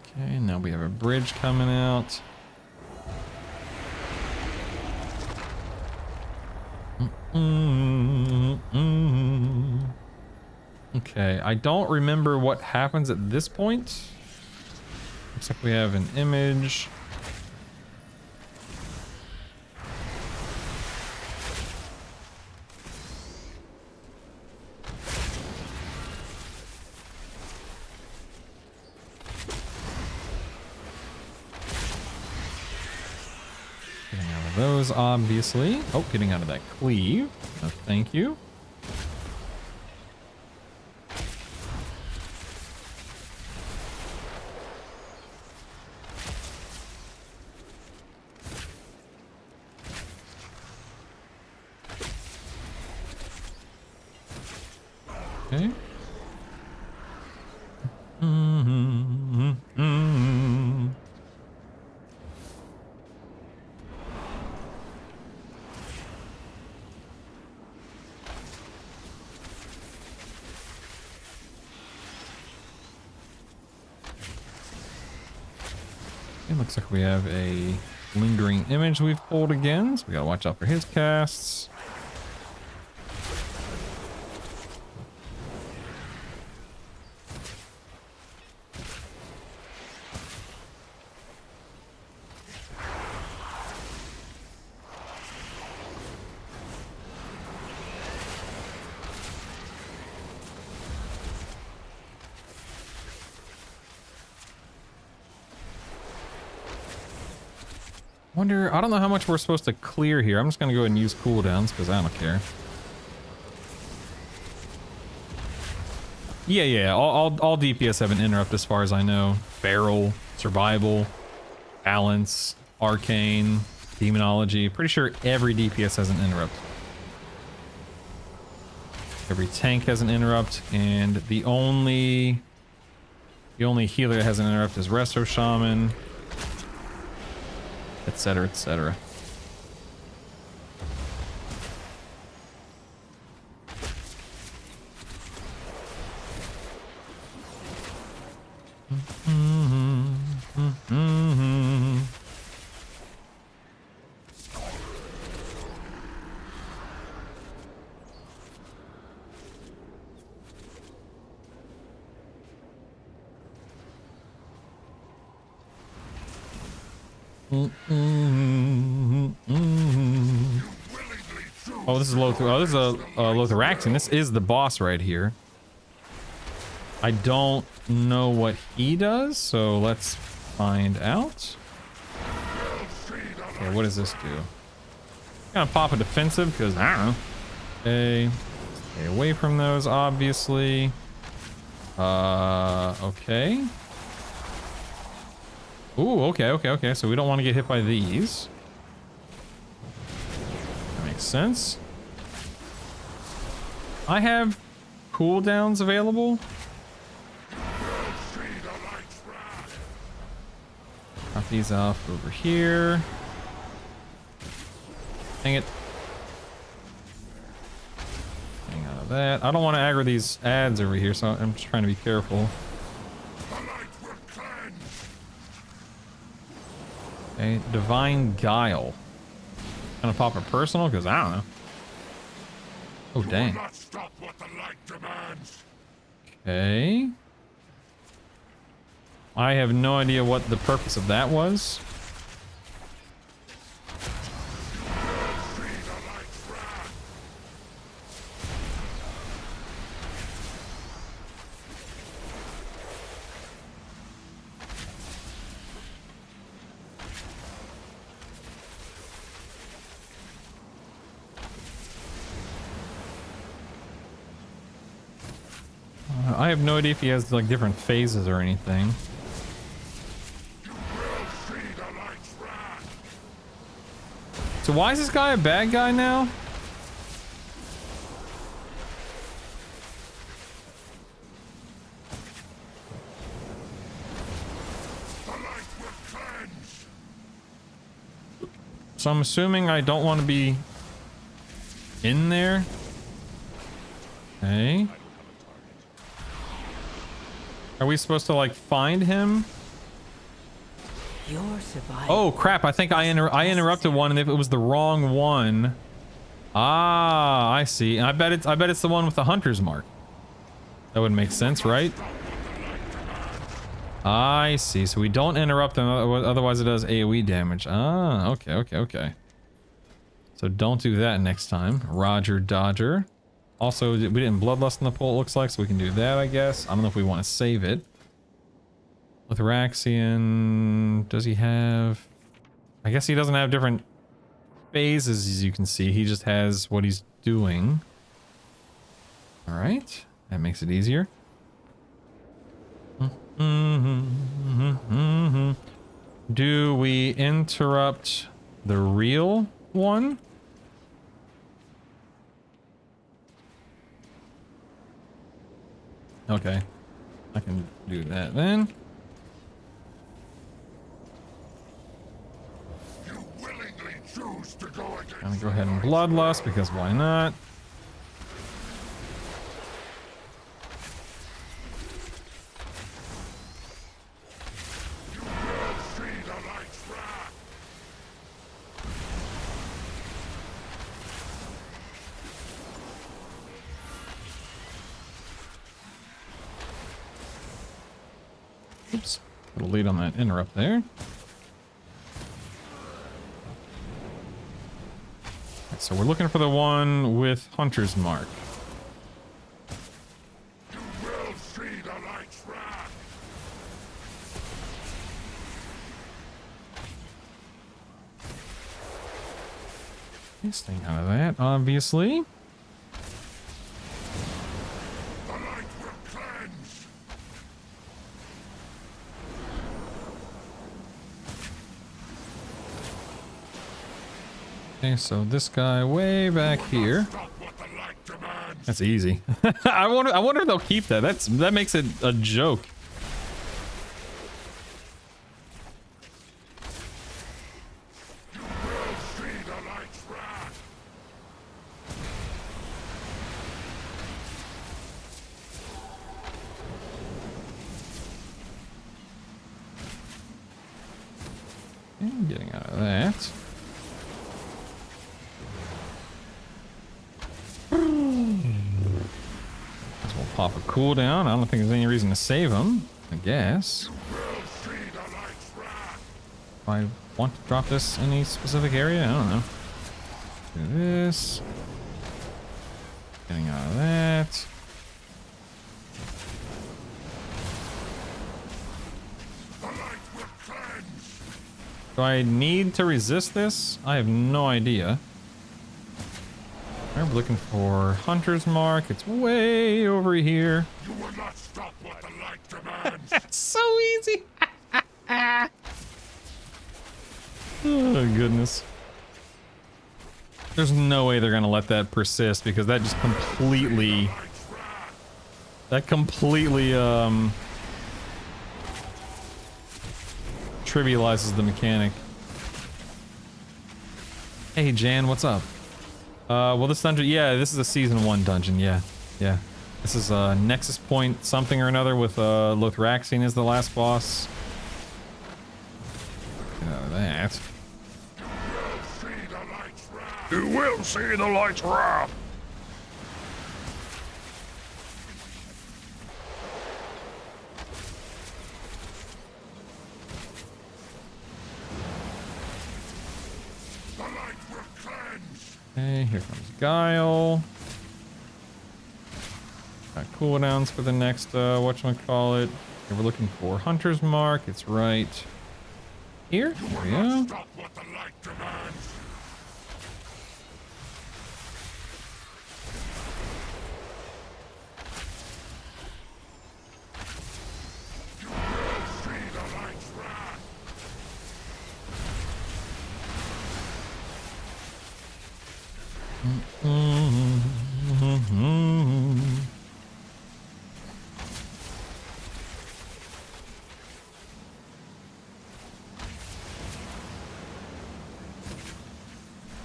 Okay, now we have a bridge coming out. Okay, I don't remember what happens at this point. Looks like we have an image. those, obviously. Oh, getting out of that cleave. No, thank you. Okay. It looks like we have a lingering image we've pulled again, so we gotta watch out for his casts. Wonder, I don't know how much we're supposed to clear here. I'm just gonna go ahead and use cooldowns because I don't care. Yeah, all DPS have an interrupt as far as I know. Barrel, survival, balance, arcane, demonology. Pretty sure every DPS has an interrupt. Every tank has an interrupt, and the only healer that has an interrupt is Resto Shaman, etc., etc. Oh, this is Lothar. Oh, this is a Lotharaxian. This is the boss right here. I don't know what he does, so let's find out. Okay, what does this do? Gonna pop a defensive because I don't know. Okay, stay away from those, obviously. Okay. Ooh, okay. So we don't want to get hit by these. That makes sense. I have cooldowns available. Got these off over here. Dang it. Hang out of that. I don't want to aggro these ads over here, so I'm just trying to be careful. Okay, Divine Guile. Gonna pop a personal because I don't know. Oh dang. Okay. I have no idea what the purpose of that was. I have no idea if he has like different phases or anything. So why is this guy a bad guy now? So I'm assuming I don't want to be in there. Okay. Are we supposed to like find him? Your survival. Oh crap, I think I interrupted one and if it was the wrong one. Ah, I see. I bet it's the one with the hunter's mark. That would make sense, right? I see. So we don't interrupt them, otherwise it does AoE damage. Ah, okay. So don't do that next time. Roger Dodger. Also, we didn't bloodlust in the pool, it looks like, so we can do that, I guess. I don't know if we want to save it. Lotharaxian, does he have... I guess he doesn't have different phases, as you can see. He just has what he's doing. All right, that makes it easier. Do we interrupt the real one? Okay, I can do that then. I'm gonna go ahead and bloodlust because why not? Oops, put a lead on that interrupt there. Right, so we're looking for the one with Hunter's Mark. You will see the light's wrath. Staying out of that, obviously. The light will cleanse. Okay, so this guy way back here. That's easy. I wonder if they'll keep that. That makes it a joke. You will see the light's wrath. And getting out of that. Guess we'll pop a cooldown. I don't think there's any reason to save him. I guess. If I want to drop this in any specific area, I don't know. Do this. Getting out of that. Do I need to resist this? I have no idea. We're looking for Hunter's Mark. It's way over here. You will not stop what the light demands. That's so easy. Oh, goodness. There's no way they're gonna let that persist because that just completely... trivializes the mechanic. Hey Jan, what's up? Well, this dungeon, yeah, this is a season 1 dungeon, yeah. This is Nexus Point something or another with Lothraxion as the last boss. Get out of that. You will see the light's wrath. The light will cleanse. Okay, here comes Guile. Got cooldowns for the next, whatchamacallit. Okay, we're looking for Hunter's Mark. It's right here. There we go. Stop what the light demands. You will see the light's wrath.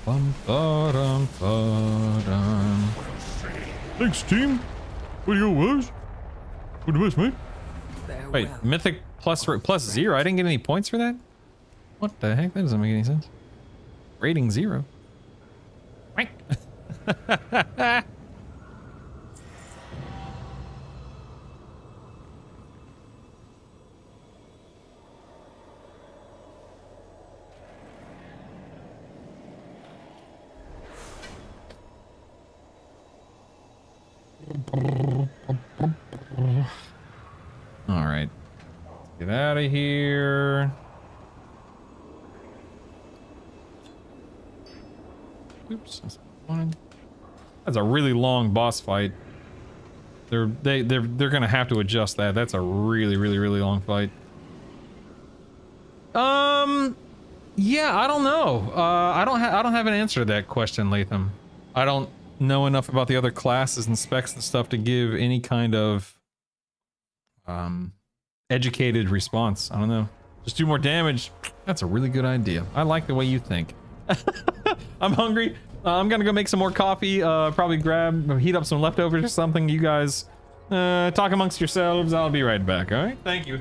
Bum, ba-dum, ba-dum. Thanks, team. What do you was? What the best, mate? Wait, Mythic plus 0? I didn't get any points for that? What the heck? That doesn't make any sense. Rating 0. Right. All right, get out of here. Oops. That's fine. That's a really long boss fight. They're gonna have to adjust that. That's a really long fight. Yeah, I don't know. I don't have an answer to that question, Latham. I don't know enough about the other classes and specs and stuff to give any kind of educated response. I don't know. Just do more damage. That's a really good idea. I like the way you think. I'm hungry. I'm gonna go make some more coffee. Probably heat up some leftovers or something. You guys talk amongst yourselves. I'll be right back. All right. Thank you.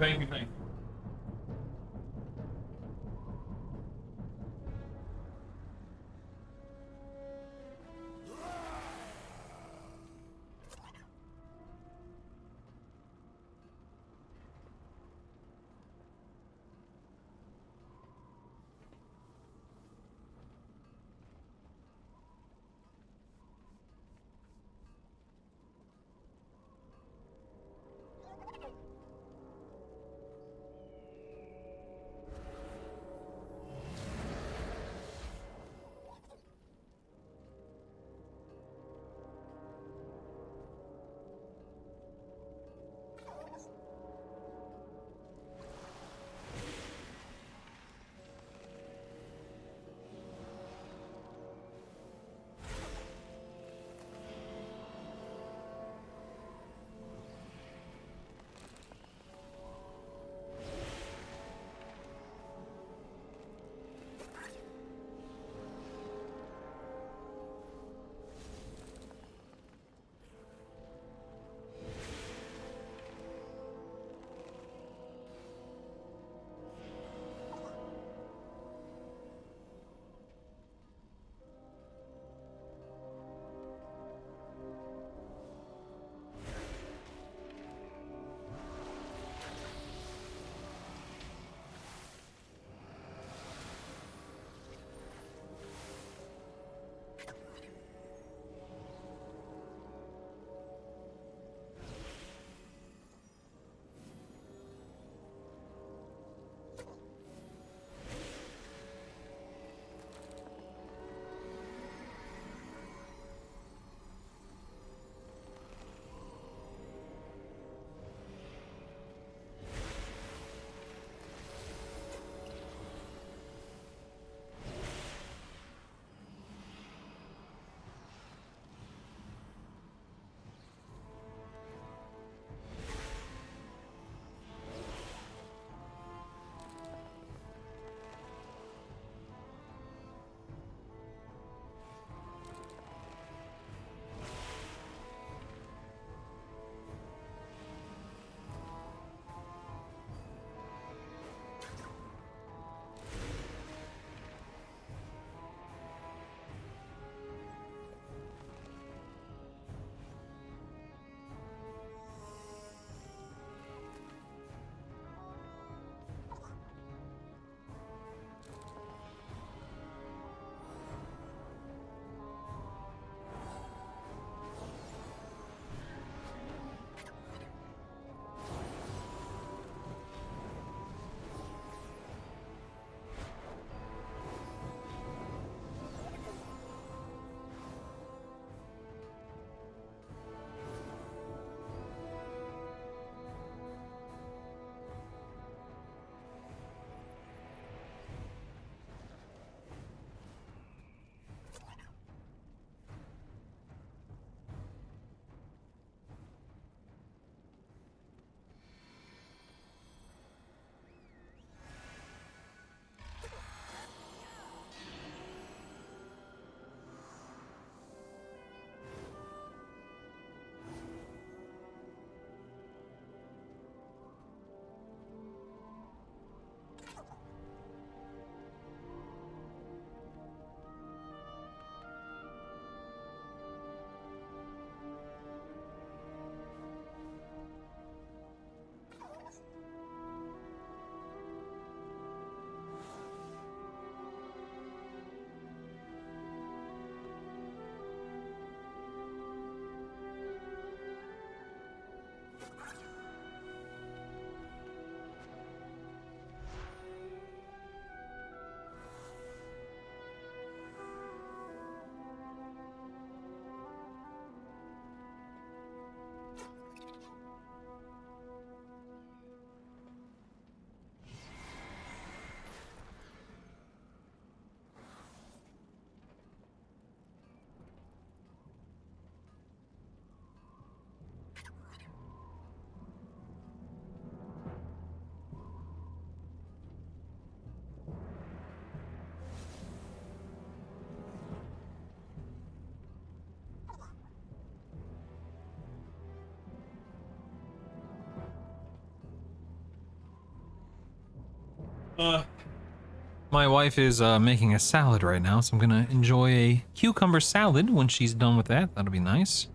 My wife is making a salad right now, so I'm gonna enjoy a cucumber salad when she's done with that. That'll be nice.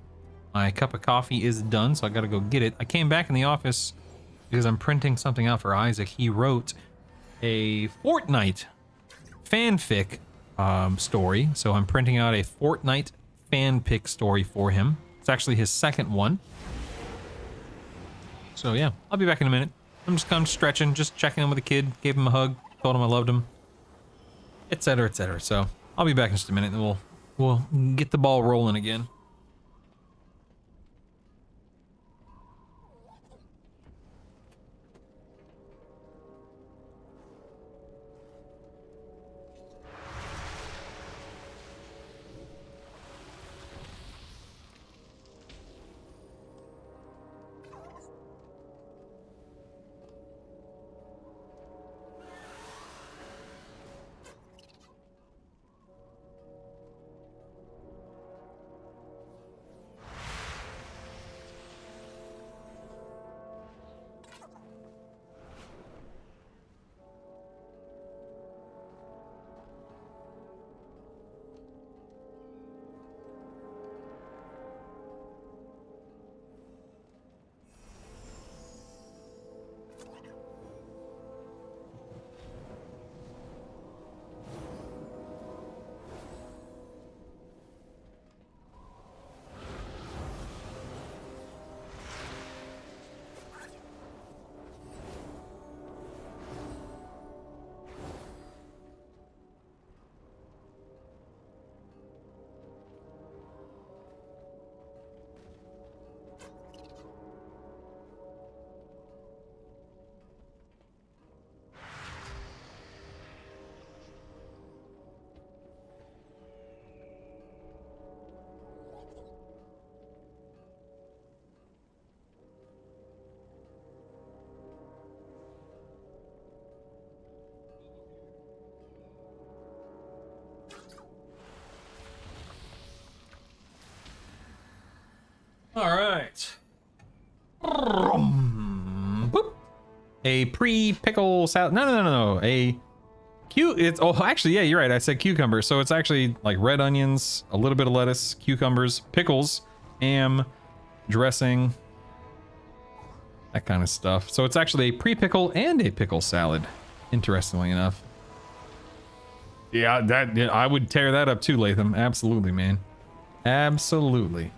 My cup of coffee is done, so I gotta go get it. I came back in the office because I'm printing something out for Isaac. He wrote a Fortnite fanfic story, so I'm printing out a Fortnite fanfic story for him. It's actually his second one. So yeah, I'll be back in a minute. I'm just kind of stretching, just checking in with the kid, gave him a hug, told him I loved him, etc., etc. So I'll be back in just a minute, and we'll get the ball rolling again. All right. Boop. A pre-pickle salad. No. Oh, actually, yeah, you're right. I said cucumber. So it's actually like red onions, a little bit of lettuce, cucumbers, pickles, ham, dressing, that kind of stuff. So it's actually a pre-pickle and a pickle salad, interestingly enough. Yeah, I would tear that up too, Latham. Absolutely, man. Absolutely.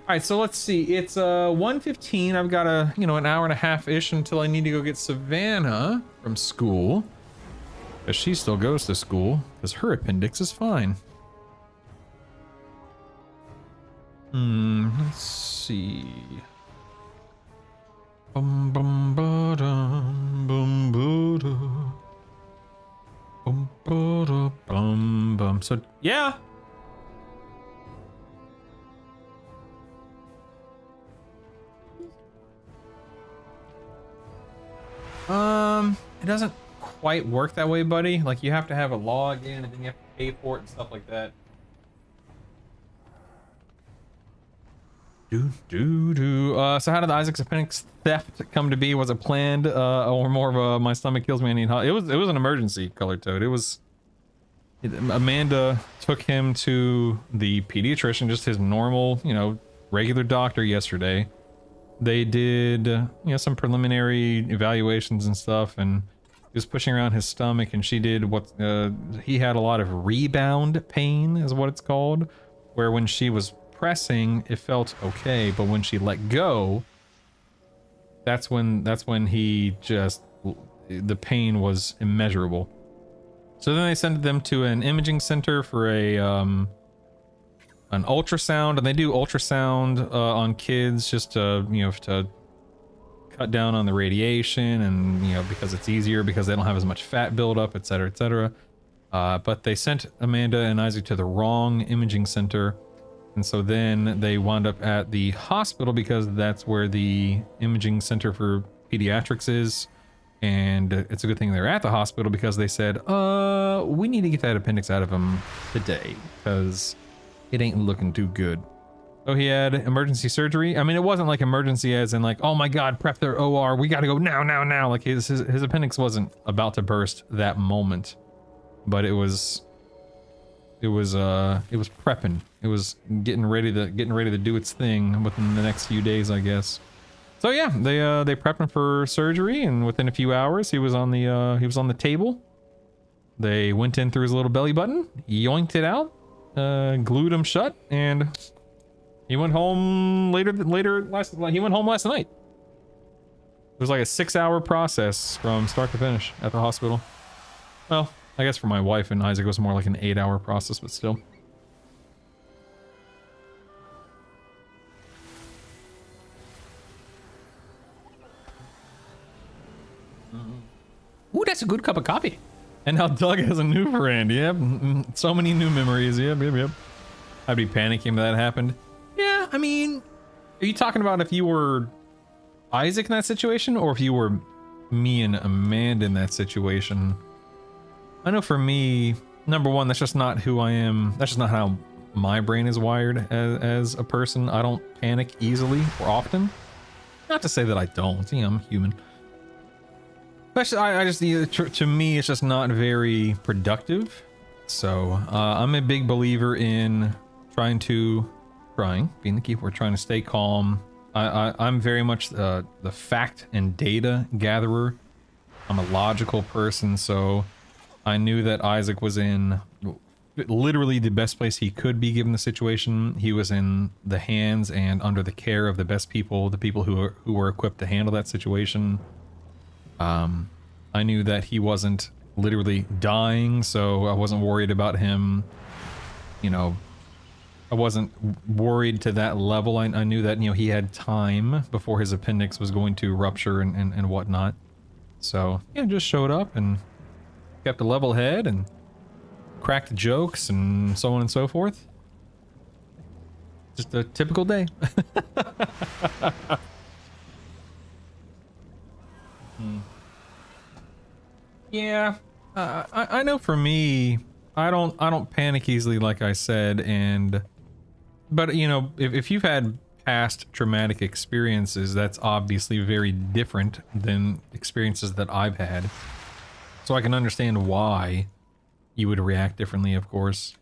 All right, so let's see. It's 1:15. I've got an hour and a half-ish until I need to go get Savannah from school. Because she still goes to school, because her appendix is fine. Let's see. Bum bum ba dum bum ba da. Bum ba da bum bum. So yeah. It doesn't quite work that way, buddy. Like, you have to have a login and then you have to pay for it and stuff like that. So how did the Isaac's appendix theft come to be? Was it planned, or more of a my stomach kills me, I need help? It was an emergency, Color Toad. Amanda took him to the pediatrician, just his normal, regular doctor yesterday. They did, some preliminary evaluations and stuff, and he was pushing around his stomach, and she did he had a lot of rebound pain, is what it's called, where when she was pressing, it felt okay, but when she let go, that's when he just, the pain was immeasurable. So then they sent them to an imaging center for an ultrasound, and they do ultrasound on kids just to to cut down on the radiation, and because it's easier because they don't have as much fat buildup, etc., etc. But they sent Amanda and Isaac to the wrong imaging center, and so then they wound up at the hospital because that's where the imaging center for pediatrics is. And it's a good thing they're at the hospital because they said, we need to get that appendix out of him today because it ain't looking too good. So he had emergency surgery. I mean, it wasn't like emergency as in like, oh my God, prep their OR. We got to go now, now, now. Like his appendix wasn't about to burst that moment, but it was prepping. It was getting ready to do its thing within the next few days, I guess. So yeah, they prepped him for surgery, and within a few hours he was on the table. They went in through his little belly button, yoinked it out, glued him shut, and he went home he went home last night. It was like a 6-hour process from start to finish at the hospital. Well, I guess for my wife and Isaac it was more like an 8-hour process, but still. Ooh, that's a good cup of coffee. And now Doug has a new friend. Yep. So many new memories. Yep. I'd be panicking if that happened. Yeah, I mean, are you talking about if you were Isaac in that situation, or if you were me and Amanda in that situation? I know for me, number one, that's just not who I am. That's just not how my brain is wired as a person. I don't panic easily or often. Not to say that I don't. You know, I'm human. But I just, to me, it's just not very productive. So I'm a big believer in being the keyword, trying to stay calm. I'm very much the fact and data gatherer. I'm a logical person, so I knew that Isaac was in literally the best place he could be given the situation. He was in the hands and under the care of the best people, the people who were equipped to handle that situation. I knew that he wasn't literally dying, so I wasn't worried about him. You know, I wasn't worried to that level. I knew that, you know, he had time before his appendix was going to rupture and whatnot. So, yeah, just showed up and kept a level head and cracked jokes and so on and so forth. Just a typical day. Yeah, I know for me, I don't panic easily, like I said, but you know, if you've had past traumatic experiences, that's obviously very different than experiences that I've had. So I can understand why you would react differently, of course.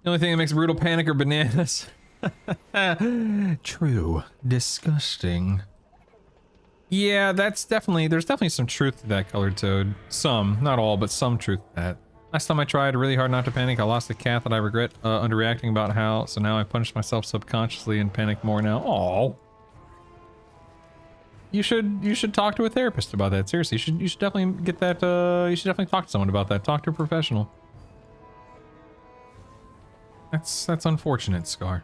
The only thing that makes brutal panic are bananas. True. Disgusting. Yeah, there's definitely some truth to that, Colored Toad. Some, not all, but some truth to that. Last time I tried really hard not to panic, I lost a cat that I regret underreacting about how, so now I punish myself subconsciously and panic more now. Aww. You should talk to a therapist about that. Seriously, you should definitely get that, you should definitely talk to someone about that. Talk to a professional. That's unfortunate, Scar.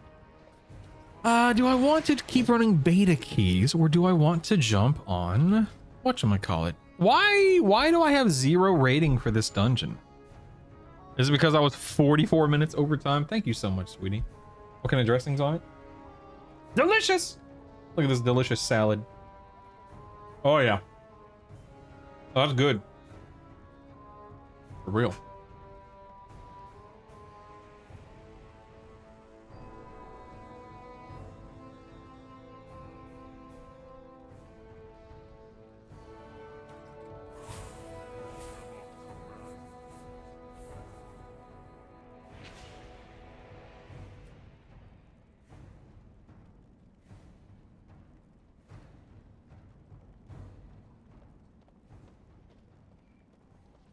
Do I want to keep running beta keys, or do I want to jump on whatchamacallit? Why do I have 0 rating for this dungeon? Is it because I was 44 minutes over time? Thank you so much, sweetie. What kind of dressing's on it? Delicious! Look at this delicious salad. Oh yeah. Oh, that's good. For real.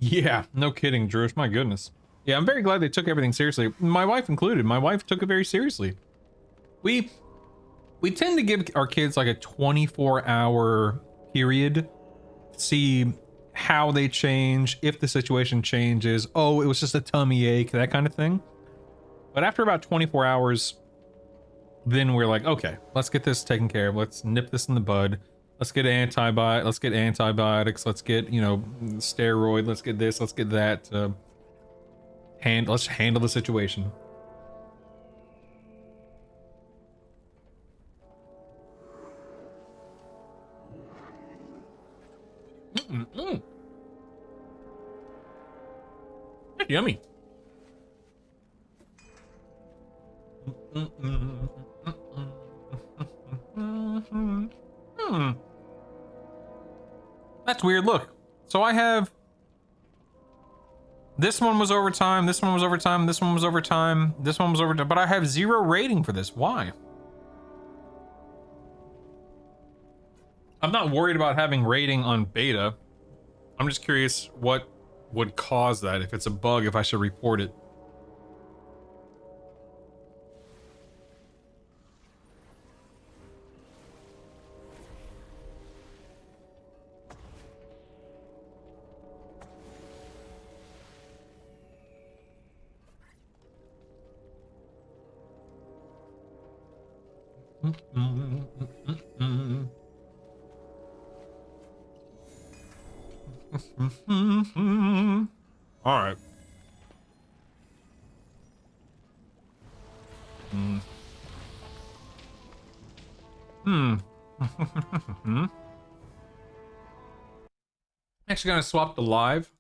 Yeah, no kidding, Druish. My goodness. Yeah, I'm very glad they took everything seriously. My wife included. My wife took it very seriously. We tend to give our kids like a 24-hour period to see how they change, if the situation changes. Oh, it was just a tummy ache, that kind of thing. But after about 24 hours, then we're like, okay, let's get this taken care of. Let's nip this in the bud. Let's get antibiotics. Let's get, you know, steroid. Let's get this. Let's get that. Let's handle the situation. Yummy. Hmm. That's weird. Look. So I have... This one was overtime, this one was overtime, this one was overtime, this one was overtime, but I have 0 rating for this. Why? I'm not worried about having rating on beta. I'm just curious what would cause that. If it's a bug, if I should report it. All right. Actually gonna swap to live.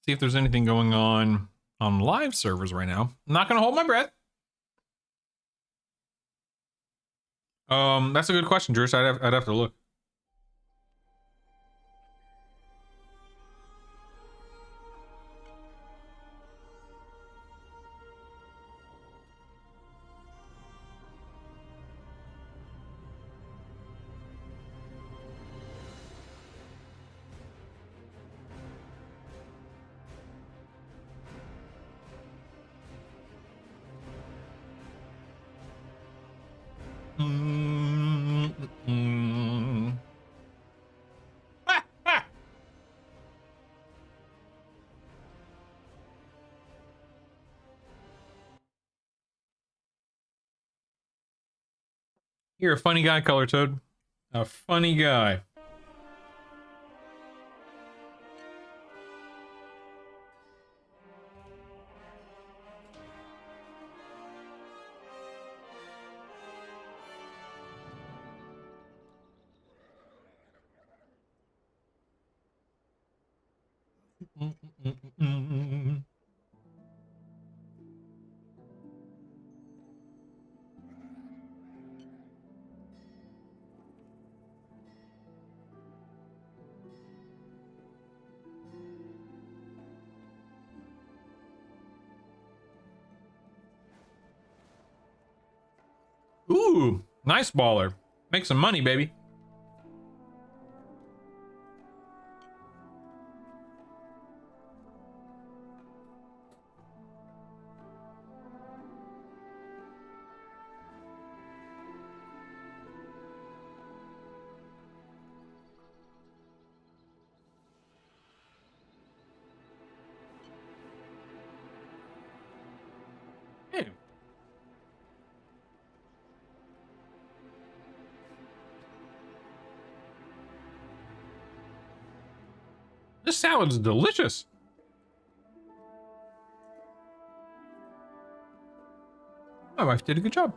See if there's anything going on live servers right now. I'm not gonna hold my breath. That's a good question, Drew. I'd have to look. You're a funny guy, Color Toad. A funny guy. Ooh, nice baller. Make some money, baby. Hey. This salad's delicious. My wife did a good job.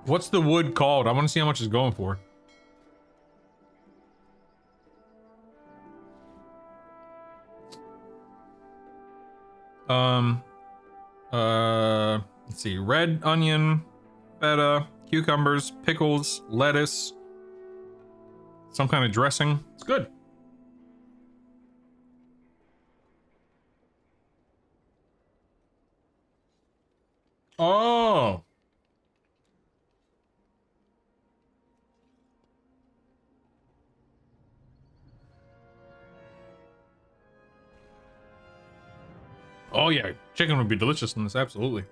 What's the wood called? I want to see how much it's going for. Let's see. Red onion, feta, cucumbers, pickles, lettuce, some kind of dressing. It's good. Oh. Oh yeah, chicken would be delicious in this, absolutely.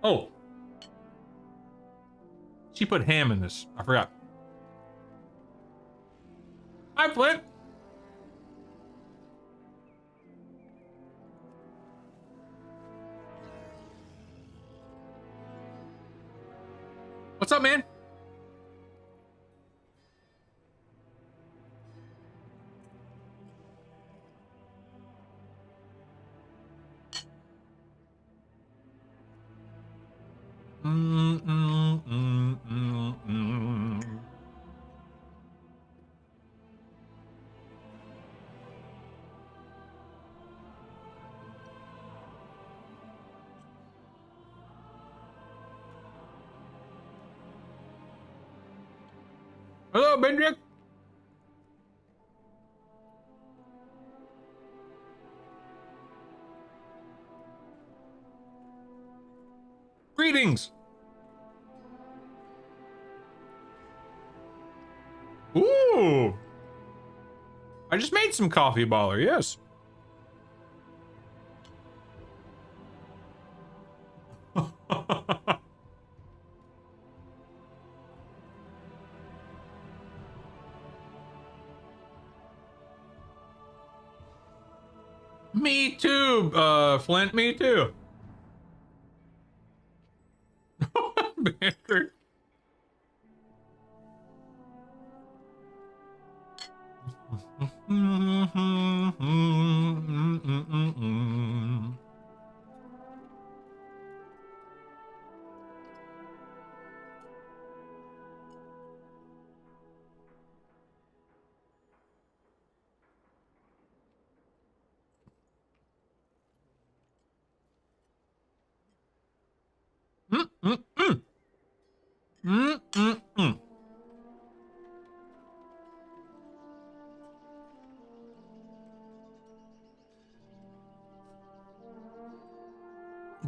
Oh. She put ham in this. I forgot. Hi, Flint. What's up, man? Mm, mm, mm, mm, mm. Hello, Benedict. Greetings. Ooh. I just made some coffee baller, yes. Me too, Flint, me too. Banter.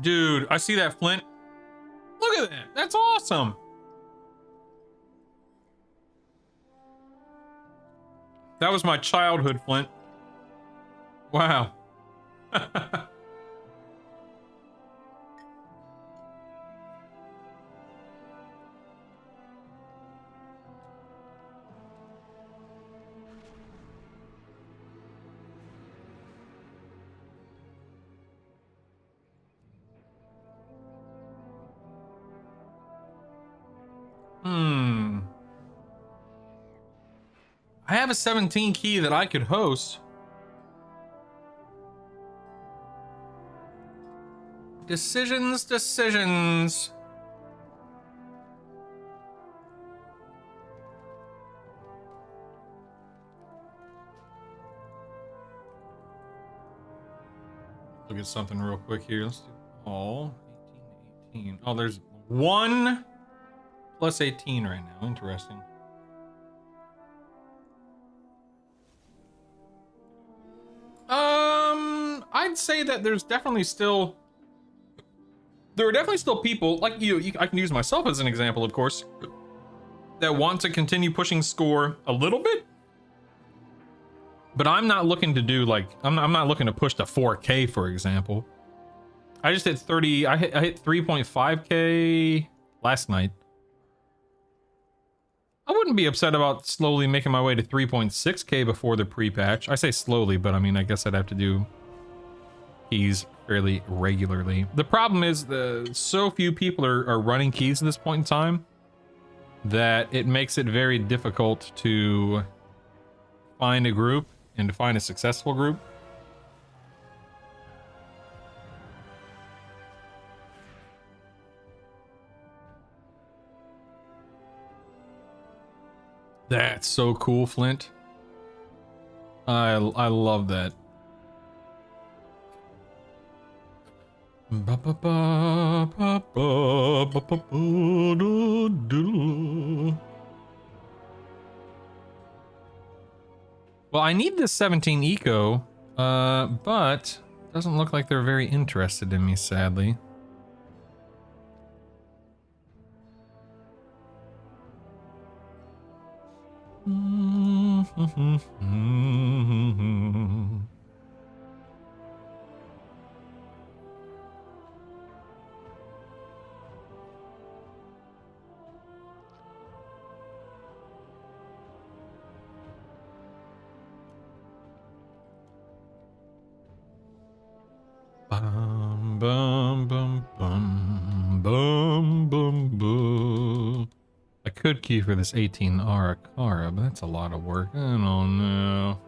Dude, I see that, Flint. Look at that. That's awesome. That was my childhood, Flint. Wow. I have a 17 key that I could host. Decisions, decisions. Look at something real quick here. Let's do all 18, 18. Oh, there's 1 plus 18 right now. Interesting. I'd say that there are definitely still people like you. I can use myself as an example, of course, that want to continue pushing score a little bit. But I'm not looking to do like I'm not looking to push to 4K, for example. I just hit 30. I hit 3.5K last night. I wouldn't be upset about slowly making my way to 3.6K before the pre-patch. I say slowly, but I mean, I guess I'd have to do keys fairly regularly. The problem is so few people are running keys at this point in time that it makes it very difficult to find a group and to find a successful group. That's so cool, Flint. I love that. Well, I need this 17 eco, but doesn't look like they're very interested in me, sadly. Bum, bum, bum, bum, bum, bum, bum. I could key for this 18 Arakara, but that's a lot of work. I don't know.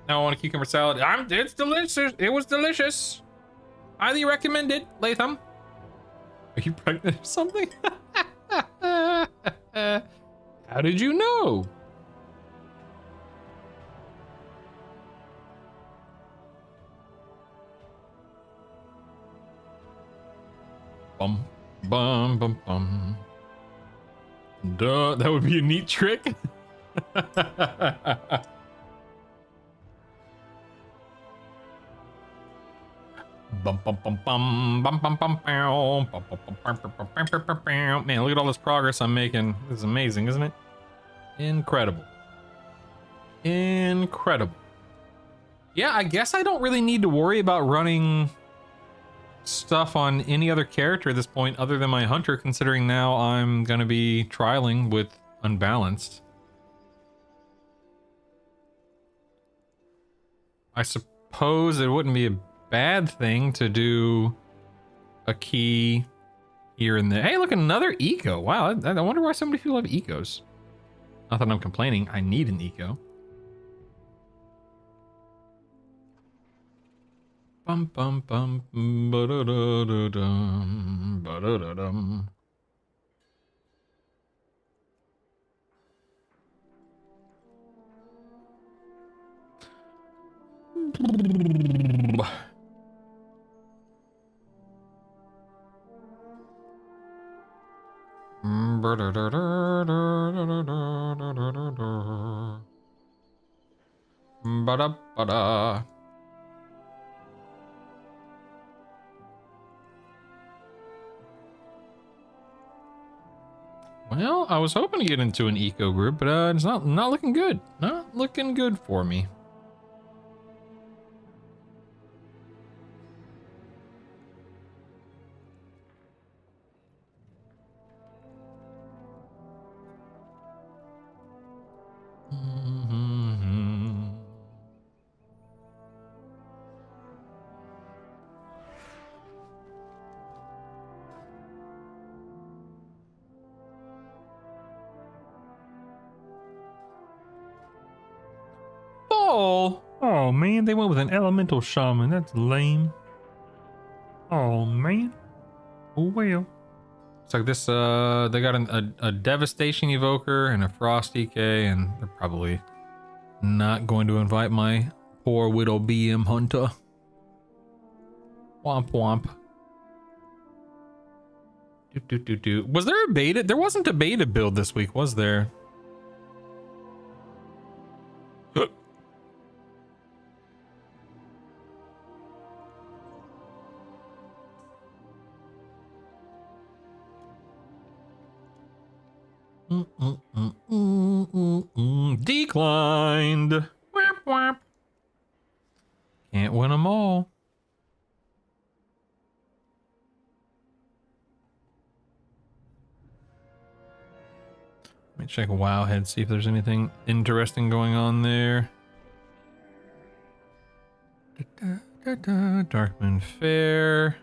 Now I want a cucumber salad. It's delicious. It was delicious. Highly recommended, Latham. Are you pregnant or something? How did you know? Bum, bum, bum, bum. Duh, that would be a neat trick. Bum, bum, bum, bum, bum, bum, bum, bow. Bum, bum, bum, bum, bum, bum, bum, bum, bum. Man, look at all this progress I'm making. This is amazing, isn't it? Incredible. Incredible. Yeah, I guess I don't really need to worry about running stuff on any other character at this point other than my hunter, considering now I'm gonna be trialing with unbalanced. I suppose it wouldn't be a bad thing to do a key here and there. Hey, look, another eco. Wow, I wonder why so many people have ecos. Not that I'm complaining, I need an eco. Bum bum bum ba-da-da-da-dum, ba-da-da-dum. Ba-da-ba-da. Well, I was hoping to get into an eco group, but it's not looking good. Not looking good for me. Oh man, they went with an elemental shaman. That's lame. Oh man. Oh well. Looks like this they got a devastation evoker and a frost EK, and they're probably not going to invite my poor widow BM hunter. Womp womp. Do. Was there a beta? There wasn't a beta build this week, was there? Declined. Whap, whap. Can't win them all. Let me check Wowhead, see if there's anything interesting going on there. Darkman Fair.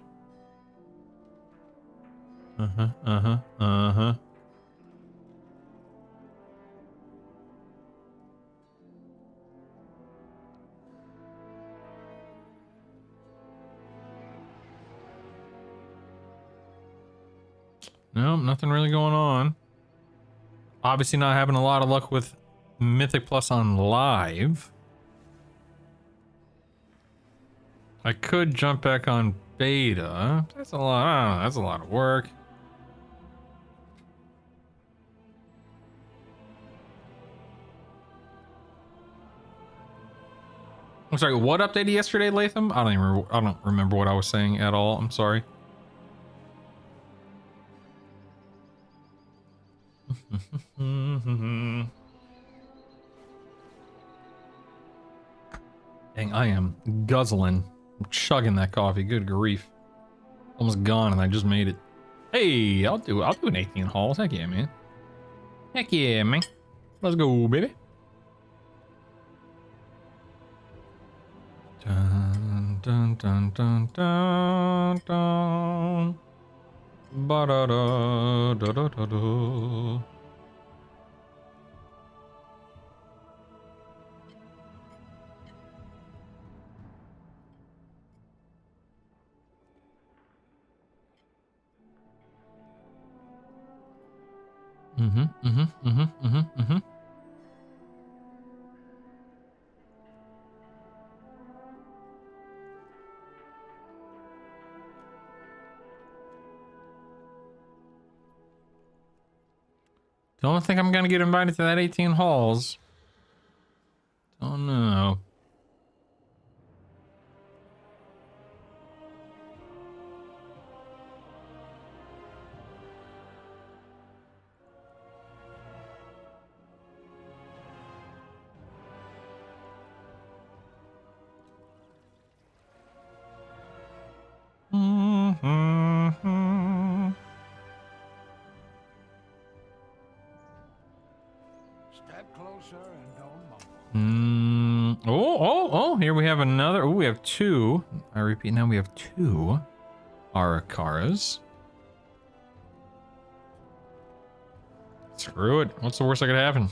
Uh-huh. No, nothing really going on. Obviously not having a lot of luck with Mythic Plus on live. I could jump back on beta. That's a lot. I don't know, that's a lot of work. I'm sorry, what updated yesterday, Latham? I don't remember what I was saying at all. I'm sorry. Dang, I am guzzling. I'm chugging that coffee. Good grief. Almost gone and I just made it. Hey, I'll do an 18 hauls. Heck yeah, man. Heck yeah, man. Let's go, baby. Dun dun dun dun dun dun. Ba da da da da da da. Don't think I'm gonna get invited to that 18 halls. Don't know. Step closer and don't mumble. Oh, here we have another. Oh, we have two. I repeat, now we have two Arakaras. Screw it. What's the worst that could happen?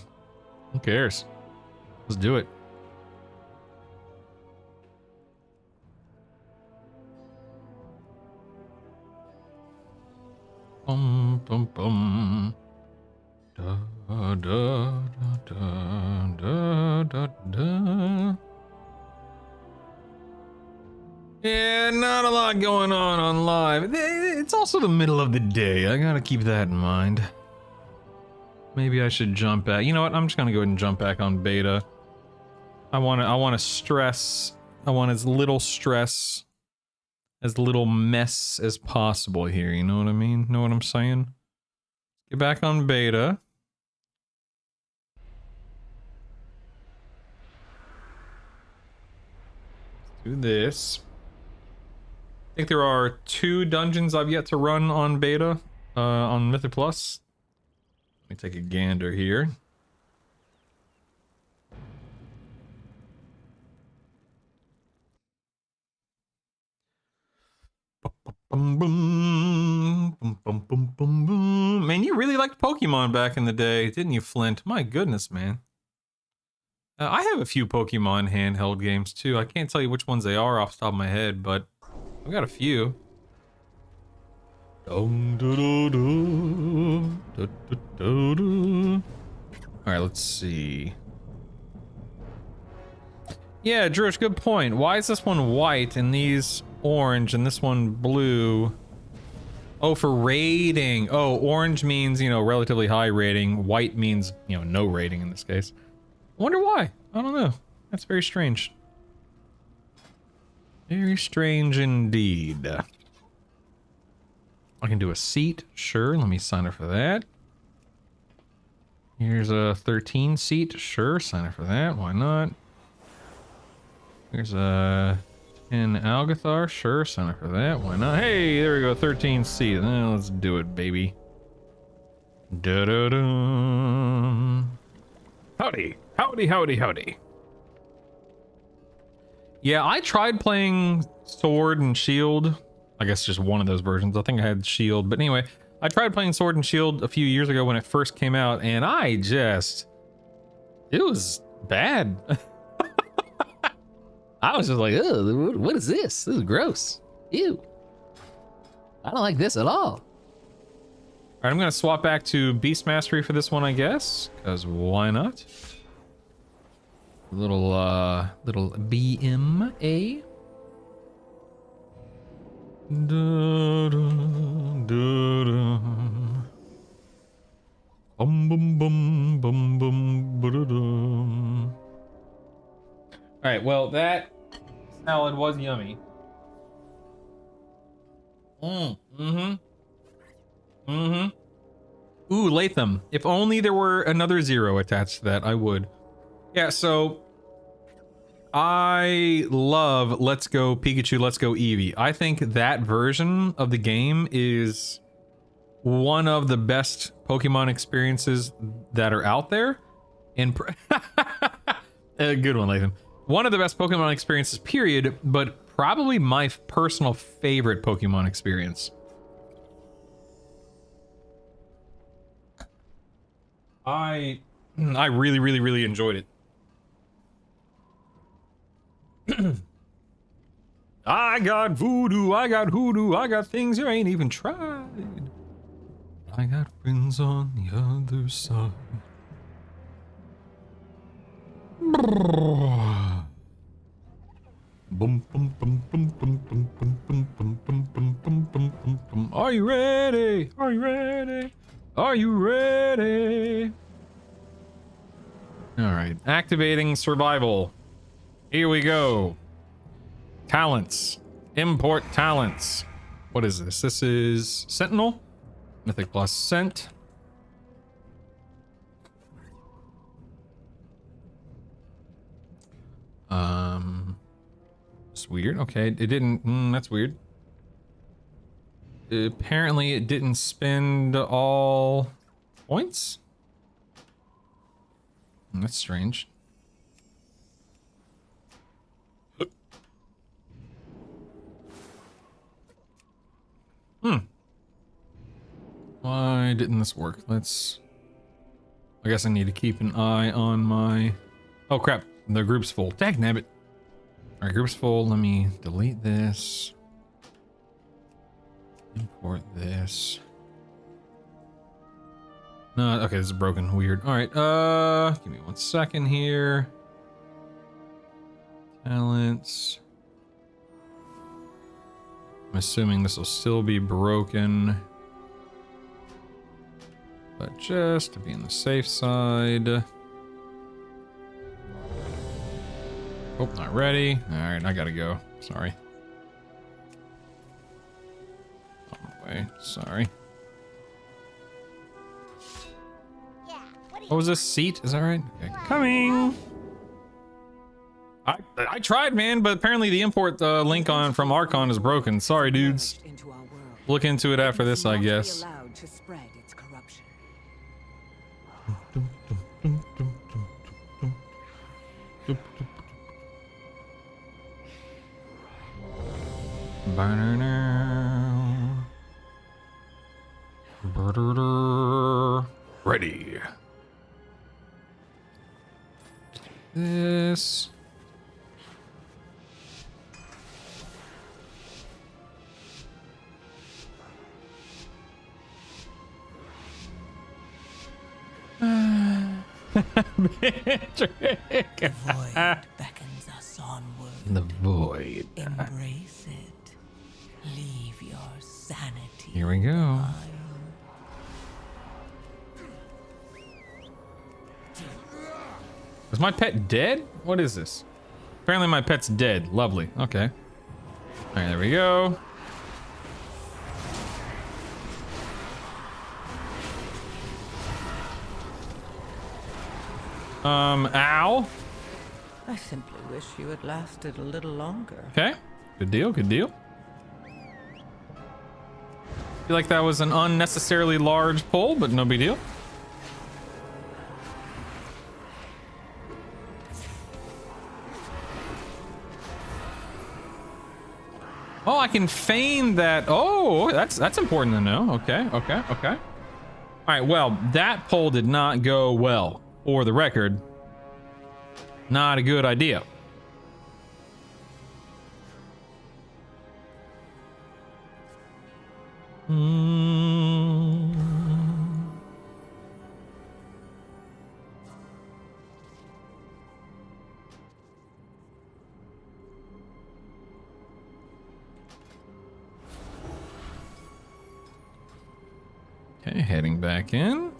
Who cares? Let's do it. Bum, bum, bum. Da, da, da, da, da, da. Yeah, not a lot going on live. It's also the middle of the day. I gotta keep that in mind. Maybe I should jump back. You know what? I'm just gonna go ahead and jump back on beta. I want stress. I want as little stress, as little mess as possible here. You know what I mean? Know what I'm saying? Get back on beta. Do this. I think there are 2 dungeons I've yet to run on beta on Mythic Plus. Let me take a gander here. Boom, boom, boom, boom, boom, boom, boom. Man, you really liked Pokemon back in the day, didn't you, Flint? My goodness, man. I have a few Pokemon handheld games too. I can't tell you which ones they are off the top of my head, but I've got a few. Alright, let's see. Yeah, Drush, good point. Why is this one white and these orange and this one blue? Oh, for rating. Oh, orange means, you know, relatively high rating. White means, you know, no rating in this case. I wonder why. I don't know. That's very strange. Very strange indeed. I can do a seat. Sure, let me sign up for that. Here's a 13 seat. Sure, sign up for that. Why not? Here's a 10 Algathar. Sure, sign up for that. Why not? Hey, there we go. 13 seat. Let's do it, baby. Da-da-da. Howdy. Howdy, howdy, howdy. Yeah, I tried playing Sword and Shield. I guess just one of those versions. I think I had Shield. But anyway, I tried playing Sword and Shield a few years ago when it first came out, and it was bad. I was just like, oh, what is this? This is gross. Ew. I don't like this at all. All right, I'm gonna swap back to Beast Mastery for this one, I guess, because why not? Little BMA. Da, da, da, da. Bum bum bum bum bum ba-da-dum. All right, well, that salad was yummy. Mm-hmm. Ooh, Latham. If only there were another 0 attached to that, I would. Yeah, so I love Let's Go Pikachu, Let's Go Eevee. I think that version of the game is one of the best Pokemon experiences that are out there. A good one, Latham. One of the best Pokemon experiences, period, but probably my personal favorite Pokemon experience. I really, really, really enjoyed it. I got voodoo, I got hoodoo, I got things you ain't even tried. I got friends on the other side. Bum, bum, bum, bum, bum, bum, bum, bum, bum, bum, bum, bum, bum, bum, bum. Are you ready? Are you ready? Are you ready? All right, activating survival. Here we go. Talents. Import talents. What is this? This is Sentinel. Mythic plus Scent. It's weird. Okay, it didn't. That's weird. Apparently, it didn't spend all points. That's strange. Why didn't this work? Let's... I guess I need to keep an eye on my... Oh crap, the group's full. Dagnabbit. Alright, group's full. Let me delete this. Import this. No, okay, this is broken. Weird. Alright, give me 1 second here. Talents. I'm assuming this will still be broken. But just to be on the safe side. Oh, not ready. Alright, I gotta go. Sorry. On my way. Sorry. What was this? Seat? Is that right? Okay. Coming! I tried, man, but apparently the import link on from Archon is broken. Sorry, dudes. Look into it after this, I guess. Ready. This. The void beckons us onward. The void. Embrace it. Leave your sanity. Here we go. Is my pet dead? What is this? Apparently my pet's dead. Lovely. Okay. All right, there we go. Ow. I simply wish you had lasted a little longer. Okay. Good deal, good deal. Feel like that was an unnecessarily large pull, but no big deal. Oh, I can feign that. Oh, that's important to know. Okay, okay, okay. All right, well, that pull did not go well. For the record, not a good idea. Okay, heading back in.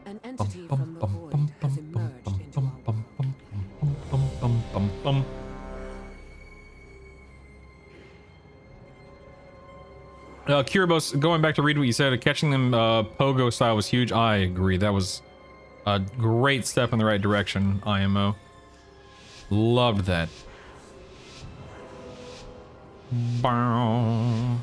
An entity from the void has emerged into our world. Kiribos, going back to read what you said, catching them pogo style was huge. I agree. That was a great step in the right direction, IMO. Loved that. Bow.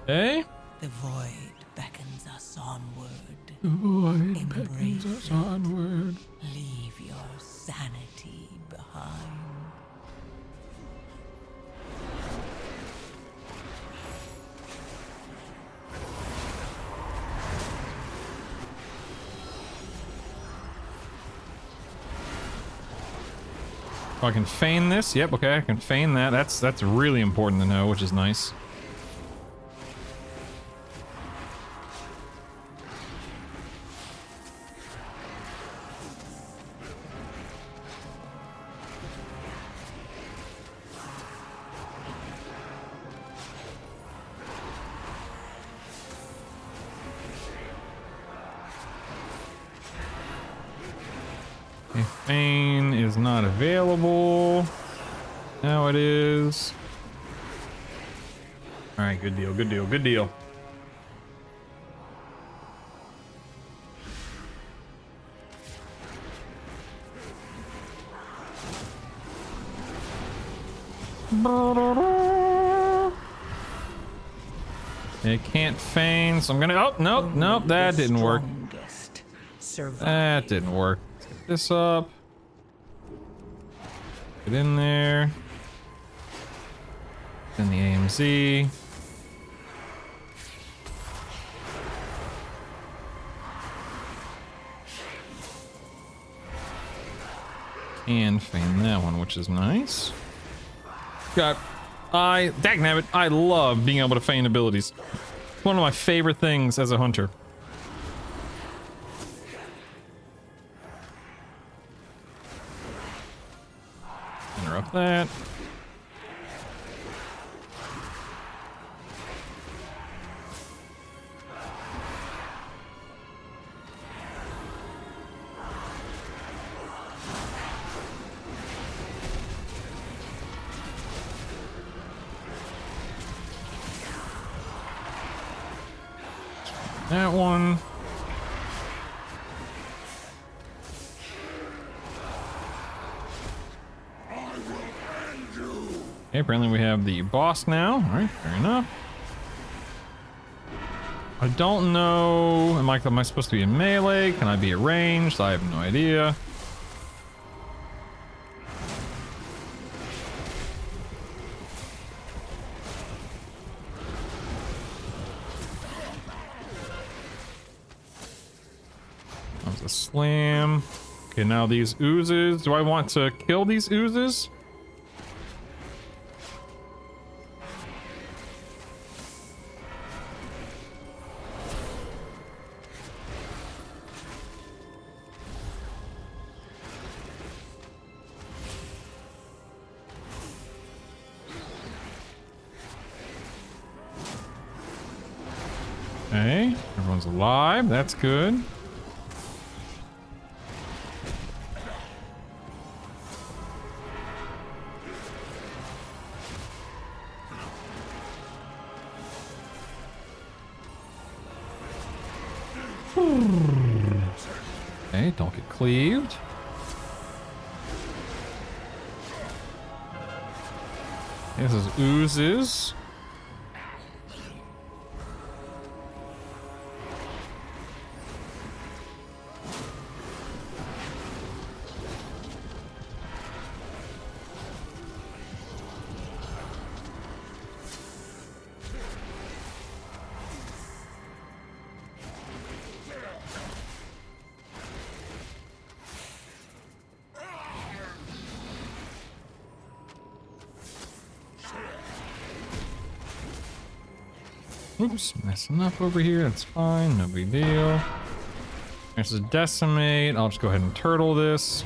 Okay. The void beckons us onward. The void Embrace beckons us it. onward. Leave your sanity behind. Oh, I can feign this? Yep, okay, I can feign that. That's really important to know, which is nice. Okay, feign is not available. Now it is. All right, good deal, good deal, good deal. It can't feign, so I'm gonna. Oh, nope, nope, that didn't work. That didn't work. Let's get this up. Get in there. Then the AMZ. And feign that one, which is nice. Dagnabbit, I love being able to feign abilities. It's one of my favorite things as a hunter. Interrupt that. That one. Okay, apparently we have the boss now. All right, fair enough. I don't know. Am I supposed to be in melee? Can I be at ranged? I have no idea. That was a slam. Okay, now these oozes. Do I want to kill these oozes? Okay, everyone's alive. That's good. Okay, don't get cleaved. This is oozes. Oops, messing up over here. That's fine. No big deal. There's a decimate. I'll just go ahead and turtle this.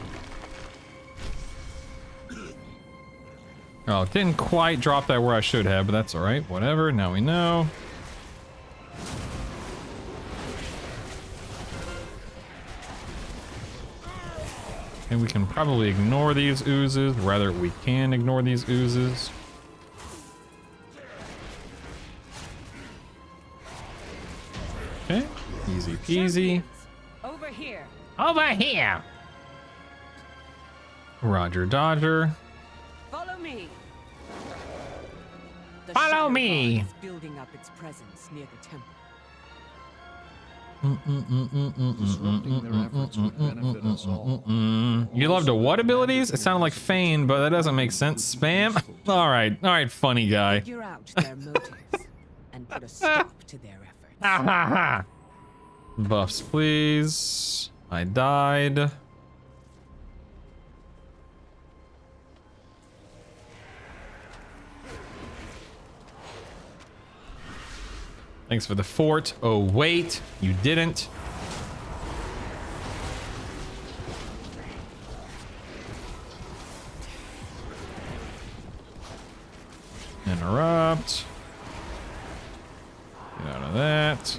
Oh, it didn't quite drop that where I should have, but that's all right. Whatever. Now we know. And we can probably ignore these oozes. Rather, we can ignore these oozes. Okay, easy peasy. Over here. Over here. Roger Dodger. Follow me. The Follow Shadow me. God is building up its presence near the temple. You loved a what abilities? It sounded like feign, but that doesn't make sense. Spam? All right, funny guy. Figure out their motives and put a stop to their efforts. Ha ha ha. Buffs, please. I died. Thanks for the fort. Oh, wait, you didn't. Interrupt. Get out of that.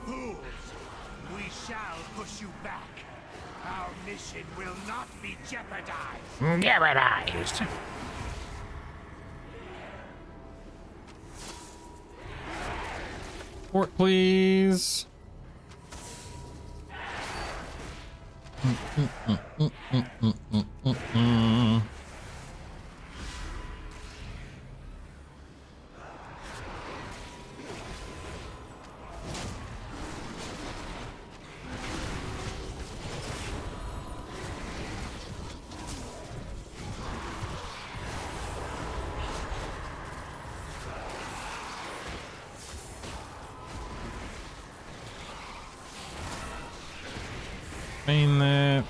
Fools! We shall push you back. Our mission will not be jeopardized. Jeopardized. Fort, please. Main that.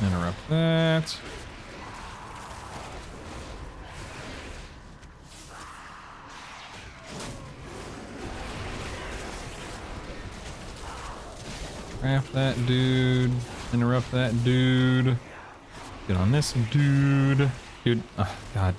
Interrupt that. Craft that dude. Interrupt that dude. Get on this dude. Dude, oh god.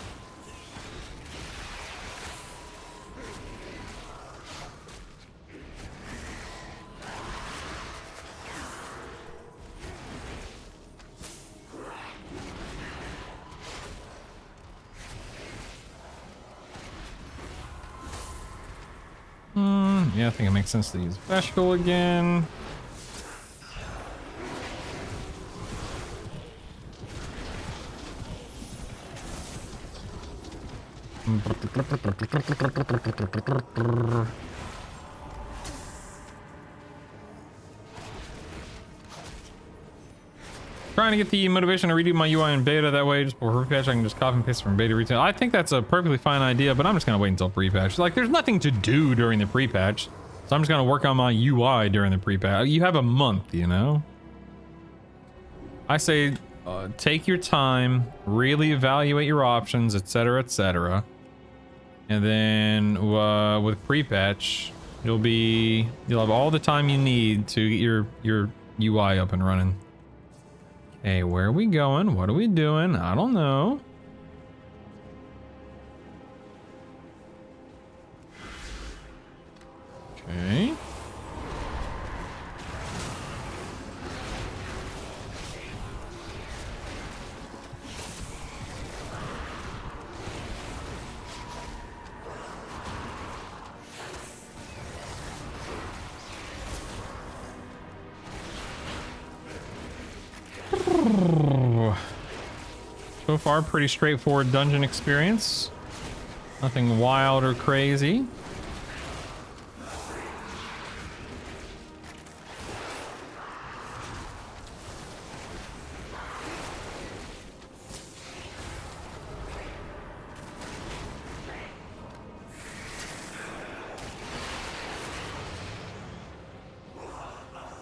Yeah, I think it makes sense to use Veshkel again. Trying to get the motivation to redo my UI in beta, that way just before pre-patch I can just copy and paste from beta retail. I think that's a perfectly fine idea, but I'm just gonna wait until pre-patch. Like, there's nothing to do during the pre-patch, so I'm just gonna work on my UI during the pre-patch. You have a month, you know? I say take your time, really evaluate your options, etc, etc. And then with pre-patch, you'll have all the time you need to get your UI up and running. Hey, where are we going? What are we doing? I don't know. Okay. So far, pretty straightforward dungeon experience. Nothing wild or crazy.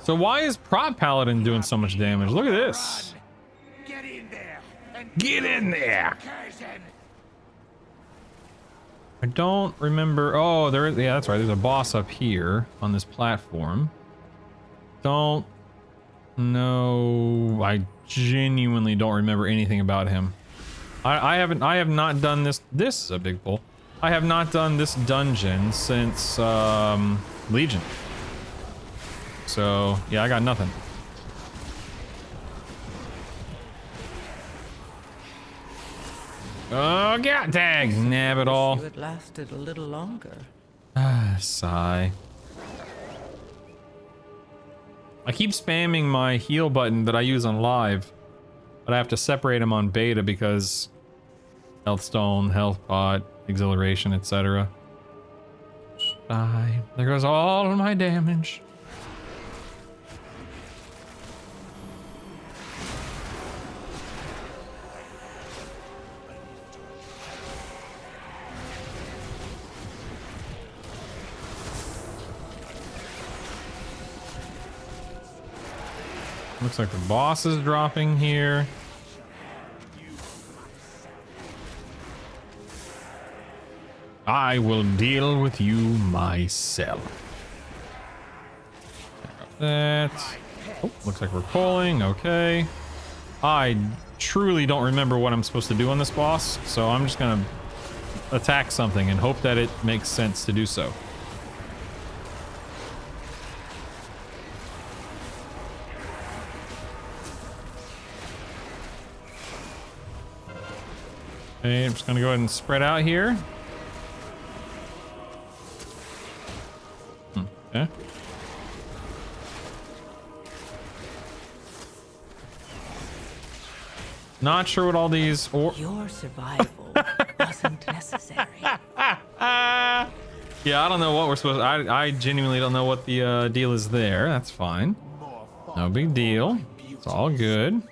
So why is Prop Paladin doing so much damage? Look at this. Get in there. And Get in there. Curtain. I don't remember. Oh, there is. Yeah, that's right. There's a boss up here on this platform. Don't know. I genuinely don't remember anything about him. I have not done this. This is a big pull. I have not done this dungeon since Legion. So yeah, I got nothing. Oh god dang, nab it all. You had lasted a little longer. Ah, sigh. I keep spamming my heal button that I use on live, but I have to separate them on beta because health stone, health pot, exhilaration, etc. Die. There goes all of my damage. Looks like the boss is dropping here. I will deal with you myself. That. Oh, looks like we're pulling. Okay. I truly don't remember what I'm supposed to do on this boss, so I'm just gonna attack something and hope that it makes sense to do so. Okay, I'm just gonna go ahead and spread out here. Okay. Not sure what all these Your survival wasn't necessary. Yeah, I don't know what we're supposed to... I genuinely don't know what the deal is there. That's fine. No big deal. It's all good.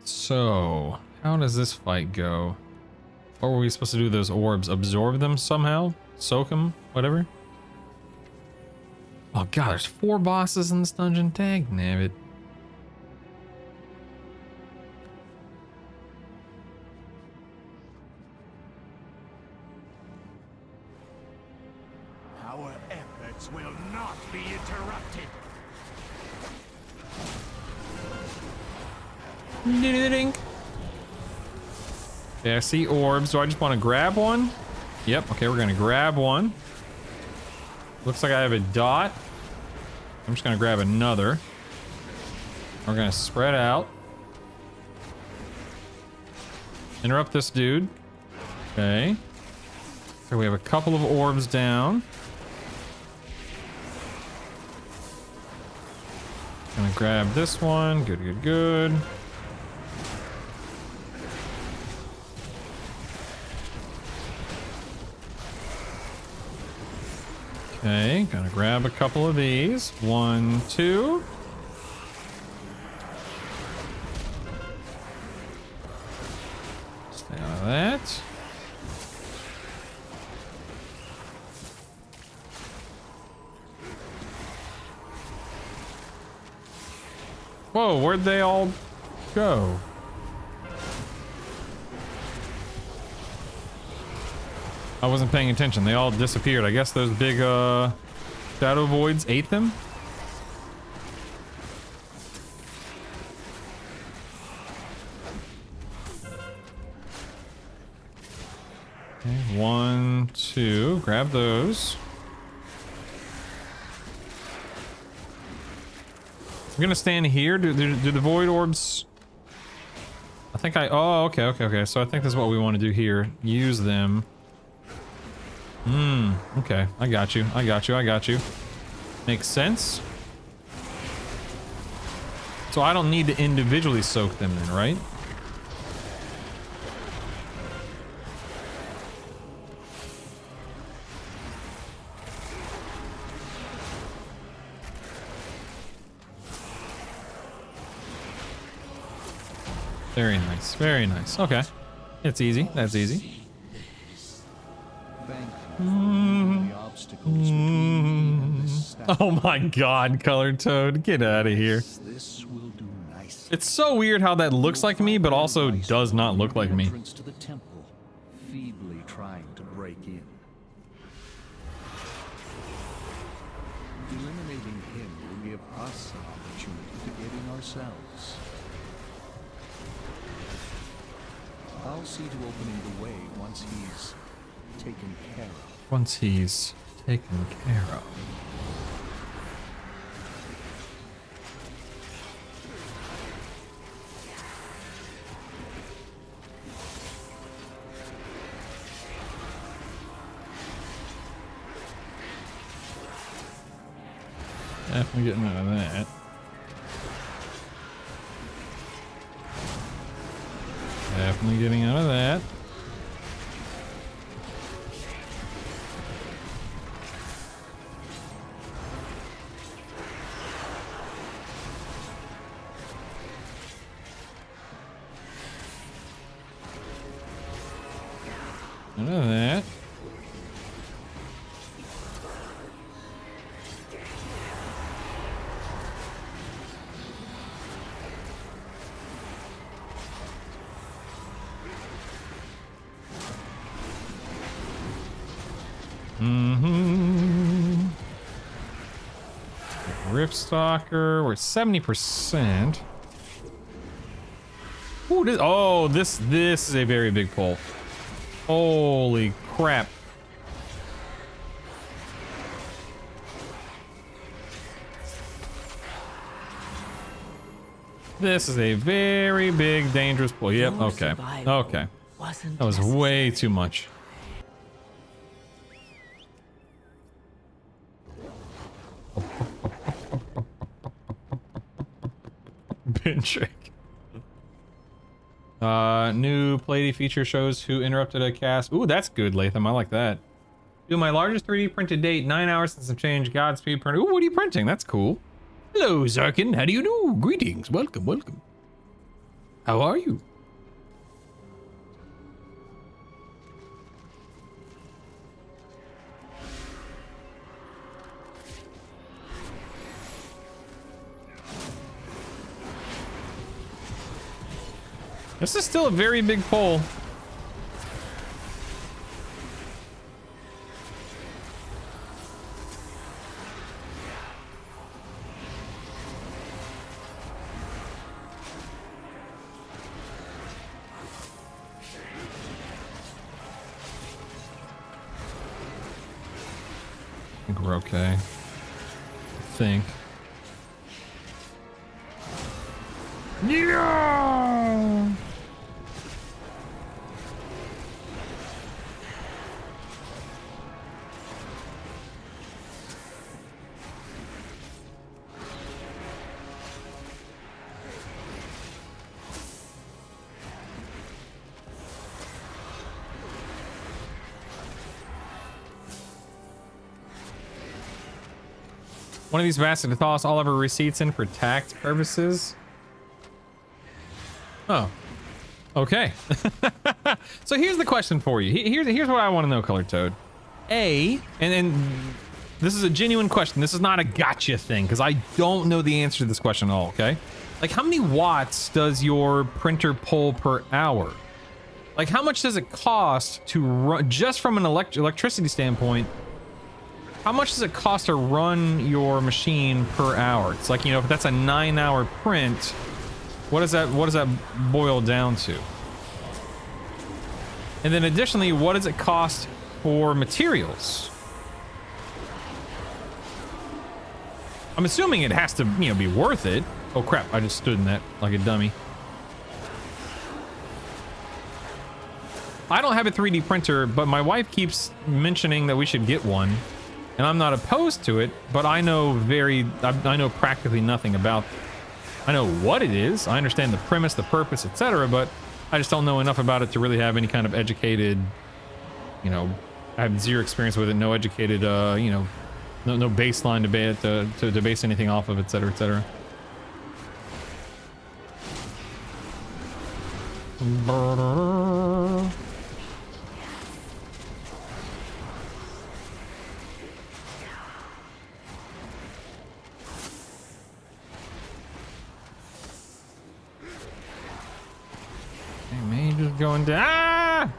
So, how does this fight go? What were we supposed to do with those orbs? Absorb them somehow? Soak them? Whatever? Oh god, there's 4 bosses in this dungeon. Dang nabbit. Our efforts will not be interrupted. Okay, I see orbs. Do I just want to grab one? Yep, okay, we're gonna grab one. Looks like I have a dot. I'm just gonna grab another. We're gonna spread out. Interrupt this dude. Okay. So we have a couple of orbs down. Gonna grab this one. Good, good, good. Okay, gonna grab a couple of these. 1, 2. Stay out of that. Whoa, where'd they all go? I wasn't paying attention. They all disappeared. I guess those big shadow voids ate them. Okay, 1, 2. Grab those. I'm gonna stand here. Do the void orbs? I think oh, okay. So I think that's what we want to do here. Use them. Okay. I got you. Makes sense. So I don't need to individually soak them then, right? Very nice. Very nice. Okay. It's easy. That's easy. Oh my god, Colored Toad. Get out of here. It's so weird how that looks like me, but also does not look like me. To the temple, feebly trying to break in. Eliminating him will give us an opportunity to get in ourselves. I'll see to opening the way once he's taken care of. Once he's taken care of. Definitely getting out of that. Definitely getting out of that. Out of that. Ripstalker, we're 70%. Ooh, this is a very big pull. Holy crap. This is a very big, dangerous pull. Yep, okay. Okay. That was way too much. Bin trick. New Plady feature shows who interrupted a cast. Ooh, that's good, Latham. I like that. Do my largest 3D print to date. 9 hours since I've changed. Godspeed print. Ooh, what are you printing? That's cool. Hello, Zarkin. How do you do? Greetings. Welcome, welcome. How are you? This is still a very big pull. I think we're okay. I think. Yeah! One of these bastards to toss all of our receipts in for tax purposes. Oh. Okay. So here's the question for you. Here's what I want to know, Color Toad. And this is a genuine question. This is not a gotcha thing, because I don't know the answer to this question at all, okay? Like, how many watts does your printer pull per hour? Like, how much does it cost to run, just from an electricity standpoint, how much does it cost to run your machine per hour? It's like, you know, if that's a 9-hour print, what does that boil down to? And then additionally, what does it cost for materials? I'm assuming it has to, you know, be worth it. Oh crap, I just stood in that like a dummy. I don't have a 3D printer, but my wife keeps mentioning that we should get one. And I'm not opposed to it, but I know practically nothing about it. I know what it is. I understand the premise, the purpose, etc., but I just don't know enough about it to really have any kind of educated, you know, I have zero experience with it, no educated, you know, no baseline to base anything off of, etc., etc. Mage is going down. Ah!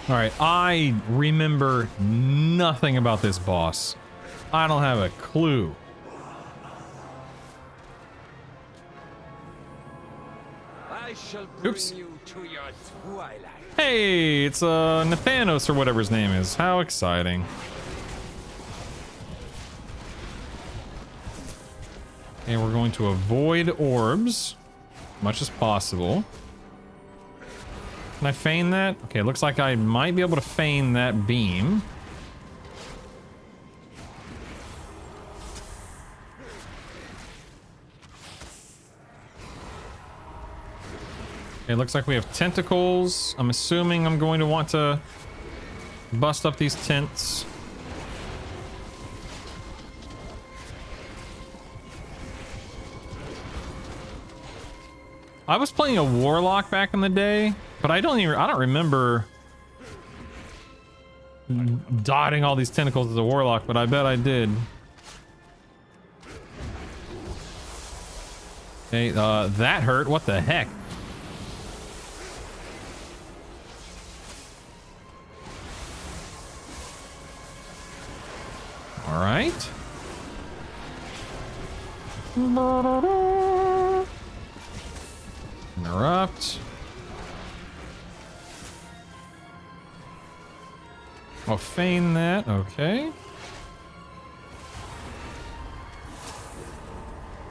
All right, I remember nothing about this boss. I don't have a clue. I shall bring Oops. you to your twilight. Hey, it's Nathanos or whatever his name is. How exciting. And we're going to avoid orbs as much as possible. Can I feign that? Okay, looks like I might be able to feign that beam. Okay, looks like we have tentacles. I'm assuming I'm going to want to bust up these tents. I was playing a warlock back in the day, but I don't remember dotting all these tentacles as a warlock, but I bet I did. Okay, that hurt. What the heck? All right. Interrupt. I'll feign that. Okay.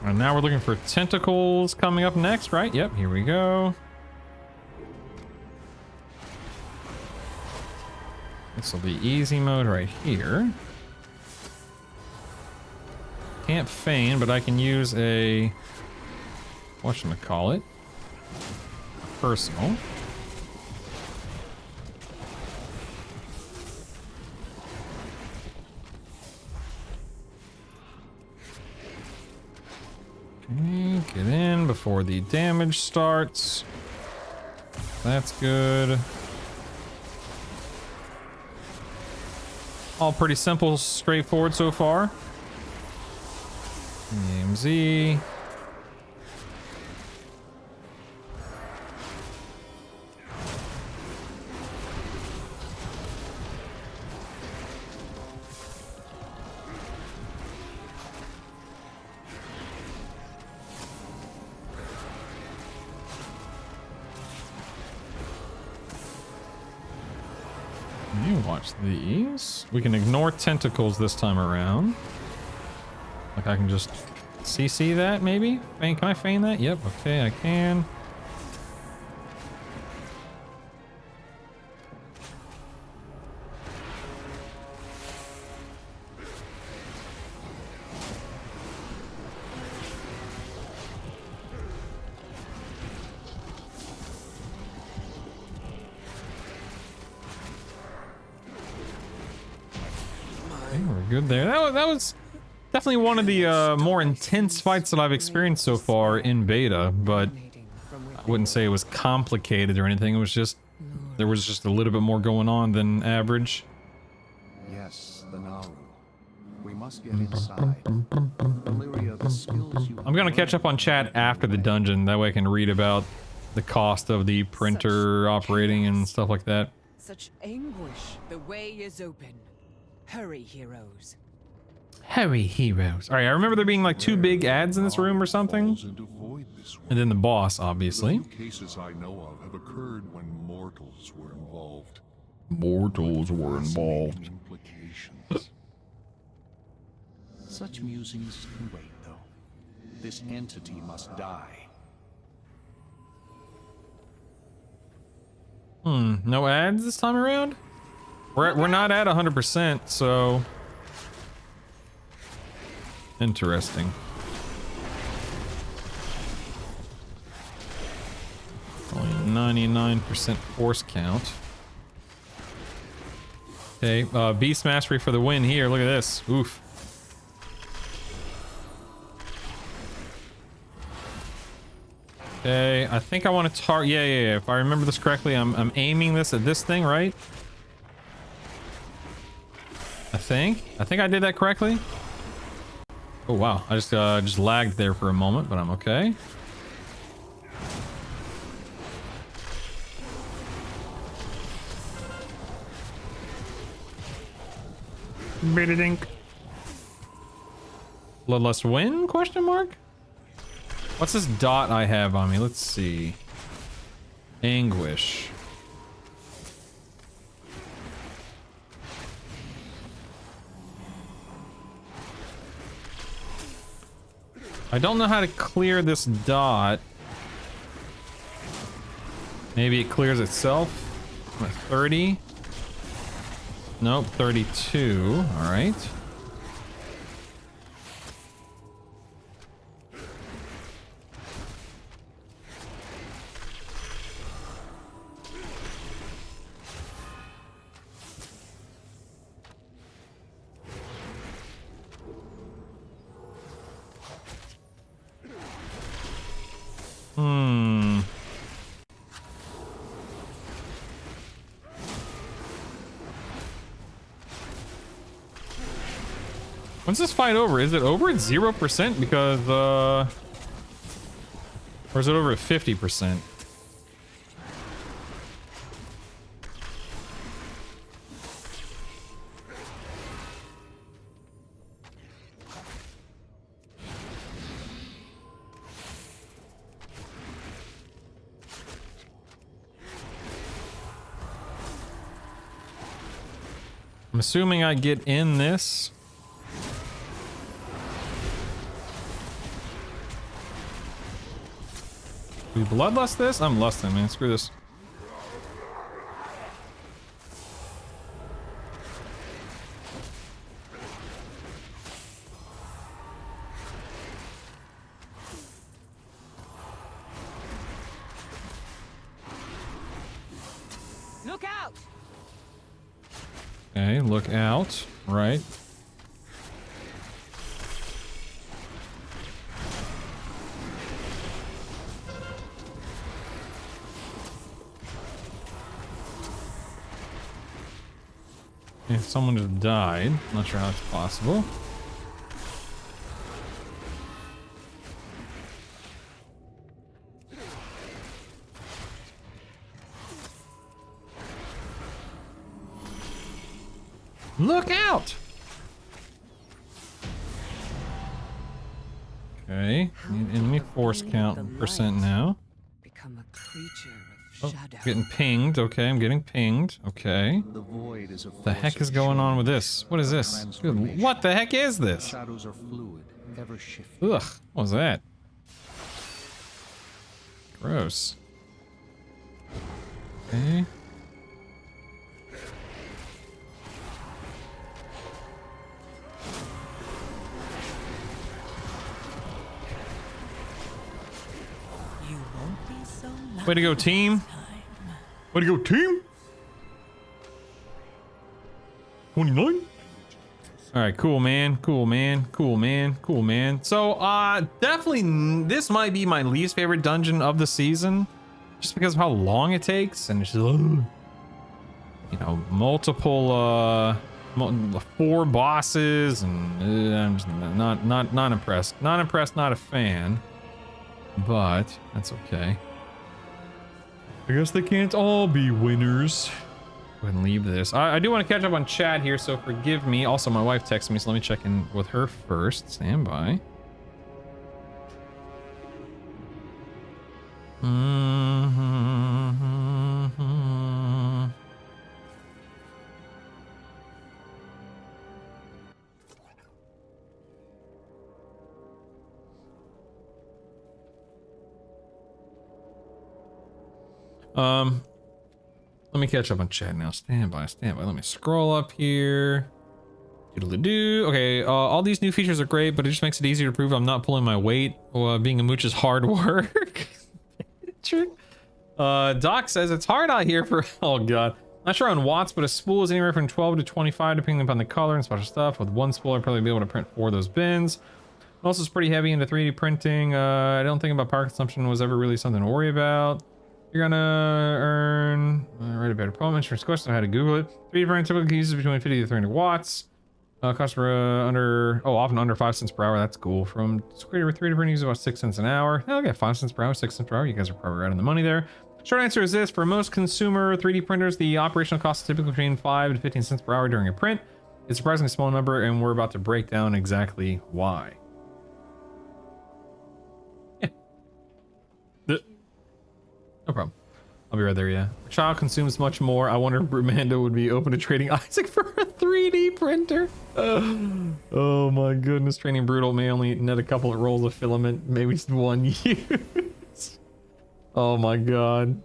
And now we're looking for tentacles coming up next, right? Yep, here we go. This will be easy mode right here. Can't feign, but I can use a whatchamacallit. Personal. Okay, get in before the damage starts. That's good. All pretty simple, straightforward so far. AMZ. You watch these. We can ignore tentacles this time around. Like I can just CC that maybe? Can I feign that? Yep, okay, I can. Okay, we're good there. That was definitely one of the more intense fights that I've experienced so far in beta, but I wouldn't say it was complicated or anything. It was just, there was just a little bit more going on than average. Yes, the Naru. We must get inside. Illyria, the skills you I'm gonna catch up on chat after the dungeon, that way I can read about the cost of the printer operating and stuff like that. Such anguish. The way is open. Hurry, heroes. Hurry, heroes. Alright, I remember there being like 2 big ads in this room or something. And then the boss, obviously. The few cases I know of have occurred when mortals were involved. Mortals were involved. Implications. Such musings can wait, though. This entity must die. No ads this time around? We're not at 100%, so interesting. Only 99% force count. Okay, Beast Mastery for the win here. Look at this. Oof. Okay, I think I want to target. Yeah. If I remember this correctly, I'm aiming this at this thing, right? I think I did that correctly. Oh wow, I just lagged there for a moment, but I'm okay. Bitty-dink. Bloodlust win? Question mark? What's this dot I have on me? Let's see. Anguish. I don't know how to clear this dot. Maybe it clears itself. I'm at 30. Nope, 32. All right. When's this fight over? Is it over at 0%? Because, or is it over at 50%? I'm assuming I get in this. We bloodlust this? I'm lusting, man. Screw this. Look out! Okay, look out. Right. Yeah, someone just died. Not sure how it's possible. Look out! Okay, need enemy force count percent now. Become a creature of Oh, shadow. getting pinged. Okay, I'm getting pinged. Okay. The void is a The heck is going on with this? What is this? Good. What the heck is this? Shadows are fluid, ever shifting. Ugh, what was that? Gross. Okay. You won't be so Way to go, team. Way to go, team. 29. All right, cool, man. Cool, man. Cool, man. Cool, man. So, definitely, this might be my least favorite dungeon of the season, just because of how long it takes, and it's just, you know, multiple, 4 bosses, and I'm just not impressed. Not impressed. Not a fan. But that's okay. I guess they can't all be winners. Go ahead and leave this. I do want to catch up on chat here, so forgive me. Also, my wife texted me, so let me check in with her first. Stand by. Let me catch up on chat now. Stand by, stand by. Let me scroll up here. Doodle-doo. Okay, all these new features are great, but it just makes it easier to prove I'm not pulling my weight. Being a mooch is hard work. True. Doc says it's hard out here for, oh god. Not sure on watts, but a spool is anywhere from 12 to 25 depending upon the color and special stuff. With one spool, I'd probably be able to print 4 of those bins. Also, it's pretty heavy into 3D printing. I don't think about power consumption was ever really something to worry about. You're gonna earn, write a better poem. Insurance question, I had to Google it. 3D printing typically uses between 50 to 300 watts. Cost for often under 5 cents per hour. That's cool. From creator 3D printing uses about 6 cents an hour. Okay, 5 cents per hour, 6 cents per hour. You guys are probably right on the money there. Short answer is this: for most consumer 3D printers, the operational cost is typically between 5 to 15 cents per hour during a print. It's a surprisingly small number, and we're about to break down exactly why. Yeah. No problem. I'll be right there, yeah. A child consumes much more. I wonder if Amanda would be open to trading Isaac for a 3D printer. Oh my goodness, training brutal may only net a couple of rolls of filament, maybe just 1 use. Oh my god.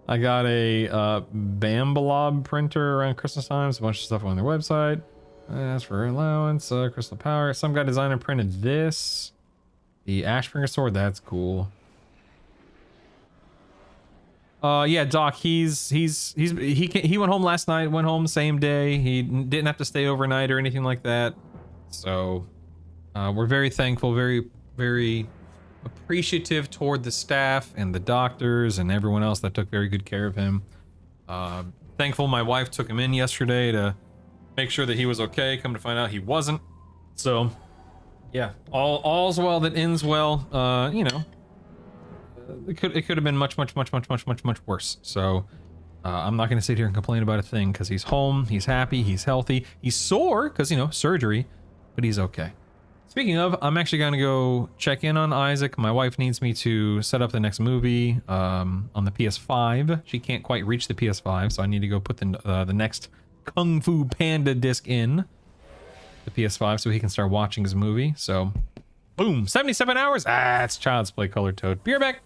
I got a Bambalob printer around Christmas time. A bunch of stuff on their website. As for allowance, crystal power. Some guy designer printed this. The Ashbringer sword. That's cool. Yeah, Doc. He went home last night. Went home same day. He didn't have to stay overnight or anything like that. So we're very thankful. Very appreciative toward the staff and the doctors and everyone else that took very good care of him. Thankful my wife took him in yesterday to make sure that he was okay. Come to find out he wasn't. So yeah, all's well that ends well. You know, it could have been much worse. So I'm not gonna sit here and complain about a thing because he's home, he's happy, he's healthy, he's sore because, you know, surgery, but he's okay. Speaking of, I'm actually gonna go check in on Isaac. My wife needs me to set up the next movie on the PS5. She can't quite reach the PS5, so I need to go put the next Kung Fu Panda disc in the PS5 so he can start watching his movie. So, boom, 77 hours. Ah, it's Child's Play Color Toad. Be right back.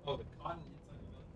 Oh, the cotton inside the village.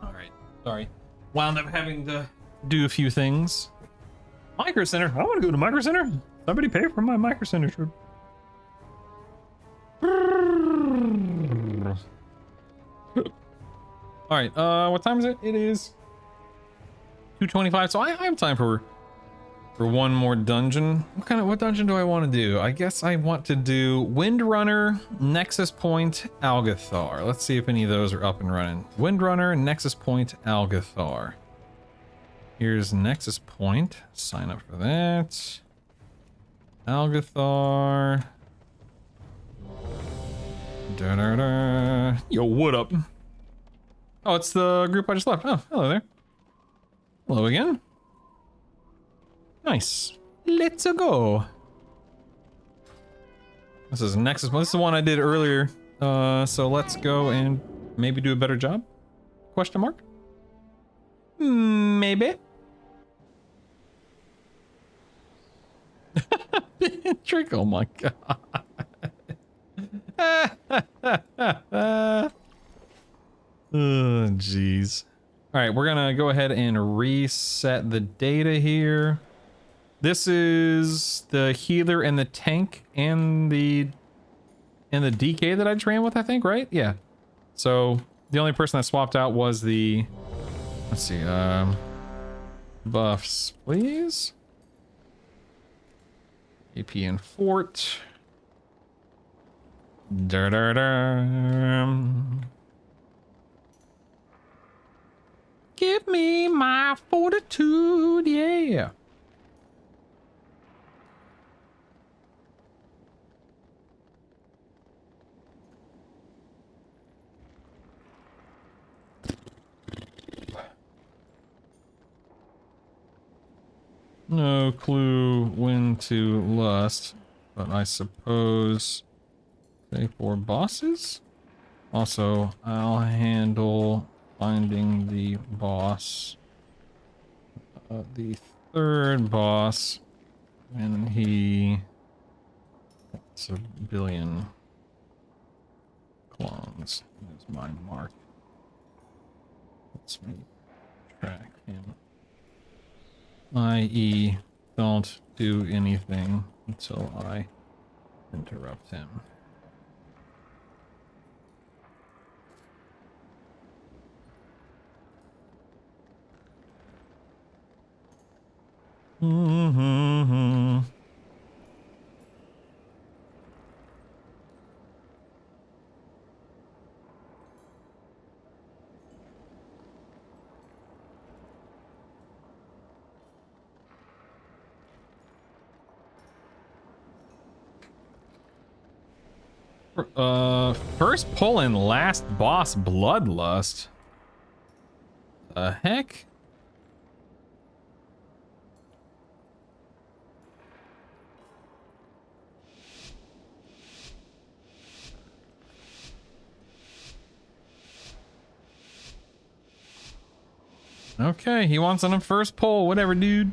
All right. Sorry. Wound up having to do a few things. Micro Center. I want to go to Micro Center. Somebody pay for my Micro Center trip. All right. What time is it? It is 2:25. So I have time for one more dungeon. What dungeon do I want to do? I guess I want to do Windrunner, Nexus Point, Algathar. Let's see if any of those are up and running. Windrunner, Nexus Point, Algathar. Here's Nexus Point. Sign up for that. Algathar. Da-da-da. Yo, what up? Oh, it's the group I just left. Oh, hello there. Hello again. Nice. Let's go. This is Nexus. This is the one I did earlier. So let's go and maybe do a better job? Question mark? Maybe. Trick. Oh my god. Oh, jeez. All right, we're gonna go ahead and reset the data here. This is the healer and the tank and the DK that I ran with, I think, right? Yeah. So the only person that swapped out was the, let's see, buffs, please. AP and fort. Give me my fortitude, yeah. No clue when to lust, but I suppose say for bosses. Also, I'll handle finding the boss, the third boss, when he gets a billion clones. Is my mark. Let's me track him. I.e., don't do anything until I interrupt him. Mm-hmm. First pull and last boss bloodlust. The heck? Okay, he wants on a first pull. Whatever, dude.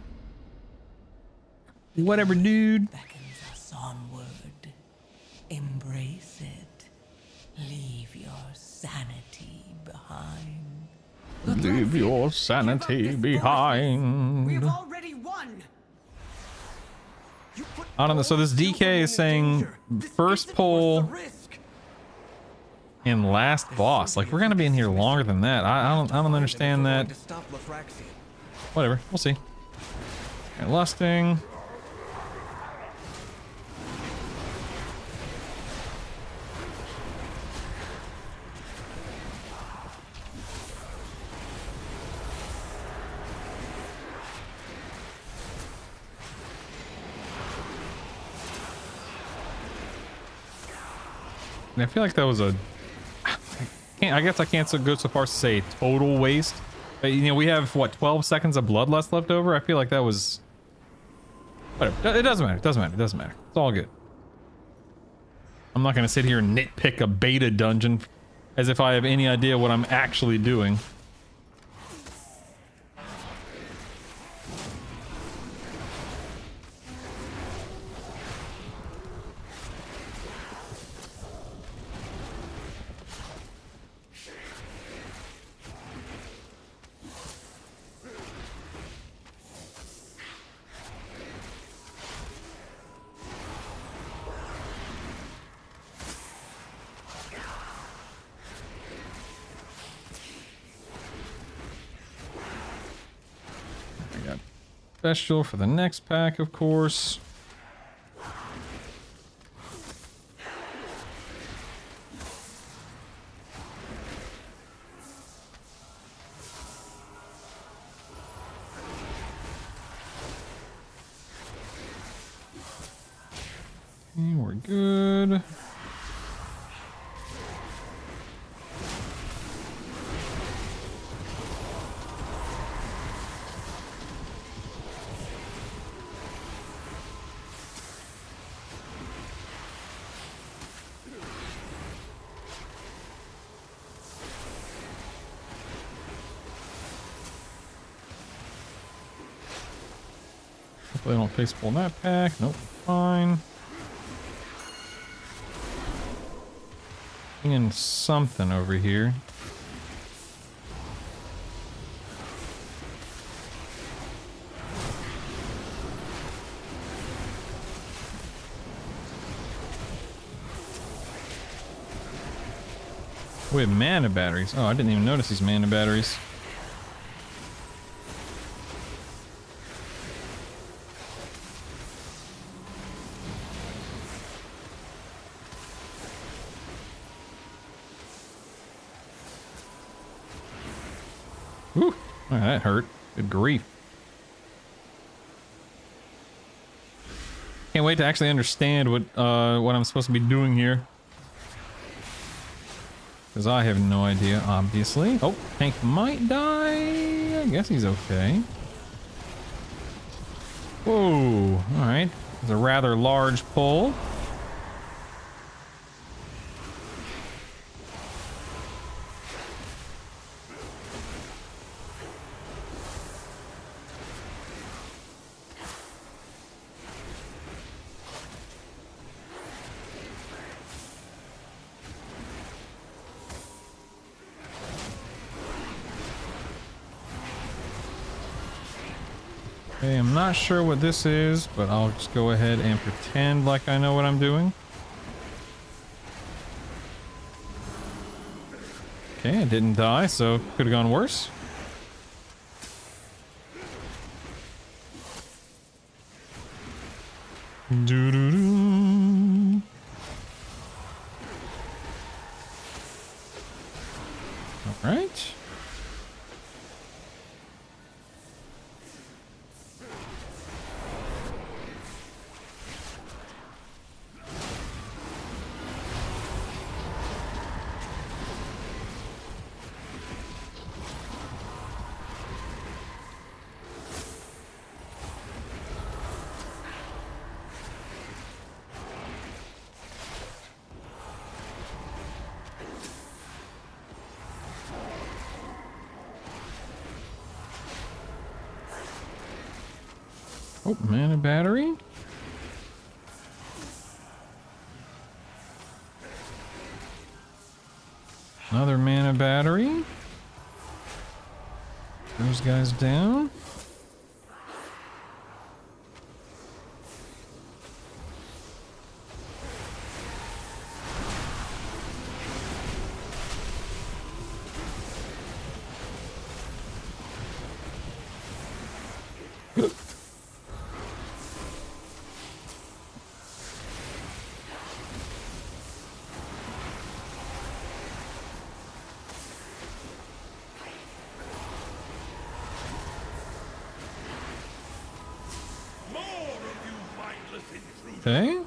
Whatever, dude. Beckons us onward. Embrace it. Leave your sanity behind. Leave your sanity behind. We've already won. I don't know. So this DK is saying first pull and last boss. Like, we're gonna be in here longer than that. I don't understand that. Whatever. We'll see. Okay, lusting. And I feel like that was a... I guess I can't go so far as to say total waste. But, you know, we have, what, 12 seconds of bloodlust left over? I feel like that was... Whatever. It doesn't matter. It doesn't matter. It doesn't matter. It's all good. I'm not going to sit here and nitpick a beta dungeon as if I have any idea what I'm actually doing. Special for the next pack, of course. Okay, we're good. Hopefully I don't face pull that pack. Nope, fine. Bringing something over here. We have mana batteries. Oh, I didn't even notice these mana batteries. Whew, oh, that hurt. Good grief. Can't wait to actually understand what I'm supposed to be doing here. Because I have no idea, obviously. Oh, Hank might die. I guess he's okay. Whoa, alright. It's a rather large pull. Okay, I'm not sure what this is, but I'll just go ahead and pretend like I know what I'm doing. Okay, I didn't die, so could have gone worse. Doo-doo-doo. All right. Oh, mana battery. Another mana battery. Those guys down. Okay.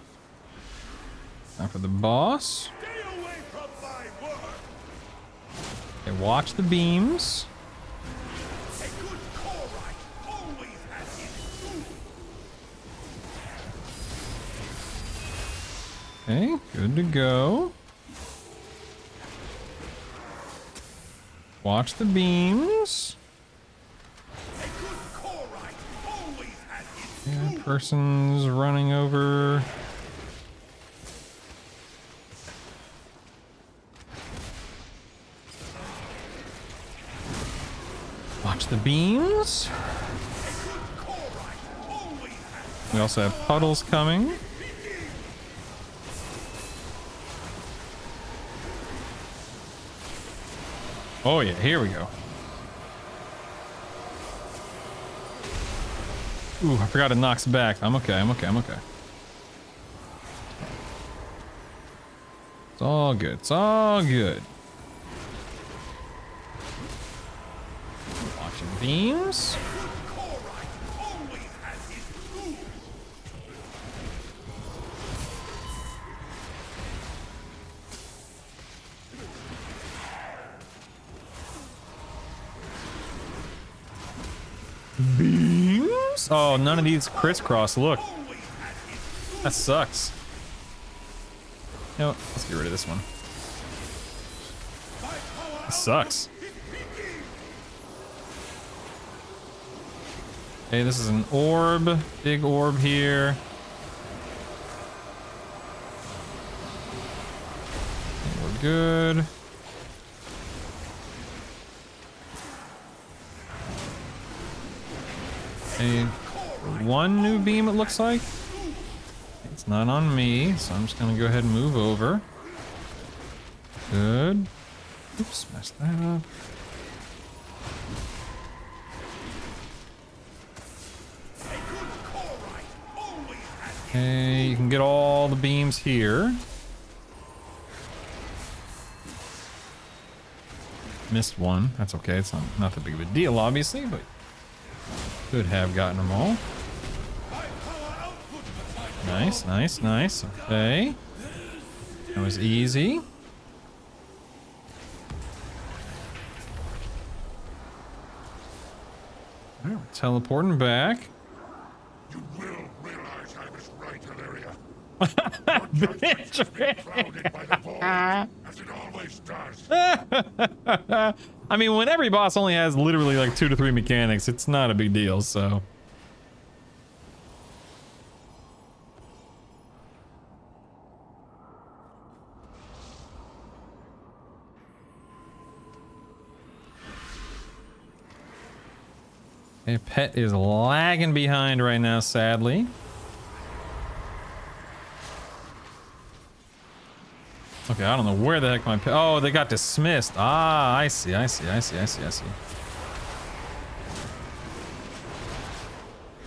Now for the boss. Okay, watch the beams. Okay, good to go. Watch the beams. Yeah, person's running over. Watch the beams. We also have puddles coming. Oh yeah, here we go. Ooh, I forgot it knocks back. I'm okay, I'm okay, I'm okay. It's all good, it's all good. Watching beams. Beams? Oh, none of these crisscross. Look. That sucks. You know what? Let's get rid of this one. It sucks. Okay, this is an orb. Big orb here. Okay, we're good. A one new beam, it looks like. It's not on me, so I'm just gonna go ahead and move over. Good. Oops, messed that up. Okay, you can get all the beams here. Missed one. That's okay. It's not that big of a deal, obviously, but could have gotten them all. Nice, nice, nice. Okay. That was easy. All right, we're teleporting back. You will realize I was right, Illyria. Your judgment has been clouded by the void, as it always does. I mean, when every boss only has literally like 2 to 3 mechanics, it's not a big deal, so. Okay, Pet is lagging behind right now, sadly. Okay, I don't know where the heck my pet. Oh, they got dismissed. Ah, I see, I see, I see, I see, I see.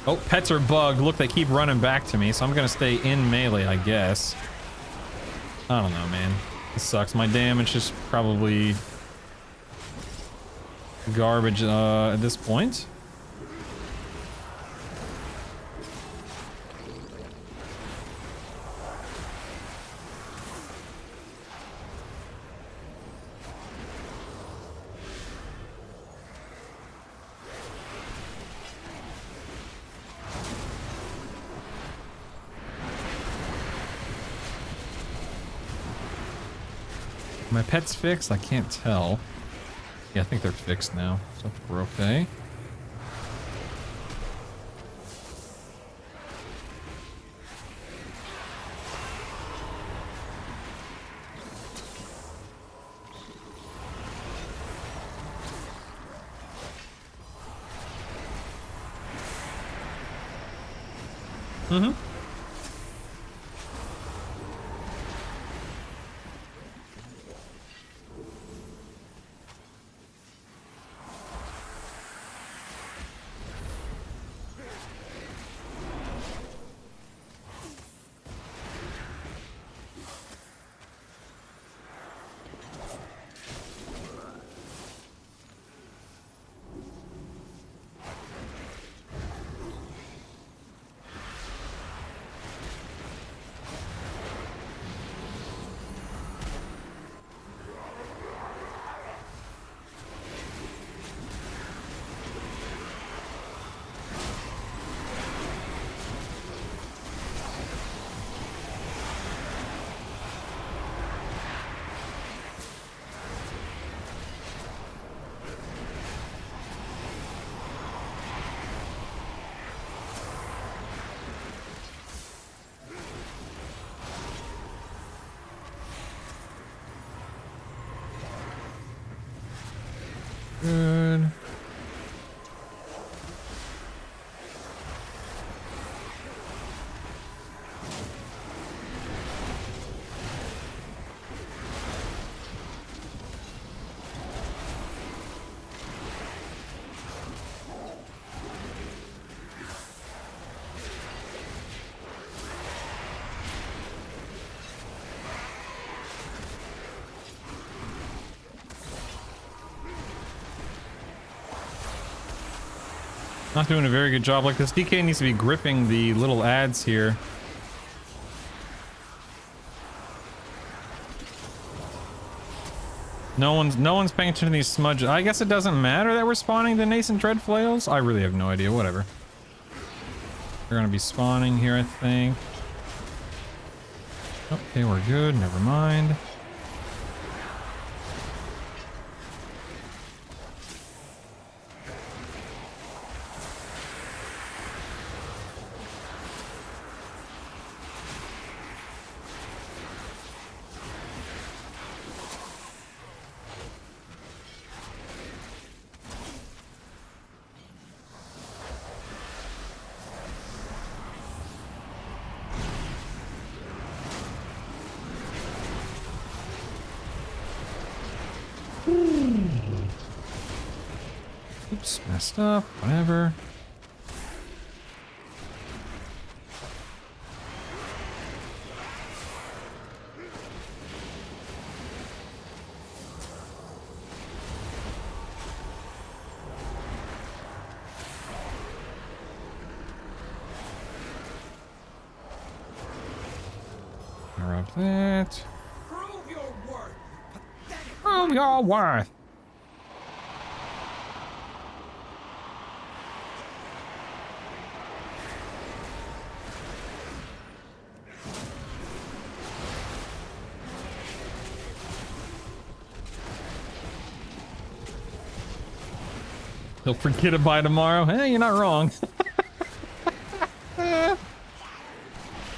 Oh, pets are bugged. Look, they keep running back to me, so I'm gonna stay in melee, I guess. I don't know, man. This sucks. My damage is probably garbage at this point. My pet's fixed? I can't tell. Yeah, I think they're fixed now, so we're okay. Mm-hmm. Good. Not doing a very good job. Like, this DK needs to be gripping the little ads here. No one's paying attention to these smudges. I guess it doesn't matter that we're spawning the nascent dread flails. I really have no idea. Whatever. They're gonna be spawning here, I think. Okay, we're good. Never mind. Oops, messed up. Whatever. Grab that. Prove your worth. Prove your worth. He'll forget it by tomorrow. Hey, you're not wrong.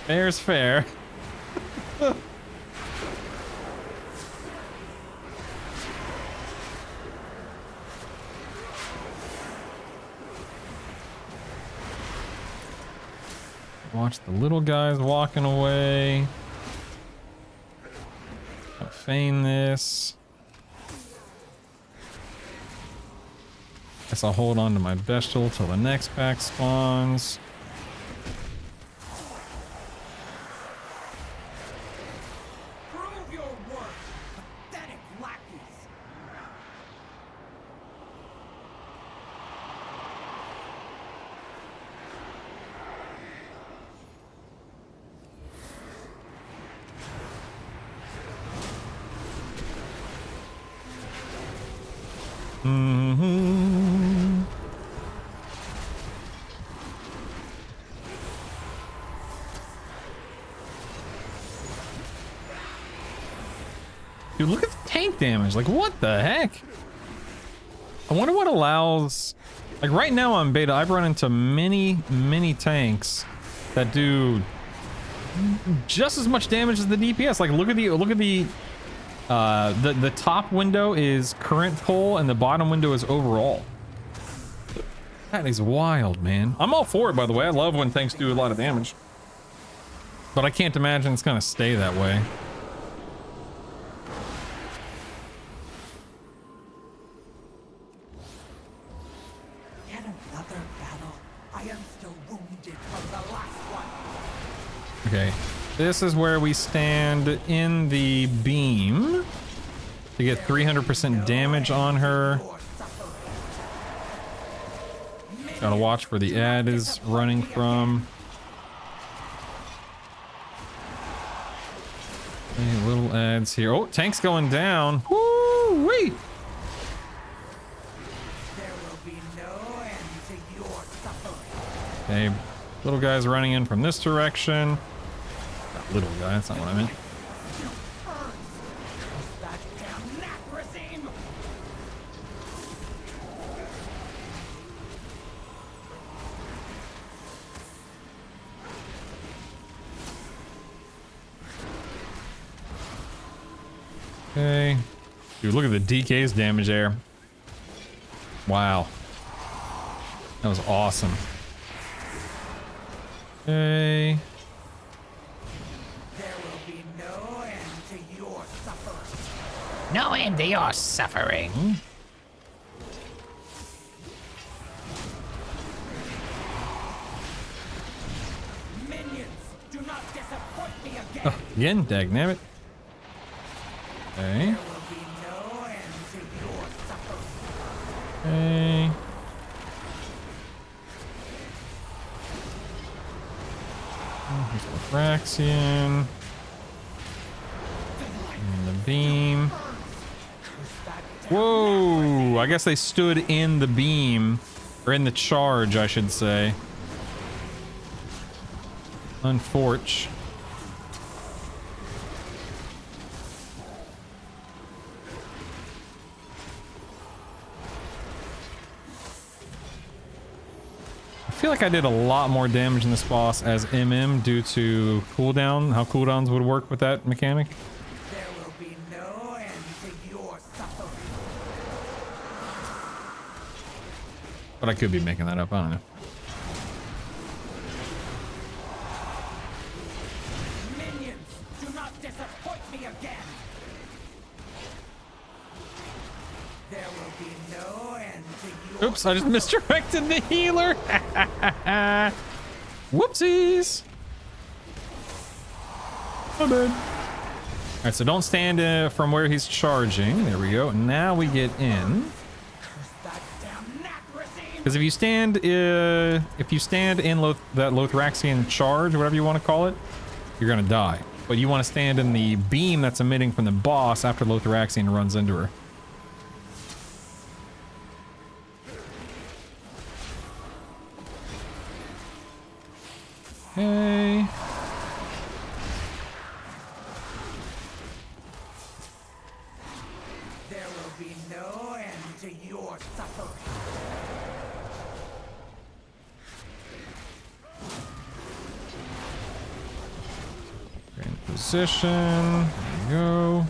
Fair's fair. Watch the little guys walking away. I'll feign this. Guess I'll hold on to my bestial till the next pack spawns. Prove your worth. Pathetic lackeys. Mm-hmm. Dude, look at the tank damage. Like, what the heck? I wonder what allows... Like, right now on beta, I've run into many tanks that do just as much damage as the DPS. Like, look at the top window is current pull and the bottom window is overall. That is wild, man. I'm all for it, by the way. I love when tanks do a lot of damage. But I can't imagine it's gonna stay that way. Yet another battle. I am still wounded from the last one. Okay, this is where we stand in the beam to get 300% damage on her. Gotta watch where the ad is running from. Okay, little ads here. Oh, tank's going down. Woo-wee! Okay, little guy's running in from this direction. Not little guy, that's not what I meant. Okay. Dude, look at the DK's damage there. Wow. That was awesome. Okay. There will be no end to your suffering. No end to your suffering. Minions, do not disappoint me again. Oh, again, dagnabbit. Okay. There will be no end to your suffering. Okay. Here's the Braxian. And the beam. Whoa! I guess they stood in the beam. Or in the charge, I should say. Unfortunate. I feel like I did a lot more damage in this boss as MM due to cooldown, how cooldowns would work with that mechanic. There will be no end to your suffering. But I could be making that up, I don't know. Minions, do not disappoint me again. There will be no end to Oops, I just misdirected the healer. Whoopsies. My bad. All right, so don't stand from where he's charging. There we go. Now we get in. Because if you stand in that Lothraxian charge, whatever you want to call it, you're gonna die. But you want to stand in the beam that's emitting from the boss after Lothraxian runs into her. Okay. There will be no end to your suffering. In position. There you go.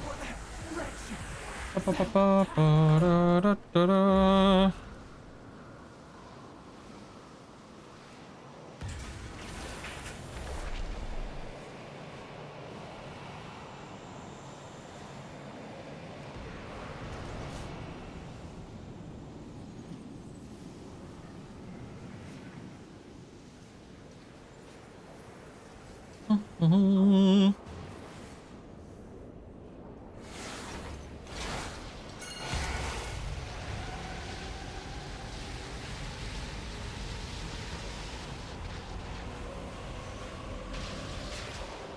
Ba-ba-ba-ba-da-da-da-da.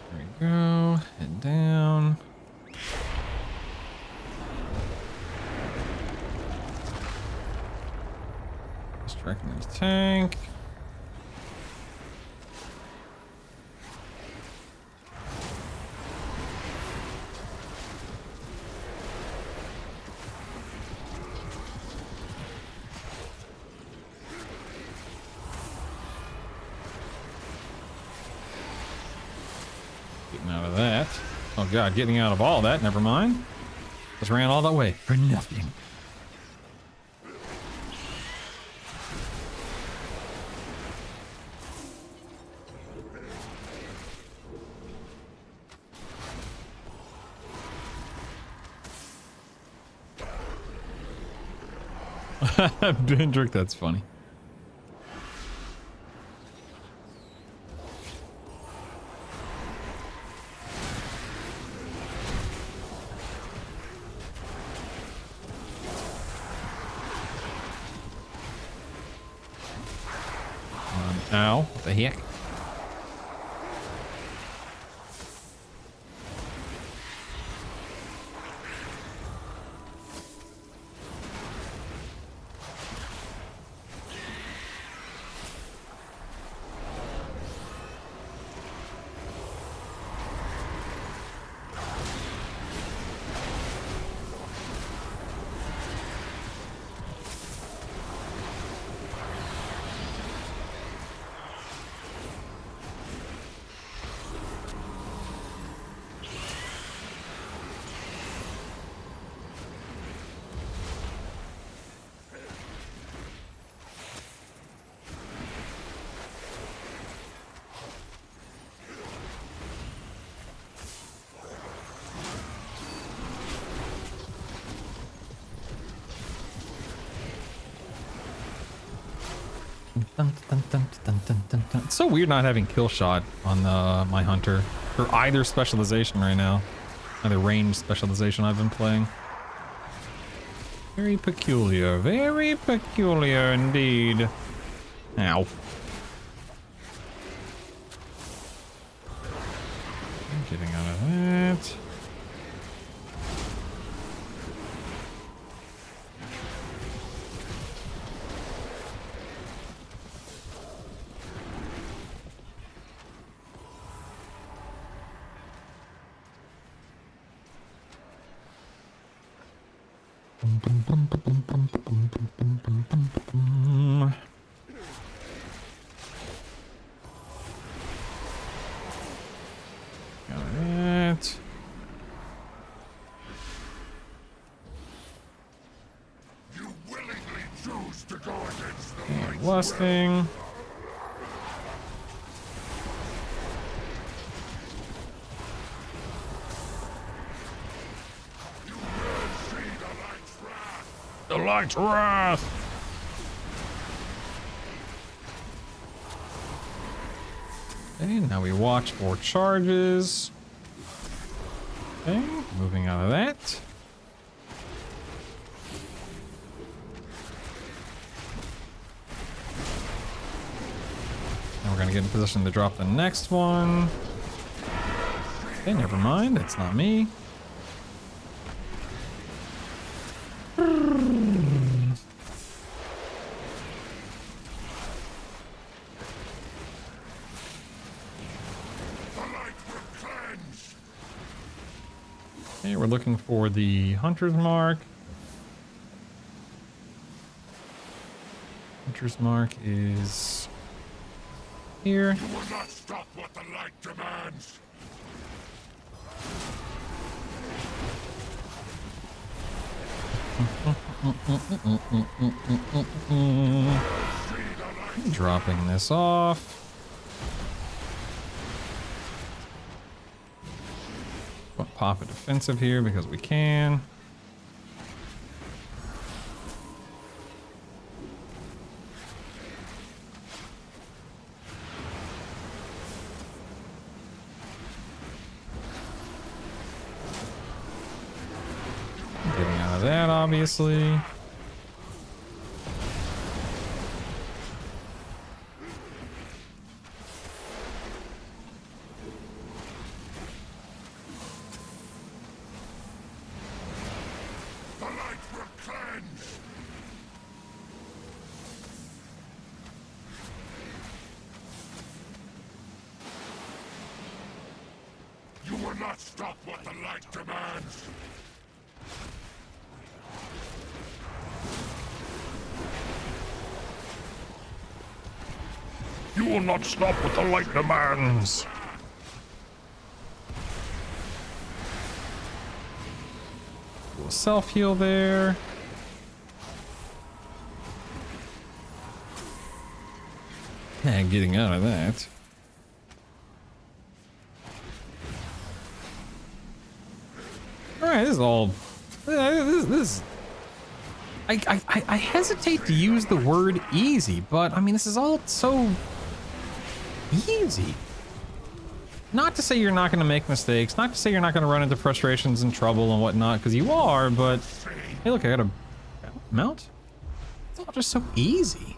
There we go. Head down. Distracting his tank. Getting out of that. Oh god, getting out of all that, never mind. Just ran all that way for nothing. Bendrick, that's funny. Ow, what the heck? Dun, dun, dun, dun, dun, dun, dun. It's so weird not having kill shot on my hunter for either specialization right now. Either range specialization I've been playing. Very peculiar. Very peculiar indeed. Ow. Getting out of that. Got it. You willingly choose to go against the And lusting. The light's wrath. Okay, now we watch for charges. Okay, moving out of that. And we're gonna get in position to drop the next one. Okay, never mind, that's not me. Okay, we're looking for the hunter's mark. Hunter's mark is here. You will not stop what the light demands. Dropping this off. Pop a defensive here because we can. Getting out of that, obviously. You will not stop what the light demands. You will not stop what the light demands. We'll self-heal there. And getting out of that. Alright, this is all... This I hesitate to use the word easy, but I mean, this is all so easy. Not to say you're not going to make mistakes, not to say you're not going to run into frustrations and trouble and whatnot, because you are, but hey, look, I got a mount. It's all just so easy.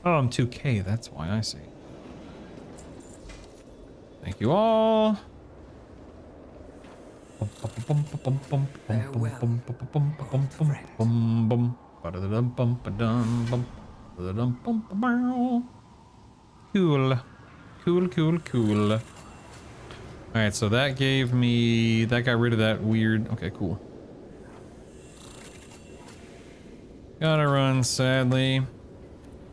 Oh, I'm 2K, that's why I see. Thank you all. Cool. Cool. Alright, so that gave me... That got rid of that weird... Okay, cool. Gotta run, sadly.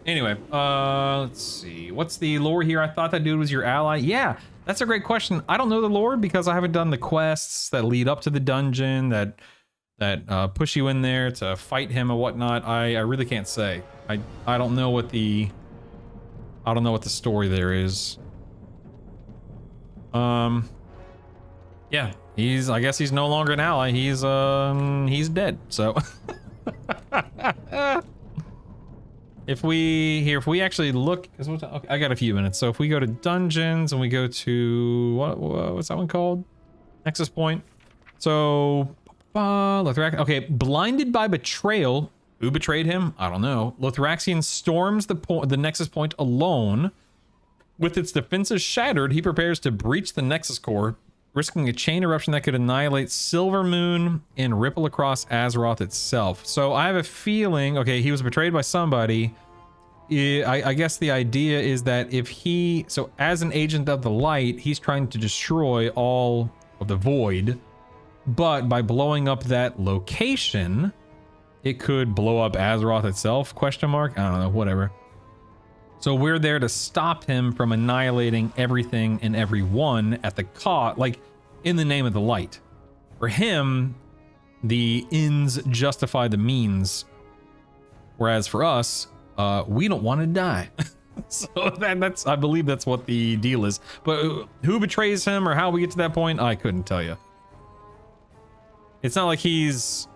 Anyway, let's see. What's the lore here? I thought that dude was your ally. Yeah, that's a great question. I don't know the lore because I haven't done the quests that lead up to the dungeon that push you in there to fight him and whatnot. I really can't say. I don't know what the... I don't know what the story there is. Yeah, I guess he's no longer an ally. He's dead. So if we actually look, okay, I got a few minutes. So if we go to dungeons and we go to what's that one called? Nexus Point. So okay, blinded by betrayal. Who betrayed him? I don't know. Lothraxion storms the Nexus Point alone. With its defenses shattered, he prepares to breach the Nexus core, risking a chain eruption that could annihilate Silvermoon and ripple across Azeroth itself. So I have a feeling, okay, he was betrayed by somebody. I guess the idea is that if so as an agent of the light, he's trying to destroy all of the void, but by blowing up that location, it could blow up Azeroth itself, question mark? I don't know, whatever. So we're there to stop him from annihilating everything and everyone at the cost, like in the name of the light. For him, the ends justify the means. Whereas for us, we don't want to die. So that's, I believe that's what the deal is. But who betrays him or how we get to that point, I couldn't tell you. It's not like he's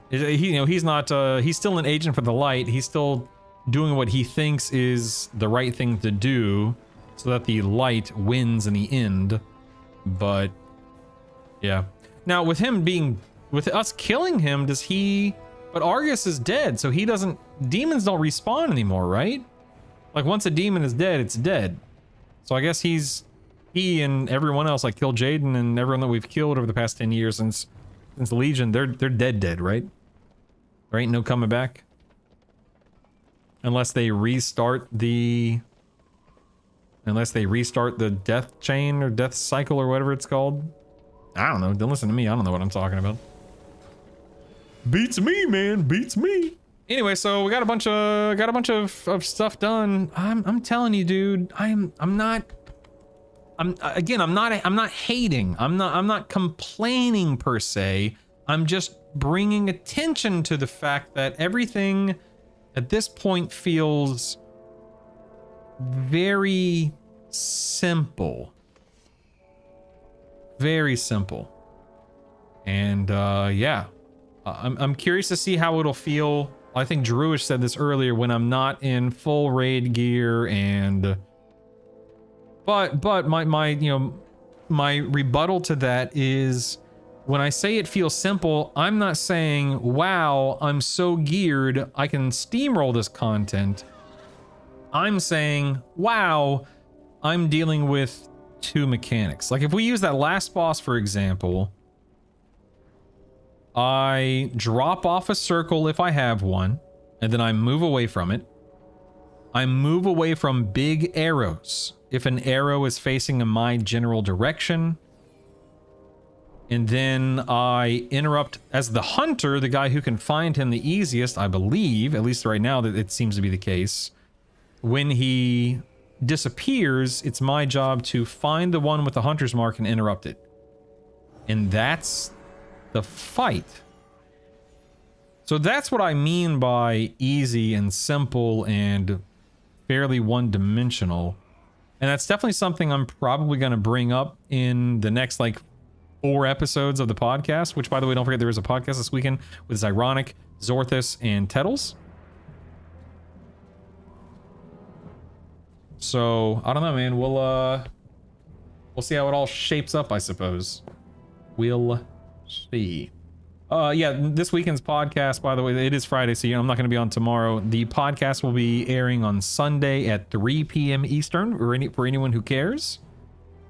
still an agent for the light. He's still doing what he thinks is the right thing to do. so that the light wins in the end. But yeah. Now with us killing him, does he... But Argus is dead, so he doesn't... Demons don't respawn anymore, right? Like once a demon is dead, it's dead. So I guess he and everyone else, like Kill Jaden and everyone that we've killed over the past 10 years since Legion, they're dead, right? There ain't no coming back. Unless they restart the death chain or death cycle or whatever it's called. I don't know. Don't listen to me. I don't know what I'm talking about. Beats me, man. Beats me. Anyway, so we got a bunch of stuff done. I'm telling you, dude. I'm not hating. I'm not complaining per se. I'm just bringing attention to the fact that everything at this point feels very simple. Very simple. And yeah. I'm curious to see how it'll feel. I think Druish said this earlier, when I'm not in full raid gear and but my rebuttal to that is, when I say it feels simple, I'm not saying, wow, I'm so geared I can steamroll this content. I'm saying, wow, I'm dealing with two mechanics. Like if we use that last boss for example, I drop off a circle if I have one, and then I move away from it. I move away from big arrows if an arrow is facing in my general direction. And then I interrupt as the hunter, the guy who can find him the easiest, I believe, at least right now that it seems to be the case. When he disappears, it's my job to find the one with the hunter's mark and interrupt it. And that's the fight. So that's what I mean by easy and simple and fairly one-dimensional. And that's definitely something I'm probably going to bring up in the next like 4 episodes of the podcast, which by the way, don't forget there is a podcast this weekend with Zyronic, Zorthus, and Tettles. So I don't know, man. We'll see how it all shapes up, I suppose. We'll see. Yeah, this weekend's podcast, by the way, it is Friday, so I'm not going to be on tomorrow. The podcast will be airing on Sunday at 3 p.m. Eastern for anyone who cares.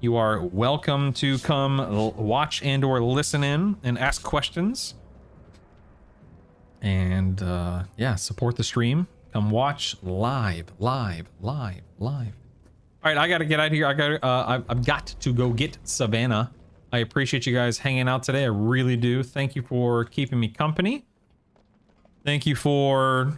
You are welcome to come watch and or listen in and ask questions. And yeah, support the stream. Come watch live. All right, I got to get out of here. I've got to go get Savannah. I appreciate you guys hanging out today. I really do. Thank you for keeping me company. Thank you for,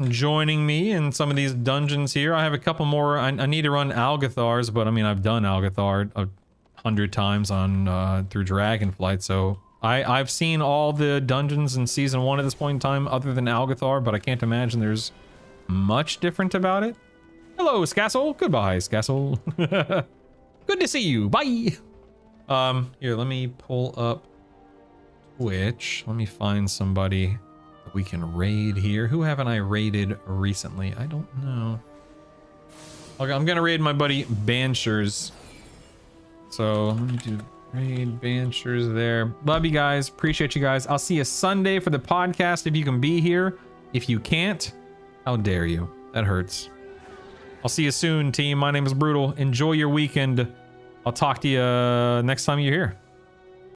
joining me in some of these dungeons here. I have a couple more. I need to run Algathar's, but I mean, I've done Algathar 100 times on through Dragonflight, so I've seen all the dungeons in Season 1 at this point in time other than Algathar, but I can't imagine there's much different about it. Hello, Scassel. Goodbye, Scassel. Good to see you. Bye. Here, let me pull up Twitch. Let me find somebody that we can raid here. Who haven't I raided recently? I don't know. Okay, I'm gonna raid my buddy Banshers. So let me do raid Banshers there. Love you guys. Appreciate you guys. I'll see you Sunday for the podcast if you can be here. If you can't, how dare you? That hurts. I'll see you soon, team. My name is Brutal. Enjoy your weekend. I'll talk to you next time you're here.